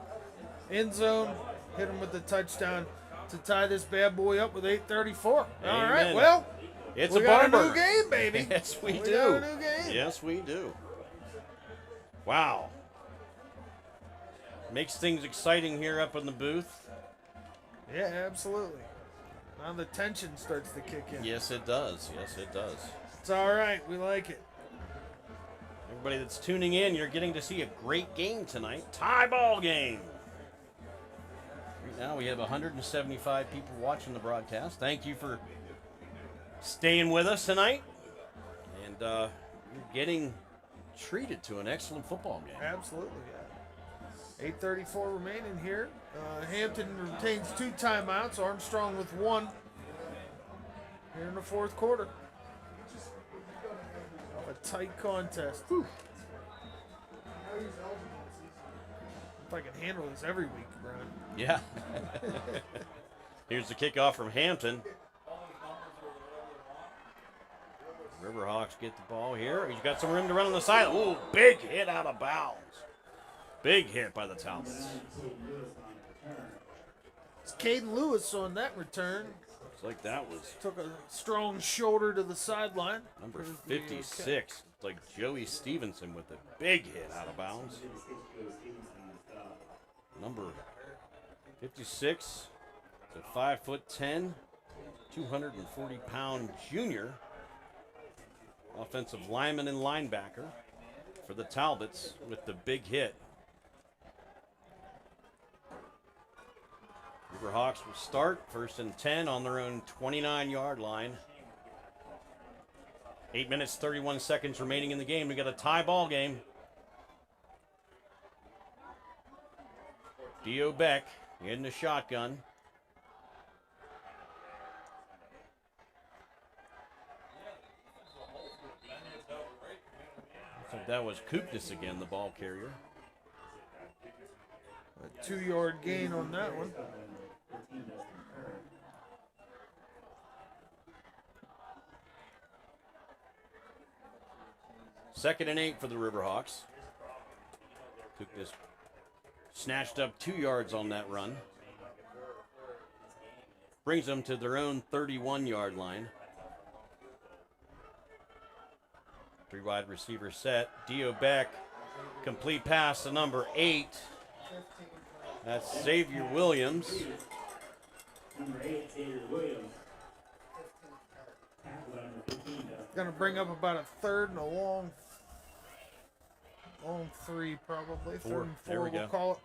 end zone, hit him with the touchdown to tie this bad boy up with 8:34. All right, Amen. well, It's we a got barn a new burner. game, baby. Yes, we do. got a new game. Yes, we do. Wow. Makes things exciting here up in the booth. Yeah, absolutely. Now the tension starts to kick in. Yes, it does. Yes, it does. It's all right. We like it. Everybody that's tuning in, you're getting to see a great game tonight. Tie ball game. Right now we have 175 people watching the broadcast. Thank you for staying with us tonight. And you're getting treated to an excellent football game. Absolutely, yeah. 8:34 remaining here. Hampton retains 2 timeouts. Armstrong with 1 here in the fourth quarter. A tight contest. Whew. If I can handle this every week, Brian. Yeah. Here's the kickoff from Hampton. Riverhawks get the ball here. He's got some room to run on the side. Ooh, big hit out of bounds. Big hit by the Talbots. It's Caden Lewis on that return. Looks like that was Took a strong shoulder to the sideline. number There's the 56. catch. It's like Joey Stevenson with a big hit out of bounds. Number 56 is a 5'10", 240-pound junior offensive lineman and linebacker for the Talbots with the big hit. Riverhawks will start 1st and 10 on their own 29-yard line. 8 minutes, 31 seconds remaining in the game. We got a tie ball game. Dio Beck in the shotgun. Looks like that was Koopnis again, the ball carrier. A 2-yard gain on that one. Second and 8 for the Riverhawks. Koopnis snatched up 2 yards on that run. Brings them to their own 31-yard line. 3 wide receiver set. Dio Beck, complete pass to number 8. That's Xavier Williams. Number 8, Xavier Williams. Gonna bring up about a third and a long 3 probably. Four. Third and 4 There we we'll go. call it.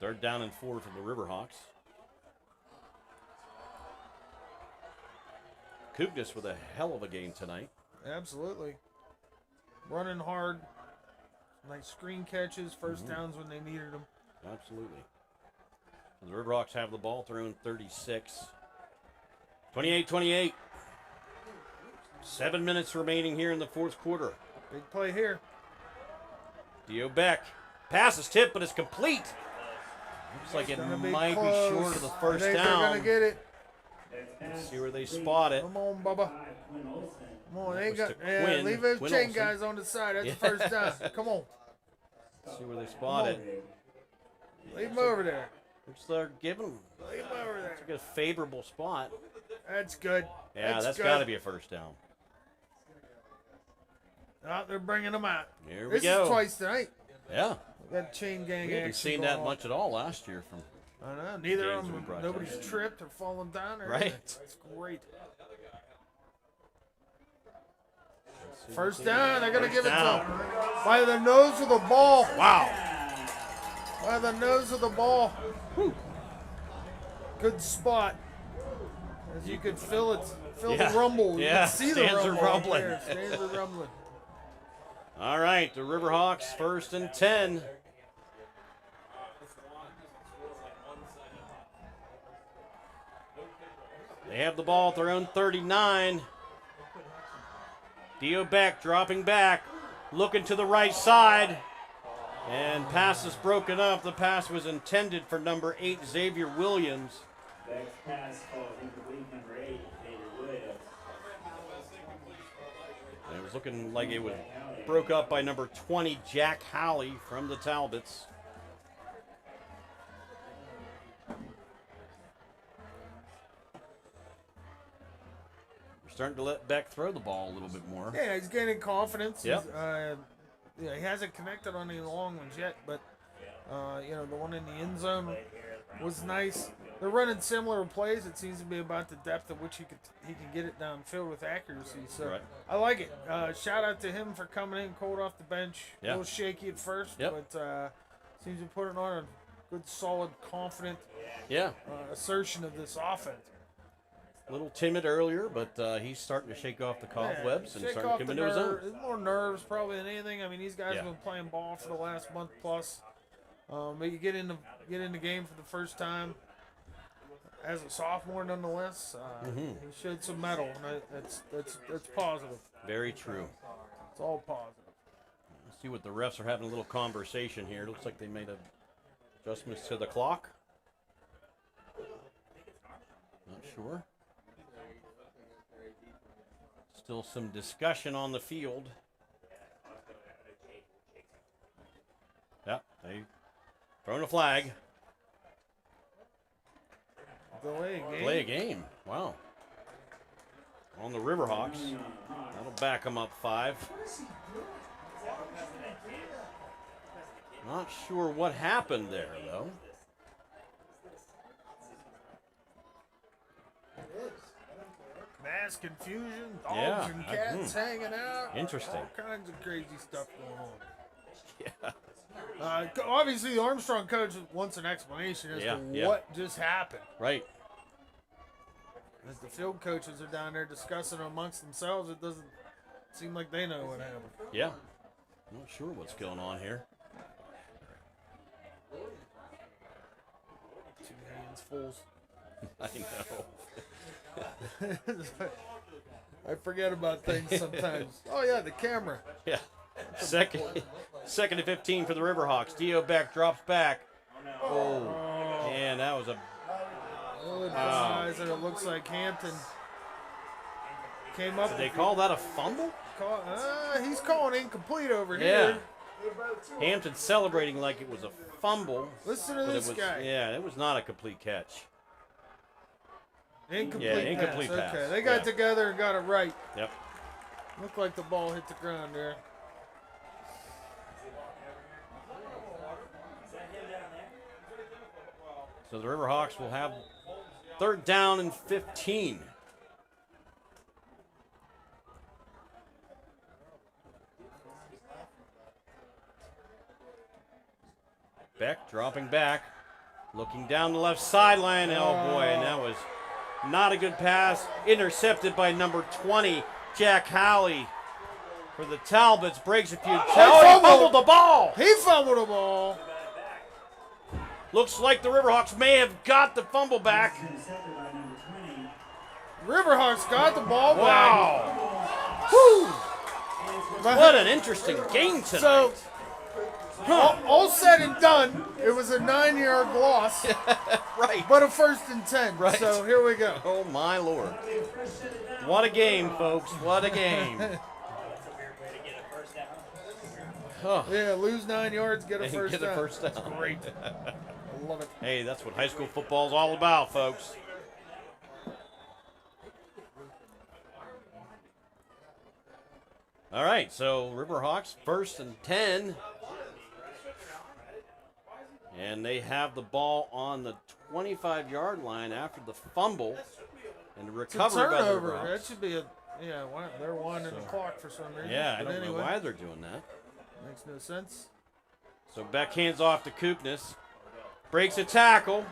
Third down and 4 for the Riverhawks. Koopnis with a hell of a game tonight. Absolutely. Running hard. Nice screen catches, first downs when they needed them. Absolutely. The Riverhawks have the ball at their own 36. 28-28. 7 minutes remaining here in the fourth quarter. Big play here. Dio Beck. Pass is tipped, but it's complete. Looks like it Gonna might be close. short of the I first think down. They're gonna get it. Let's see where they spot it. Come on, Bubba. Come on, they was got. to Yeah, Quinn. leave those Quinn chain Olsen. guys on the side. That's Yeah. the first down. Come on, Let's see where they spot it. leave them over there. Looks they're giving Leave them over there. a favorable spot. That's good. Yeah, that's good. got to be a first down. Oh, they're bringing them out. Here we This go. is twice tonight. Yeah. We got chain gang We haven't action seen going that on. much at all last year from. I know. Neither games of we them. broadcast. Nobody's tripped or fallen down or Right. anything. That's great. Let's see First what they down. got. They're gonna First give it to down. him by the nose of the ball. Wow. By the nose of the ball. Good spot. As you could feel it, Yeah. the rumble. You Yeah, could see stands the are rumble. up rumbling. there. Stands are rumbling. All right, the Riverhawks 1st and 10. They have the ball at their own 39. Dio Beck dropping back, looking to the right side. And pass is broken up. The pass was intended for number 8, Xavier Williams. Beck's pass falls incomplete. Number 8, Xavier Williams. And it was looking like it was broke up by number 20, Jack Howley from the Talbots. We're starting to let Beck throw the ball a little bit more. Yeah, he's gaining confidence. Yep. He hasn't connected on any long ones yet, but the one in the end zone was nice. They're running similar plays. It seems to be about the depth at which he can get it downfield with accuracy. So Right. I like it. Shout out to him for coming in cold off the bench. Yeah. A little shaky at first, Yep. but seems to be putting on a good, solid, confident Yeah, assertion of this offense. a little timid earlier, but he's starting to shake off the cobwebs and shake starting off to come the into his nerve- own. It's more nerves probably than anything. I mean, these guys Yeah. have been playing ball for the last month plus. But you get in the game for the first time as a sophomore, nonetheless. He showed some mettle, and that's positive. Very true. It's all positive. Let's see what the refs are having a little conversation here. Looks like they made adjustments to the clock. Not sure. Still some discussion on the field. Yep, they thrown a flag. Delay a game. Wow. On the Riverhawks. That'll back them up 5. Not sure what happened there, though. Mass confusion, dogs Yeah, and cats hanging out. Interesting. All kinds of crazy stuff going on. Yeah. Obviously, the Armstrong coach wants an explanation as to what just happened. Right. As the field coaches are down there discussing amongst themselves, it doesn't seem like they know what happened. Yeah. I'm not sure what's going on here. 2 hands full. I know. I forget about things sometimes. Oh yeah, the camera. Yeah. Second and 15 for the Riverhawks. Dio Beck drops back. Oh. And that was a... And it looks like Hampton came up. Did they call that a fumble? He's calling incomplete over Yeah. here. Hampton celebrating like it was a fumble. Listen to but this guy. Yeah, it was not a complete catch. Incomplete pass. Okay, they got together and got it right. Yep. Looked like the ball hit the ground there. So the Riverhawks will have 3rd down and 15. Beck dropping back, looking down the left sideline. Oh boy, and that was not a good pass. Intercepted by number 20, Jack Howley. For the Talbots, breaks a few. He fumbled the ball. He fumbled the ball. Looks like the Riverhawks may have got the fumble back. Riverhawks got the ball back. Wow. Whew. What an interesting game tonight. So, all said and done, it was a 9-yard loss. Right. But a 1st and 10. Right. So here we go. Oh, my Lord. What a game, folks. What a game. Yeah, lose 9 yards, get a And first get a down. first down. That's great. I love it. Hey, that's what high school football is all about, folks. All right, so Riverhawks 1st and 10. And they have the ball on the 25-yard line after the fumble and recovered by the turnover. Riverhawks. That should be a they're winding the clock for some reason. Yeah, I But don't know anyway, why they're doing that. Makes no sense. So Beck hands off to Koopnis. Breaks a tackle.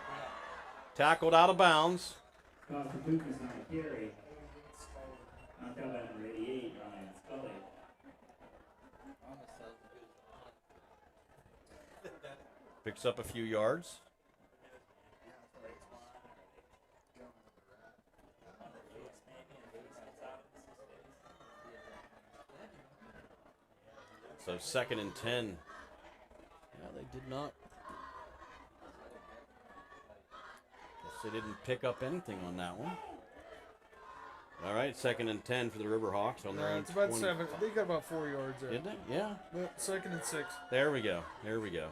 Tackled out of bounds. Cause for Koopnis on the carry. Knocked out by number 88, Ryan Scully. Picks up a few yards. So 2nd and 10. Yeah, they did not. Guess they didn't pick up anything on that one. All right, 2nd and 10 for the Riverhawks on their own. It's about 20. 7. They got about 4 yards there. Did they? Yeah. But 2nd and 6. There we go. There we go.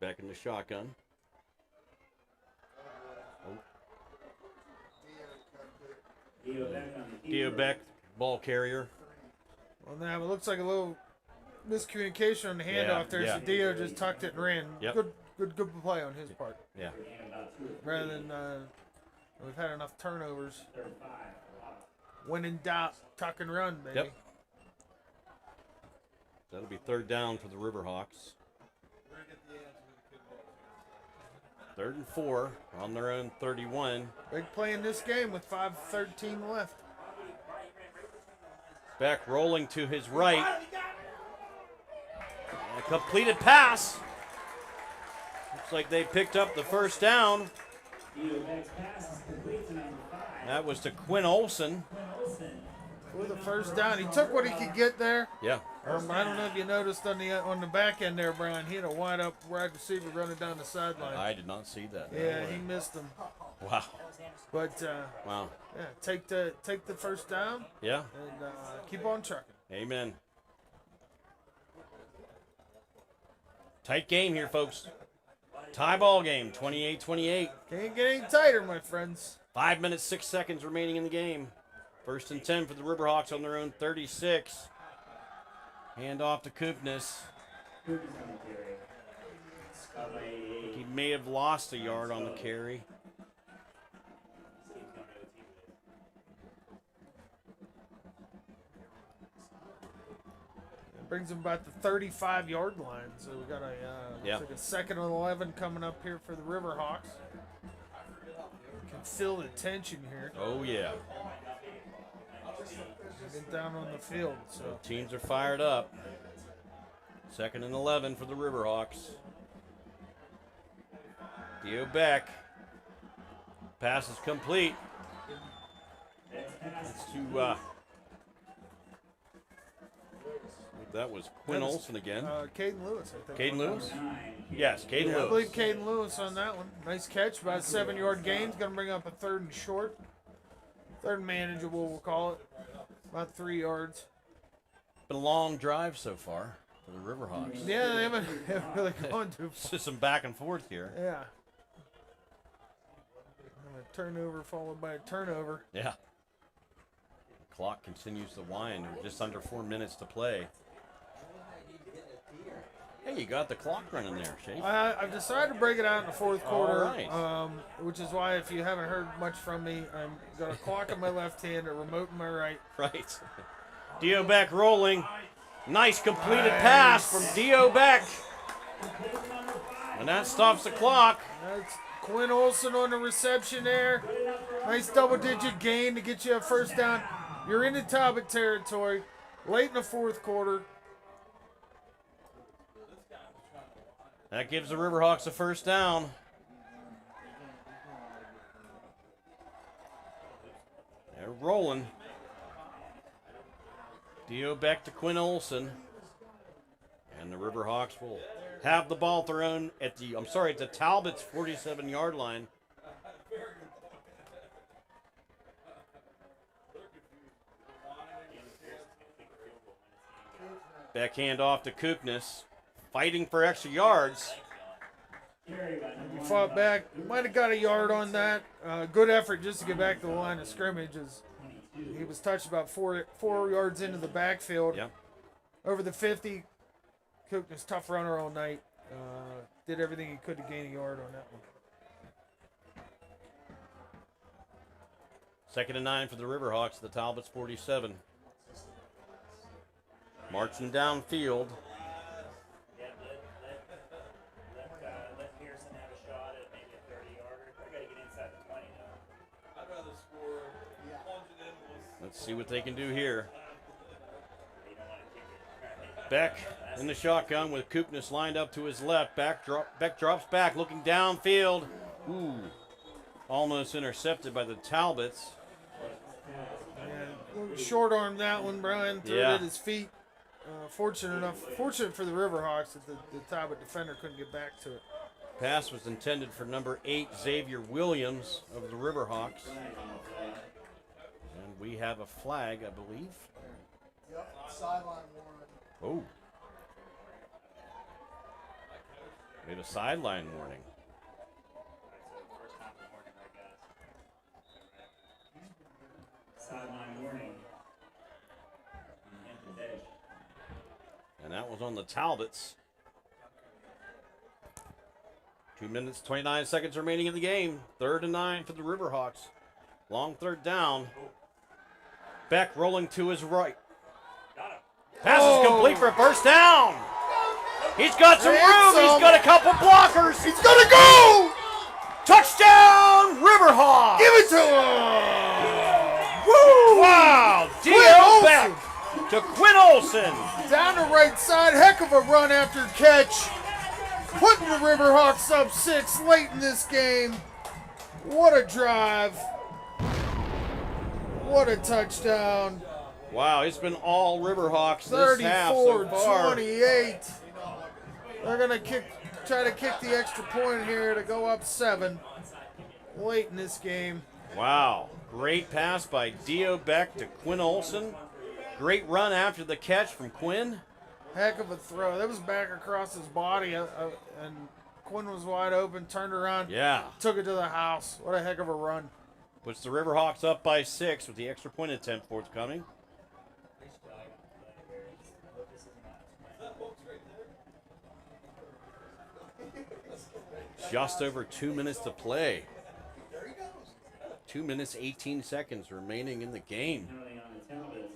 Back in the shotgun. Dio Beck, ball carrier. Well, now it looks like a little miscommunication on the handoff there. yeah. So Dio just tucked it and ran. Yep. Good play on his part. Yeah. Rather than we've had enough turnovers. When in doubt, tuck and run, baby. Yep. That'll be 3rd down for the Riverhawks. 3rd and 4 on their own 31. Big play in this game with 5:13 left. Beck rolling to his right. A completed pass. Looks like they picked up the first down. That was to Quinn Olsen. for the first down. He took what he could get there. Yeah. I don't know if you noticed on the back end there, Brian. He had a wide up wide receiver running down the sideline. I did not see that. Yeah, he missed him. Wow. But Wow. yeah, take the first down. Yeah. And keep on trucking. Amen. Tight game here, folks. Tie ball game, 28-28. Can't get any tighter, my friends. 5 minutes, 6 seconds remaining in the game. 1st and 10 for the Riverhawks on their own 36. Hand off to Kupnis. He may have lost a yard on the carry. Brings him about the 35-yard line. So we got like a 2nd and 11 coming up here for the Riverhawks. Can feel the tension here. Oh, yeah. Get down on the field. So Teams are fired up. 2nd and 11 for the Riverhawks. Dio Beck. Pass is complete. It's to that was Quinn Olsen again. Caden Lewis, I think. Caden Lewis? Yes, Caden I Lewis. believe Caden Lewis on that one. Nice catch, about a 7-yard gain. Going to bring up a 3rd and short. 3rd and manageable, we'll call it. About 3 yards. Been a long drive so far for the Riverhawks. Yeah, they haven't really gone too It's far. just some back and forth here. Yeah. And a turnover followed by a turnover. Yeah. The clock continues to wind. Just under 4 minutes to play. Hey, you got the clock running there, Shane. I've decided to break it out in the 4th quarter, All right. which is why if you haven't heard much from me, I've got a clock in my left hand, a remote in my right. Right. Dio Beck rolling. Nice completed pass from Dio Beck. And that stops the clock. That's Quinn Olsen on the reception there. Nice double-digit gain to get you a first down. You're into Talbot territory late in the 4th quarter. That gives the Riverhawks a first down. They're rolling. Dio Beck to Quinn Olsen. And the Riverhawks will have the ball thrown at the Talbots' 47-yard line. Backhand off to Kupnis. Fighting for extra yards. He fought back. Might have got a yard on that. Good effort just to get back to the line of scrimmage. He was touched about 4 yards into the backfield. Yep. Over the 50. Cook was tough runner all night. Did everything he could to gain a yard on that one. 2nd and 9 for the Riverhawks at the Talbots 47. Marching downfield. Let Pearson have a shot at maybe a 30-yarder. I got to get inside the 20 now. I'd rather score. Let's see what they can do here. You don't want to kick it. Beck in the shotgun with Kupnis lined up to his left. Beck drops back, looking downfield. Ooh, almost intercepted by the Talbots. Yeah, short arm that one, Brian. Threw it at his feet. Fortunate for the Riverhawks that the Talbot defender couldn't get back to it. Pass was intended for number 8, Xavier Williams of the Riverhawks. And we have a flag, I believe. Yep, sideline warning. Oh. We have a sideline warning. First time warning, I guess. Sideline warning. Hampton edge. And that was on the Talbots. 2 minutes, 29 seconds remaining in the game. 3rd and 9 for the Riverhawks. Long 3rd down. Beck rolling to his right. Pass is complete for a first down. He's got some room. He's got a couple blockers. He's gonna go! Touchdown, Riverhawks! Give it to him! Woo! Wow! Dio Beck to Quinn Olsen. Down the right side, heck of a run after catch. Putting the Riverhawks up 6 late in this game. What a drive. What a touchdown. Wow, it's been all Riverhawks this half so far. 34-28. They're going to try to kick the extra point here to go up 7 late in this game. Wow, great pass by Dio Beck to Quinn Olsen. Great run after the catch from Quinn. Heck of a throw. That was back across his body, and Quinn was wide open, turned around, Yeah. took it to the house. What a heck of a run. Puts the Riverhawks up by 6 with the extra point attempt forthcoming. Just over 2 minutes to play. 2 minutes, 18 seconds remaining in the game. Penalty on the Talbots.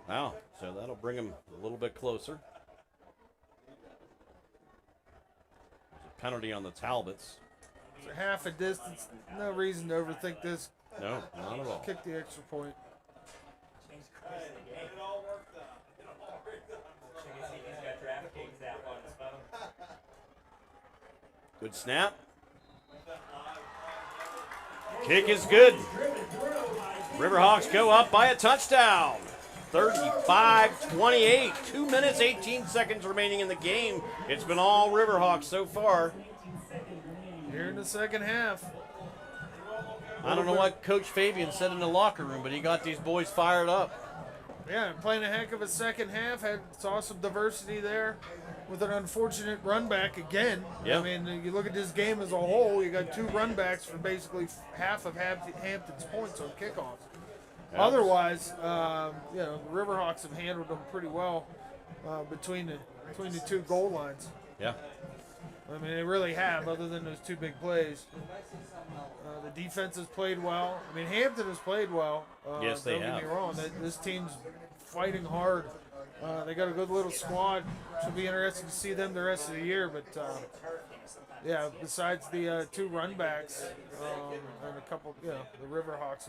Wow, so that'll bring them a little bit closer. There's a penalty on the Talbots. It's a half a distance. No reason to overthink this. No, not at all. Kick the extra point. Change the course of the game. Check and see if he's got DraftKings app on his phone. Good snap. Kick is good. Riverhawks go up by a touchdown. 35-28. 2 minutes, 18 seconds remaining in the game. It's been all Riverhawks so far. Here in the second half. I don't know what Coach Fabian said in the locker room, but he got these boys fired up. Yeah, playing a heck of a second half. Saw some diversity there with an unfortunate run back again. Yeah. I mean, you look at this game as a whole, you got 2 run backs for basically half of Hampton's points on kickoffs. Yeah. Otherwise, the Riverhawks have handled them pretty well between the 2 goal lines. Yeah. I mean, they really have, other than those 2 big plays. The defense has played well. I mean, Hampton has played well. Yes, they don't have. get me wrong. This team's fighting hard. They got a good little squad. Should be interesting to see them the rest of the year. But, yeah, besides the 2 run backs and a couple, the Riverhawks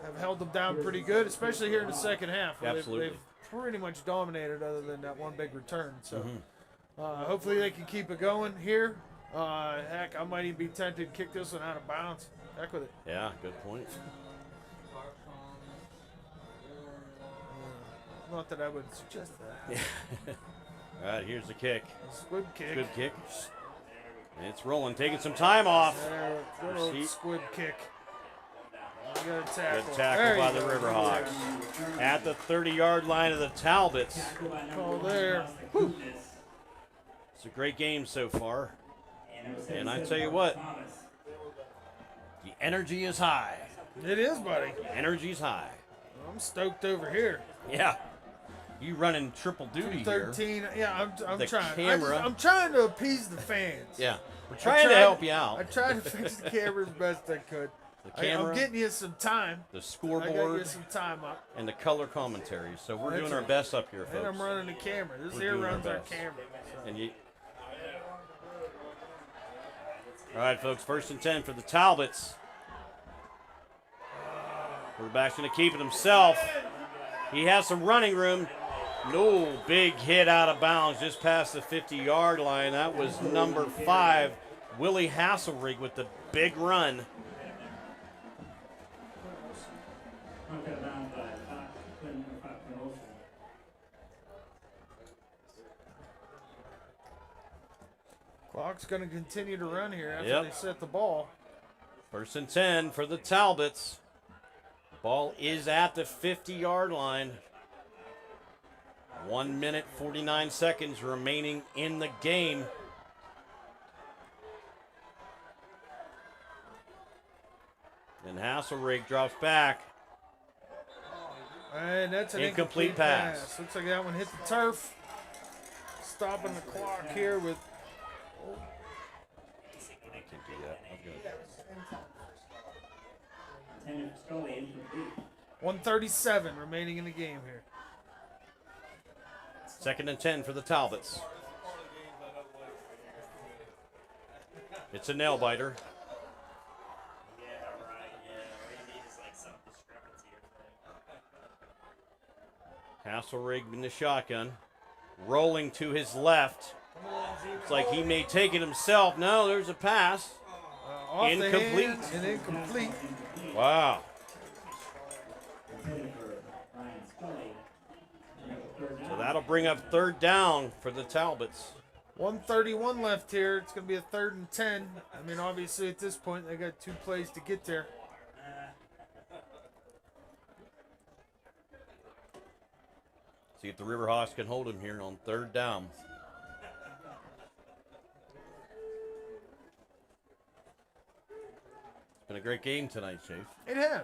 have held them down pretty good, especially here in the second half. Absolutely. They've pretty much dominated other than that 1 big return. So hopefully they can keep it going here. Heck, I might even be tempted to kick this one out of bounds. Heck with it. Yeah, good point. Not that I would suggest that. All right, here's the kick. Squid kick. Good kick. And it's rolling, taking some time off. There, good old Receipt. squid kick. You got a tackle. Good There tackle by you the go. Riverhawks. At the 30-yard line of the Talbots. Call there. It's a great game so far. And I tell you what, the energy is high. It is, buddy. Energy's high. I'm stoked over here. Yeah. You running triple duty here. 13. Yeah, I'm The trying. camera. I'm trying to appease the fans. Yeah. We're trying to help you out. I tried to fix the camera as best I could. The camera, I'm getting you some time. the I got scoreboard, you some time up. and the color commentary. So we're That's doing our right. best up here, And I'm folks. running the camera. This We're here doing our runs our best. camera. So. And you. All right, folks. 1st and 10 for the Talbots. Quarterback's going to keep it himself. He has some running room. No big hit out of bounds just past the 50-yard line. That was number 5, Willie Hasselrig with the big run. Okay, down by 5 Olsen. Clock's going to continue to run here after Yep. they set the ball. 1st and 10 for the Talbots. Ball is at the 50-yard line. 1 minute, 49 seconds remaining in the game. And Hasselrig drops back. And that's an Incomplete incomplete pass. Looks like that one hit the turf. Stopping the clock here with I can't do that. I'm good. Intended for Scully, incomplete. 1:37 remaining in the game here. 2nd and 10 for the Talbots. It's a nail biter. Yeah, right. Yeah, all you need is like some discrepancy or something. Hasselrig in the shotgun. Rolling to his left. It's like he may take it himself. No, there's a pass. Off Incomplete. The hand and incomplete. Wow. So that'll bring up third down for the Talbots. 1:31 left here. It's going to be a 3rd and 10. I mean, obviously at this point they got 2 plays to get there. See if the Riverhawks can hold him here on 3rd down. It's been a great game tonight, Chief. It has.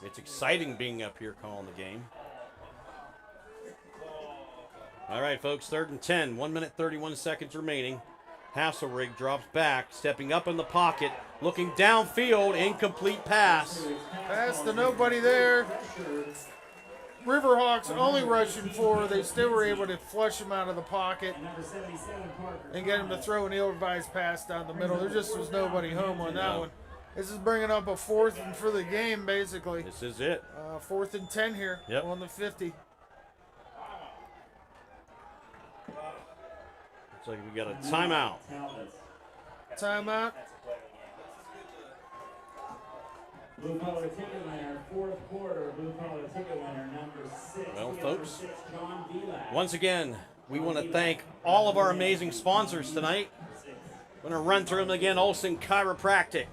It's exciting being up here calling the game. All right, folks, 3rd and 10. 1 minute, 31 seconds remaining. Hasselrig drops back, stepping up in the pocket, looking downfield, incomplete pass. Pass to nobody there. Riverhawks only rushing 4. They still were able to flush him out of the pocket and get him to throw an ill-advised pass down the middle. There just was nobody home on that one. This is bringing up a 4th and for the game, basically. This is it. 4th and 10 here on the 50. Looks like we got a timeout. Timeout. Blue collar ticket winner, 4th quarter. Blue collar ticket winner, number 6. Well, folks, John Vilac. once again, we want to thank all of our amazing sponsors tonight. We're going to run through them again. Olsen Chiropractic,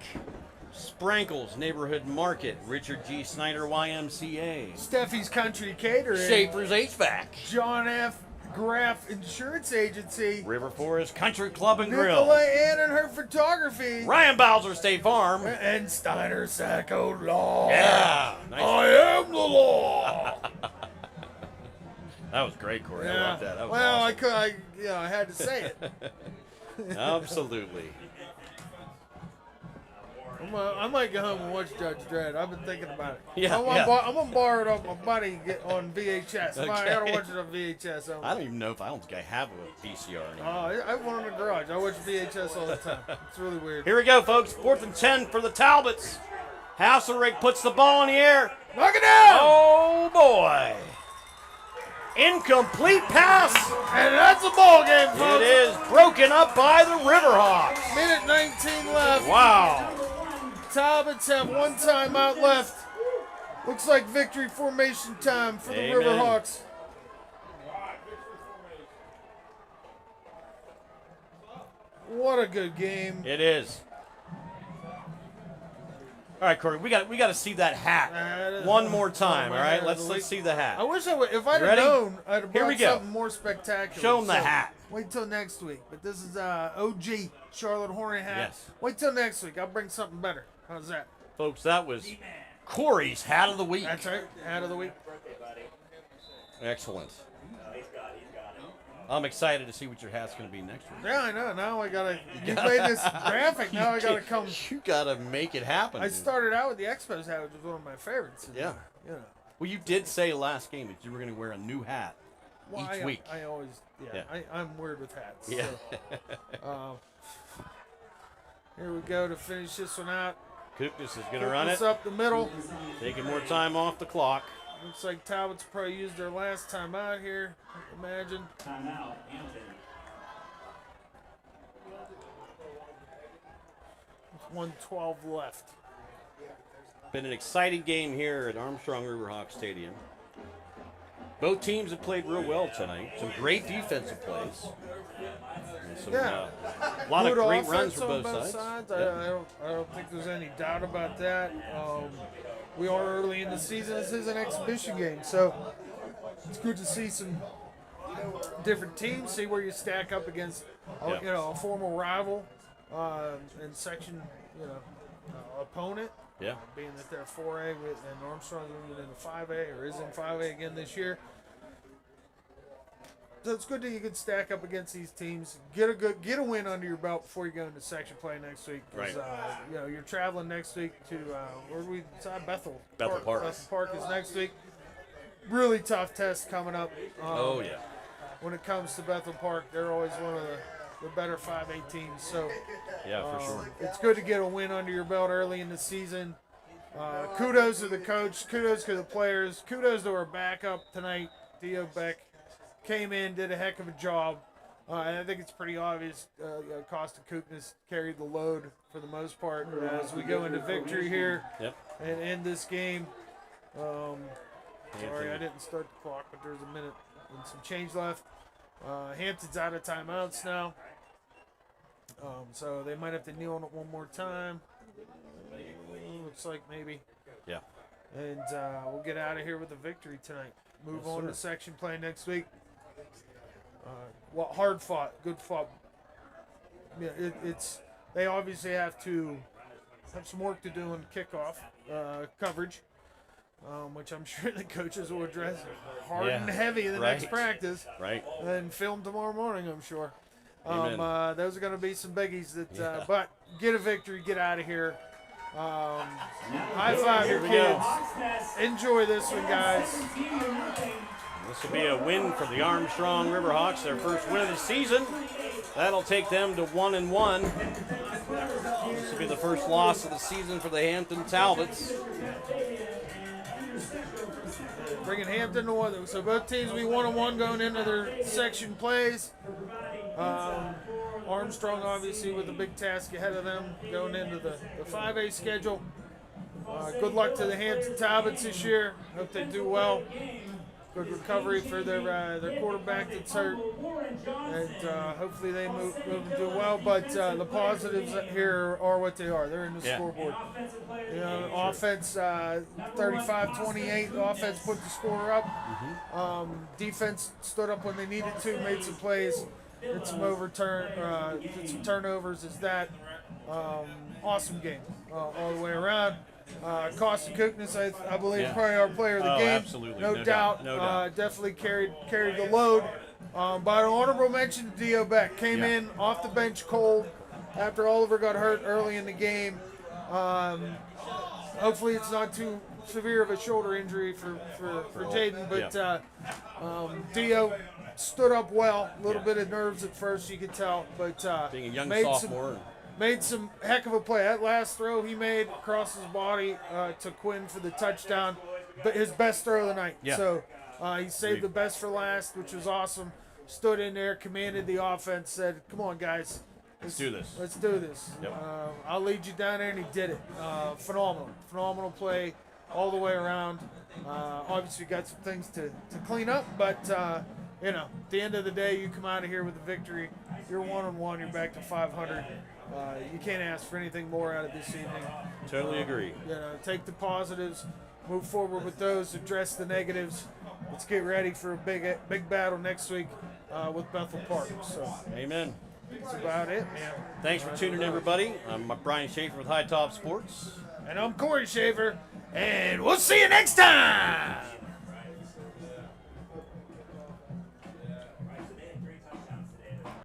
Sprankles Neighborhood Market, Richard G. Snyder YMCA, Steffi's Country Catering. Schaefer's HVAC, John F. Graff Insurance Agency. River Forest Country Club and Grill, Nicola Ann and her photography. Ryan Bowser State Farm, And Steiner Sacco Law. yeah, nice. I am the law. That was great, Corey. I love that. That was Well, awesome. I had to say it. Absolutely. I might go home and watch Judge Dredd. I've been thinking about it. Yeah, I'm yeah. gonna borrow it off my buddy on VHS. I gotta Okay. watch it on VHS. I don't even know if I don't think I have a VCR anymore. I have one in the garage. I watch VHS all the time. It's really weird. Here we go, folks. 4th and 10 for the Talbots. Hasselrig puts the ball in the air. Knock it down! Oh, boy. Incomplete pass. And that's a ball game, folks. It is broken up by the Riverhawks. Minute 19 left. Wow. Talbots have 1 timeout left. Looks like victory formation time for the Amen. Riverhawks. What a good game. It is. All right, Corey, we got to see that hat one more time. All right, let's see the I hat. wish I would. If I'd have Ready? known, I'd have Here we brought go. something more spectacular. Show 'em the hat. Wait till next week. But this is OG Charlotte Hornet hat. Yes. Wait till next week. I'll bring something better. How's that? Folks, that was Corey's hat of the week. That's right. Hat of the week. Excellent. I'm excited to see what your hat's going to be next week. Yeah, I know. Now I gotta. You made this graphic. Now I gotta come. You got to make it happen. I started out with the Expos hat, which was one of my favorites. And, Yeah. You know. Well, you did say last game that you were going to wear a new hat Well, each week. I always. Yeah. I'm weird with hats. Yeah. So, here we go to finish this one out. Kukis is going to run This it, up the middle. taking more time off the clock. Looks like Talbots probably used their last time out here. Imagine. Timeout, Hampton. 1:12 left. Been an exciting game here at Armstrong Riverhawk Stadium. Both teams have played real well tonight. Some great defensive plays. And some, Yeah. a lot of Good great offense runs from on both sides. Yep. I don't think there's any doubt about that. We are early in the season. This is an exhibition game, so it's good to see some different teams. See where you stack up against, a former rival and section, opponent. Yeah. Being that they're 4A and Armstrong's moving into 5A or is in 5A again this year. So it's good that you can stack up against these teams. Get a win under your belt before you go into section play next week. 'Cause, Right. You're traveling next week to where do we decide? Bethel. Bethel Park. Bethel Park is next week. Really tough test coming up. Oh, yeah. When it comes to Bethel Park, they're always one of the better 5A teams. So Yeah, for sure. it's good to get a win under your belt early in the season. Kudos to the coach. Kudos to the players. Kudos to our backup tonight, Theo Beck. Came in, did a heck of a job. And I think it's pretty obvious Costa Kuknis carried the load for the most part as we go into victory here and end this game. Sorry, I didn't start the clock, but there's a minute and some change left. Hampton's out of timeouts now. So they might have to kneel on it one more time. Looks like maybe. Yeah. And we'll get out of here with a victory tonight. Move on to section play next week. Hard fought, good fought. Yeah, they obviously have to have some work to do in kickoff coverage, which I'm sure the coaches will address hard and heavy in the next practice. Right. And film tomorrow morning, I'm sure. Amen. Those are going to be some biggies that, but get a victory, get out of here. High five your kids. Enjoy this one, guys. This will be a win for the Armstrong Riverhawks, their first win of the season. That'll take them to 1-1. This will be the first loss of the season for the Hampton Talbots. Bringing Hampton to 1. So both teams will be 1-1 going into their section plays. Armstrong obviously with a big task ahead of them going into the 5A schedule. Good luck to the Hampton Talbots this year. Hope they do well. Good recovery for their quarterback that's hurt, and hopefully they move and do well. But the positives here are what they are. They're in the scoreboard. You know, offense 35-28. The offense put the score up. Defense stood up when they needed to, made some plays, did some did some turnovers. Is that awesome game all the way around. Costa Kuknis, I believe, probably our player of the game. Absolutely. No doubt. Definitely carried the load. But an honorable mention to Dio Beck. Came in off the bench cold after Oliver got hurt early in the game. Hopefully it's not too severe of a shoulder injury for Jaden. But Dio stood up well. A little bit of nerves at first, you could tell. But being a young made sophomore. Made some heck of a play. That last throw he made across his body to Quinn for the touchdown, but his best throw of the night. Yeah. So he saved the best for last, which was awesome. Stood in there, commanded the offense, said, "Come on, guys. Let's do this. Let's do this. Yep. I'll lead you down there," and he did it. Phenomenal play all the way around. Obviously got some things to clean up, but at the end of the day, you come out of here with a victory. You're 1-1. You're back to 500. You can't ask for anything more out of this evening. Totally agree. Take the positives, move forward with those, address the negatives. Let's get ready for a big battle next week with Bethel Park. So, amen. That's about it, man. Thanks for tuning in, everybody. I'm Brian Schaefer with High Top Sports. And I'm Corey Schaefer, and we'll see you next time.